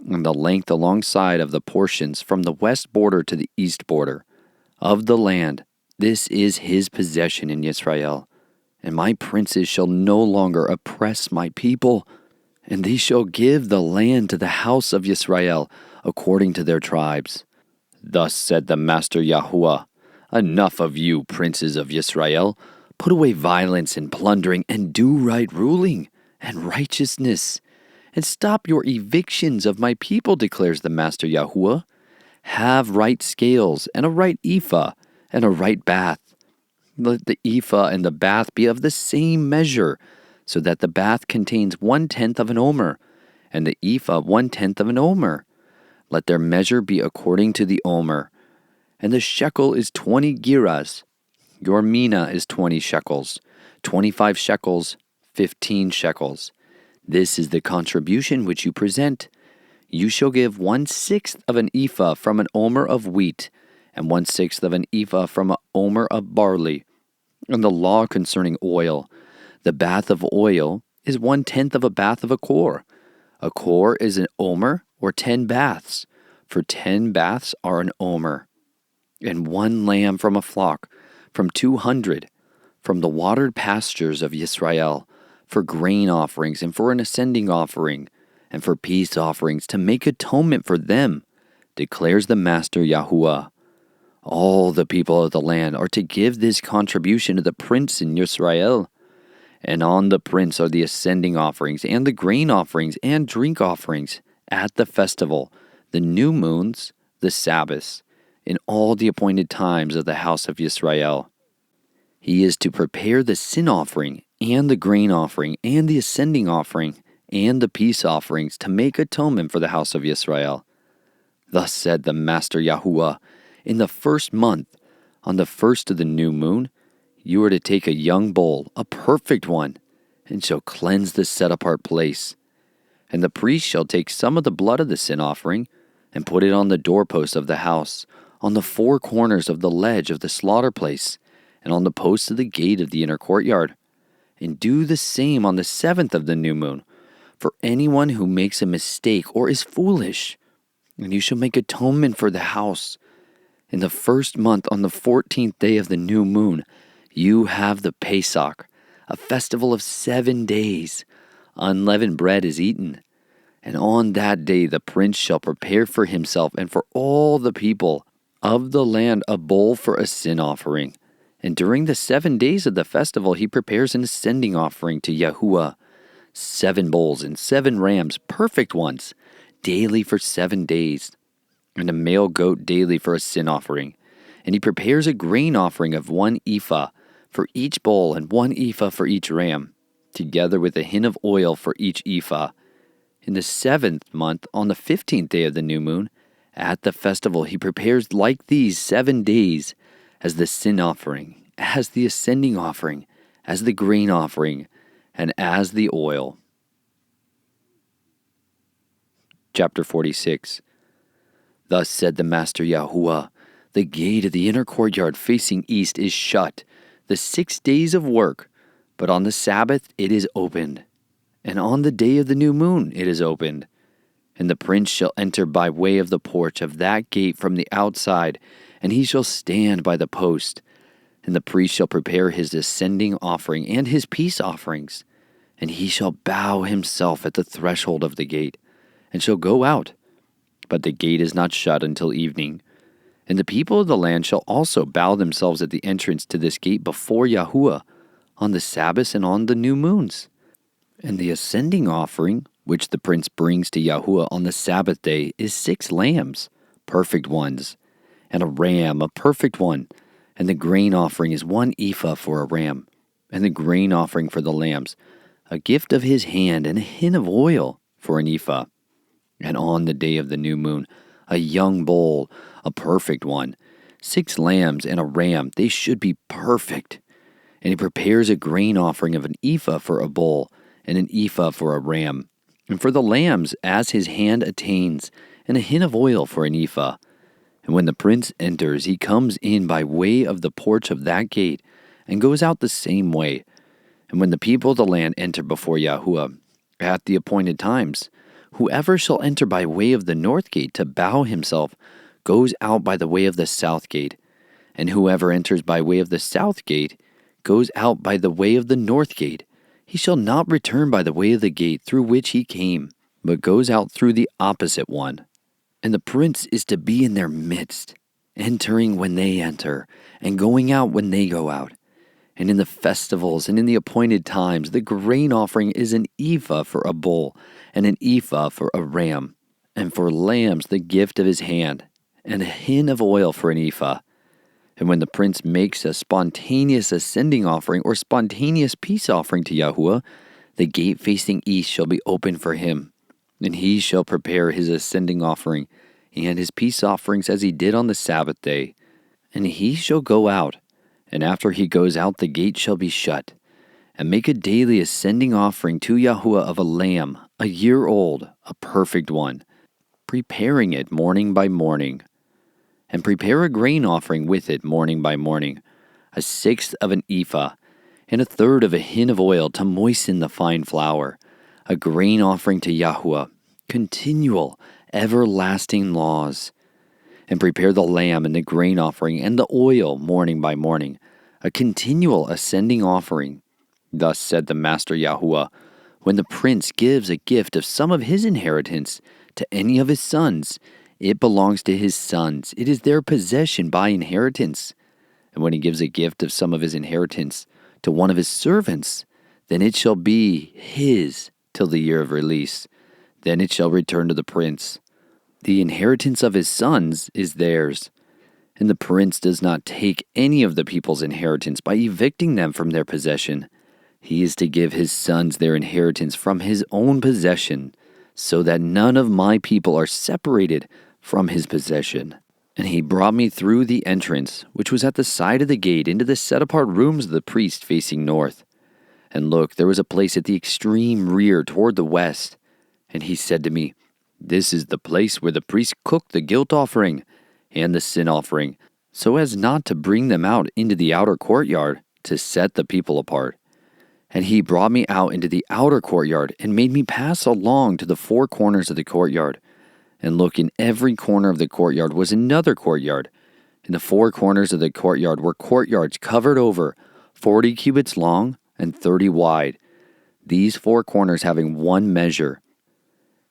and the length alongside of the portions from the west border to the east border of the land. This is his possession in Yisrael. And my princes shall no longer oppress my people, and they shall give the land to the house of Yisrael according to their tribes. Thus said the Master Yahuah, enough of you, princes of Yisrael. Put away violence and plundering, and do right ruling and righteousness. And stop your evictions of my people, declares the Master Yahuah. Have right scales, and a right ephah, and a right bath. Let the ephah and the bath be of the same measure, so that the bath contains 1/10 of an omer, and the ephah 1/10 of an omer. Let their measure be according to the omer. And the shekel is 20 giras. Your mina is 20 shekels. 25 shekels, 15 shekels. This is the contribution which you present. You shall give 1/6 of an ephah from an omer of wheat, and 1/6 of an ephah from an omer of barley. And the law concerning oil, the bath of oil is 1/10 of a bath of a kor. A kor is an omer, or 10 baths, for 10 baths are an omer. And 1 lamb from a flock, from 200, from the watered pastures of Yisrael, for grain offerings, and for an ascending offering, and for peace offerings, to make atonement for them, declares the Master Yahuah. All the people of the land are to give this contribution to the prince in Yisrael. And on the prince are the ascending offerings, and the grain offerings, and drink offerings, at the festival, the new moons, the Sabbaths, in all the appointed times of the House of Yisrael. He is to prepare the sin offering, and the grain offering, and the ascending offering, and the peace offerings, to make atonement for the House of Yisrael. Thus said the Master Yahuwah, in the first month, on the first of the new moon, you are to take a young bull, a perfect one, and shall cleanse the set-apart place. And the priest shall take some of the blood of the sin offering, and put it on the doorposts of the house, on the four corners of the ledge of the slaughter place, and on the posts of the gate of the inner courtyard. And do the same on the 7th of the new moon, for anyone who makes a mistake or is foolish. And you shall make atonement for the house. In the first month, on the 14th day of the new moon, you have the Pesach, a festival of 7 days. Unleavened bread is eaten. And on that day the prince shall prepare for himself and for all the people of the land a bull for a sin offering. And during the 7 days of the festival he prepares an ascending offering to Yahuwah, 7 bulls and 7 rams, perfect ones, daily for 7 days, and a male goat daily for a sin offering. And he prepares a grain offering of 1 ephah for each bull and 1 ephah for each ram, together with a hin of oil for each ephah. In the 7th month, on the 15th day of the new moon, at the festival he prepares like these 7 days, as the sin offering, as the ascending offering, as the grain offering, and as the oil. Chapter 46. Thus said the Master Yahuwah, the gate of the inner courtyard facing east is shut, the 6 days of work, but on the Sabbath it is opened, and on the day of the new moon it is opened. And the prince shall enter by way of the porch of that gate from the outside, and he shall stand by the post. And the priest shall prepare his ascending offering and his peace offerings, and he shall bow himself at the threshold of the gate, and shall go out. But the gate is not shut until evening. And the people of the land shall also bow themselves at the entrance to this gate before Yahuwah, on the Sabbaths and on the new moons. And the ascending offering, which the prince brings to Yahuwah on the Sabbath day, is 6 lambs, perfect ones, and a ram, a perfect one. And the grain offering is 1 ephah for a ram, and the grain offering for the lambs, a gift of his hand, and a hin of oil for an ephah. And on the day of the new moon, a young bull, a perfect one, 6 lambs and a ram, they should be perfect. And he prepares a grain offering of an ephah for a bull, and an ephah for a ram, and for the lambs as his hand attains, and a hin of oil for an ephah. And when the prince enters, he comes in by way of the porch of that gate, and goes out the same way. And when the people of the land enter before Yahuwah at the appointed times, whoever shall enter by way of the north gate to bow himself goes out by the way of the south gate, and whoever enters by way of the south gate goes out by the way of the north gate. He shall not return by the way of the gate through which he came, but goes out through the opposite one. And the prince is to be in their midst, entering when they enter, and going out when they go out. And in the festivals and in the appointed times, the grain offering is an ephah for a bull, and an ephah for a ram, and for lambs the gift of his hand, and a hin of oil for an ephah. And when the prince makes a spontaneous ascending offering or spontaneous peace offering to Yahuwah, the gate facing east shall be open for him, and he shall prepare his ascending offering and his peace offerings as he did on the Sabbath day. And he shall go out, and after he goes out the gate shall be shut, and make a daily ascending offering to Yahuwah of a lamb, a year old, a perfect one, preparing it morning by morning. And prepare a grain offering with it morning by morning, 1/6 of an ephah, and 1/3 of a hin of oil to moisten the fine flour, a grain offering to Yahuwah, continual, everlasting laws. And prepare the lamb and the grain offering and the oil morning by morning, a continual ascending offering. Thus said the Master Yahuwah, when the prince gives a gift of some of his inheritance to any of his sons, it belongs to his sons. It is their possession by inheritance. And when he gives a gift of some of his inheritance to one of his servants, then it shall be his till the year of release. Then it shall return to the prince. The inheritance of his sons is theirs. And the prince does not take any of the people's inheritance by evicting them from their possession. He is to give his sons their inheritance from his own possession, so that none of my people are separated from his possession. And he brought me through the entrance, which was at the side of the gate, into the set-apart rooms of the priest facing north. And look, there was a place at the extreme rear toward the west. And he said to me, "This is the place where the priests cook the guilt offering and the sin offering, so as not to bring them out into the outer courtyard to set the people apart." And he brought me out into the outer courtyard and made me pass along to the four corners of the courtyard. And look, in every corner of the courtyard was another courtyard. In the four corners of the courtyard were courtyards covered over, 40 cubits long and 30 wide, these four corners having one measure.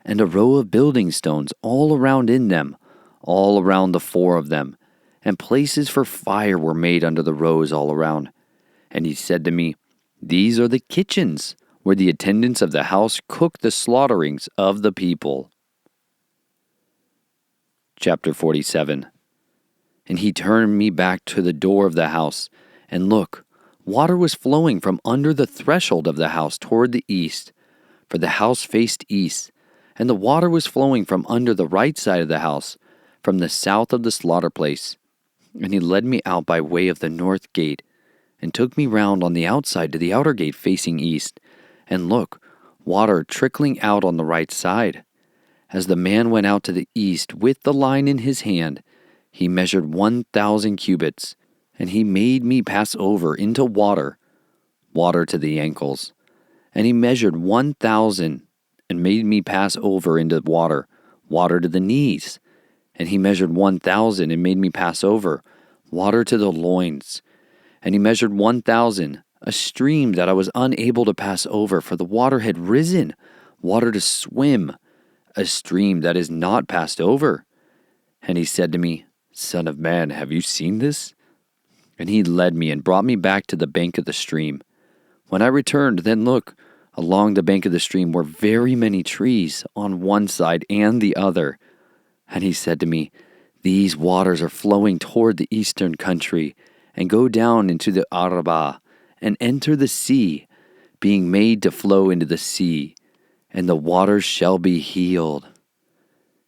And a row of building stones all around in them, all around the four of them, and places for fire were made under the rows all around. And he said to me, "These are the kitchens where the attendants of the house cook the slaughterings of the people." Chapter 47. And he turned me back to the door of the house, and look, water was flowing from under the threshold of the house toward the east, for the house faced east, and the water was flowing from under the right side of the house, from the south of the slaughter place. And he led me out by way of the north gate, and took me round on the outside to the outer gate facing east, and look, water trickling out on the right side. As the man went out to the east with the line in his hand, he measured 1,000 cubits, and he made me pass over into water, water to the ankles. And he measured 1,000, and made me pass over into water, water to the knees. And he measured 1,000, and made me pass over, water to the loins. And he measured 1,000, a stream that I was unable to pass over, for the water had risen, water to swim, a stream that is not passed over. And he said to me, "Son of man, have you seen this?" And he led me and brought me back to the bank of the stream. When I returned, then look, along the bank of the stream were very many trees on one side and the other. And he said to me, "These waters are flowing toward the eastern country, and go down into the Arabah, and enter the sea, being made to flow into the sea, and the waters shall be healed.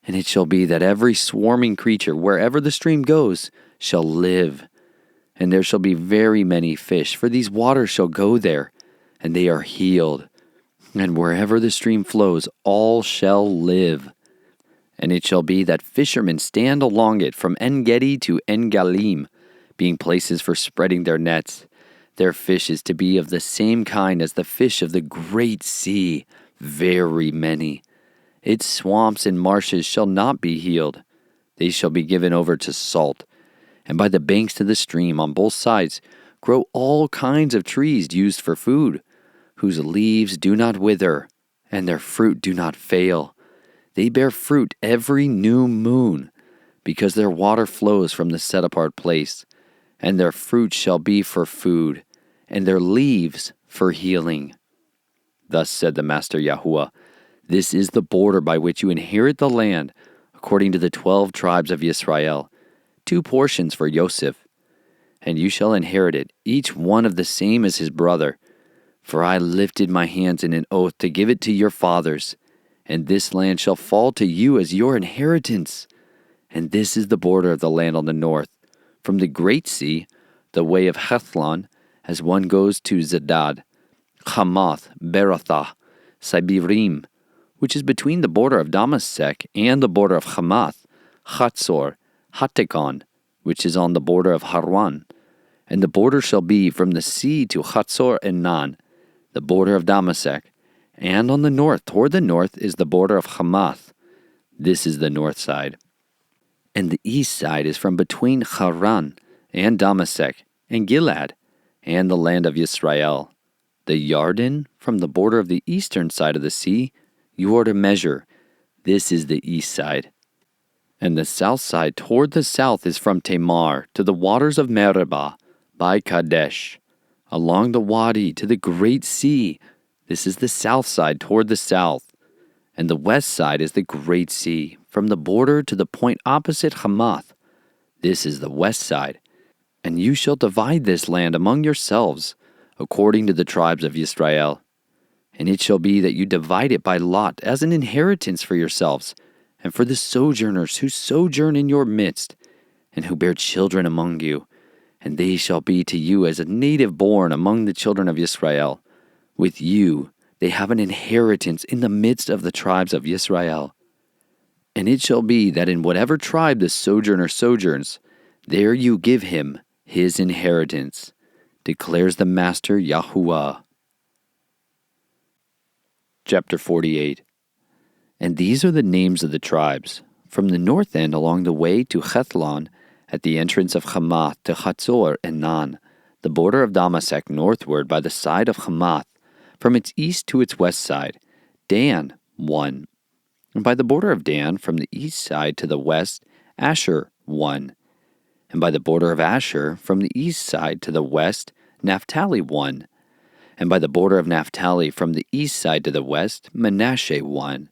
And it shall be that every swarming creature, wherever the stream goes, shall live. And there shall be very many fish, for these waters shall go there, and they are healed. And wherever the stream flows, all shall live. And it shall be that fishermen stand along it from En-gedi to En-galim, being places for spreading their nets. Their fish is to be of the same kind as the fish of the great sea, very many. Its swamps and marshes shall not be healed. They shall be given over to salt. And by the banks of the stream on both sides grow all kinds of trees used for food, whose leaves do not wither, and their fruit do not fail. They bear fruit every new moon, because their water flows from the set-apart place, and their fruit shall be for food, and their leaves for healing. Thus said the Master Yahuah, this is the border by which you inherit the land, according to the 12 tribes of Yisrael, 2 portions for Yosef. And you shall inherit it, each one of the same as his brother. For I lifted my hands in an oath to give it to your fathers, and this land shall fall to you as your inheritance. And this is the border of the land on the north, from the great sea, the way of Hethlon, as one goes to Zedad, Hamath, Berothah, Sibirim, which is between the border of Damasek and the border of Hamath, Chatzor, Hatekon, which is on the border of Harwan. And the border shall be from the sea to Chatzor and Nan, the border of Damasek, and on the north, toward the north, is the border of Hamath. This is the north side. And the east side is from between Haran and Damasek and Gilad and the land of Yisrael. The Yarden, from the border of the eastern side of the sea, you are to measure. This is the east side. And the south side toward the south is from Tamar to the waters of Meribah by Kadesh, along the Wadi to the great sea. This is the south side toward the south. And the west side is the great sea, from the border to the point opposite Hamath. This is the west side. And you shall divide this land among yourselves, according to the tribes of Yisrael. And it shall be that you divide it by lot as an inheritance for yourselves, and for the sojourners who sojourn in your midst, and who bear children among you. And they shall be to you as a native born among the children of Yisrael. With you they have an inheritance in the midst of the tribes of Yisrael. And it shall be that in whatever tribe the sojourner sojourns, there you give him his inheritance, declares the Master Yahuah. Chapter 48. And these are the names of the tribes, from the north end along the way to Hethlon, at the entrance of Hamath to Hatzor and Nan, the border of Damasek northward by the side of Hamath, from its east to its west side, Dan 1. And by the border of Dan, from the east side to the west, Asher 1. And by the border of Asher, from the east side to the west, Naphtali 1. And by the border of Naphtali, from the east side to the west, Manasseh 1.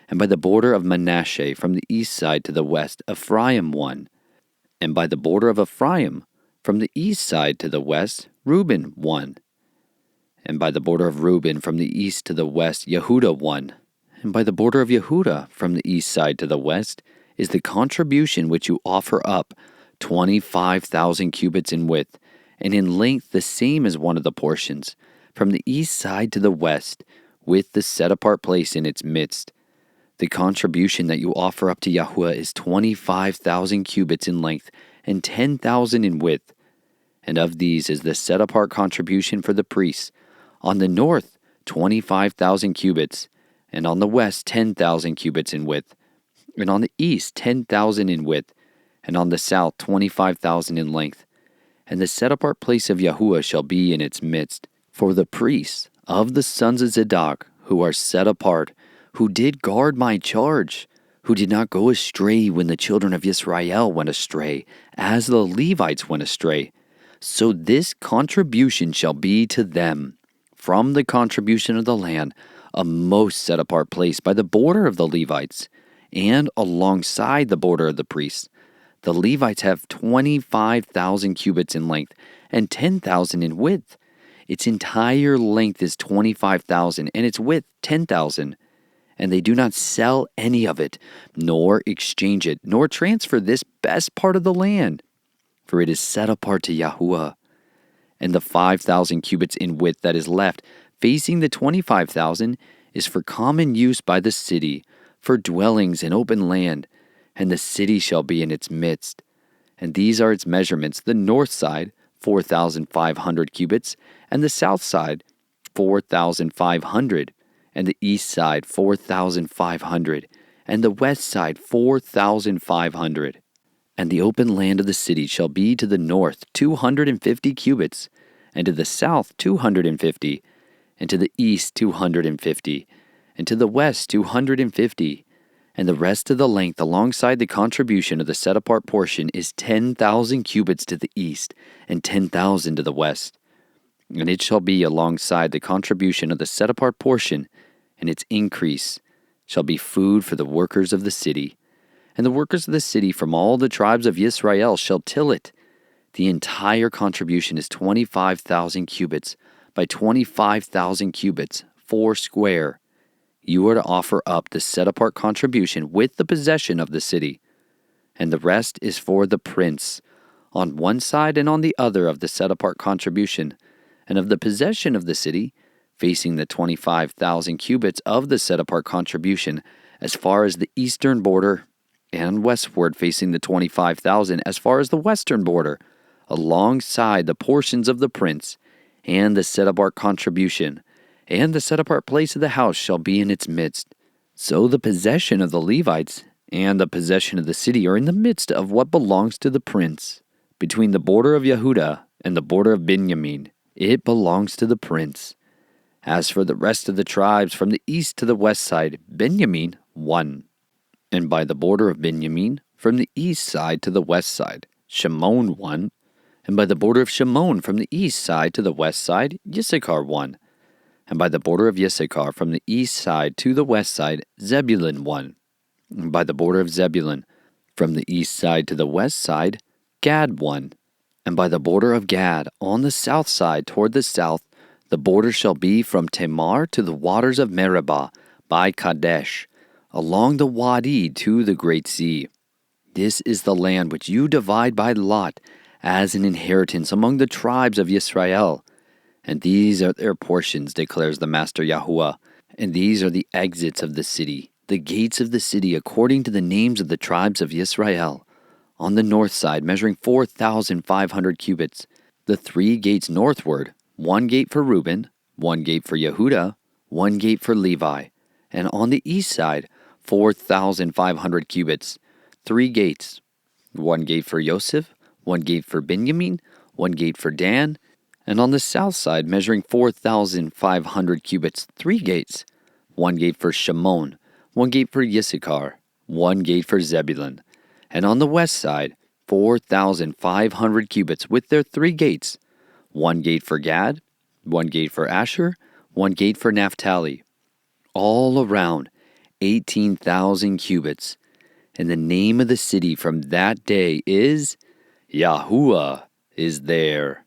And by the border of Manasseh, from the east side to the west, Ephraim 1. And by the border of Ephraim, from the east side to the west, Reuben 1. And by the border of Reuben, from the east to the west, Yehudah 1. And by the border of Yehudah, from the east side to the west, is the contribution which you offer up, 25,000 cubits in width, and in length the same as one of the portions, from the east side to the west, with the set-apart place in its midst. The contribution that you offer up to Yahuah is 25,000 cubits in length and 10,000 in width. And of these is the set-apart contribution for the priests. On the north, 25,000 cubits, and on the west, 10,000 cubits in width, and on the east, 10,000 in width, and on the south, 25,000 in length. And the set-apart place of Yahuah shall be in its midst, for the priests of the sons of Zadok, who are set apart, who did guard my charge, who did not go astray when the children of Israel went astray, as the Levites went astray. So this contribution shall be to them, from the contribution of the land, a most set-apart place by the border of the Levites, and alongside the border of the priests. The Levites have 25,000 cubits in length, and 10,000 in width. Its entire length is 25,000, and its width 10,000. And they do not sell any of it, nor exchange it, nor transfer this best part of the land, for it is set apart to Yahuah. And the 5,000 cubits in width that is left, facing the 25,000, is for common use by the city, for dwellings in open land, and the city shall be in its midst. And these are its measurements: the north side, 4,500 cubits, and the south side, 4,500. And the east side 4,500, and the west side 4,500. And the open land of the city shall be to the north 250 cubits, and to the south 250, and to the east 250, and to the west 250. And the rest of the length alongside the contribution of the set-apart portion is 10,000 cubits to the east, and 10,000 to the west. And it shall be alongside the contribution of the set-apart portion, and its increase shall be food for the workers of the city. And the workers of the city from all the tribes of Yisrael shall till it. The entire contribution is 25,000 cubits by 25,000 cubits, 4 square. You are to offer up the set-apart contribution with the possession of the city. And the rest is for the prince, on one side and on the other of the set-apart contribution, and of the possession of the city, facing the 25,000 cubits of the set-apart contribution, as far as the eastern border, and westward facing the 25,000 as far as the western border, alongside the portions of the prince, and the set-apart contribution, and the set-apart place of the house shall be in its midst. So the possession of the Levites and the possession of the city are in the midst of what belongs to the prince. Between the border of Yehudah and the border of Benjamin, it belongs to the prince. As for the rest of the tribes from the east to the west side, Benjamin 1. And by the border of Benjamin, from the east side to the west side, Shimon 1. And by the border of Shimon, from the east side to the west side, Issachar 1. And by the border of Issachar, from the east side to the west side, Zebulun 1. And by the border of Zebulun, from the east side to the west side, Gad 1. And by the border of Gad, on the south side toward the south, the border shall be from Tamar to the waters of Meribah, by Kadesh, along the Wadi to the great sea. This is the land which you divide by lot, as an inheritance among the tribes of Yisrael. And these are their portions, declares the Master Yahuwah. And these are the exits of the city, the gates of the city, according to the names of the tribes of Yisrael. On the north side, measuring 4,500 cubits, the 3 gates northward, 1 gate for Reuben, 1 gate for Yehudah, 1 gate for Levi. And on the east side, 4,500 cubits, 3 gates, 1 gate for Joseph, 1 gate for Benjamin, 1 gate for Dan. And on the south side, measuring 4,500 cubits, 3 gates, 1 gate for Shimon, 1 gate for Issachar, 1 gate for Zebulun. And on the west side, 4,500 cubits with their 3 gates, 1 gate for Gad, 1 gate for Asher, 1 gate for Naphtali. All around, 18,000 cubits. And the name of the city from that day is Yahuwah is there.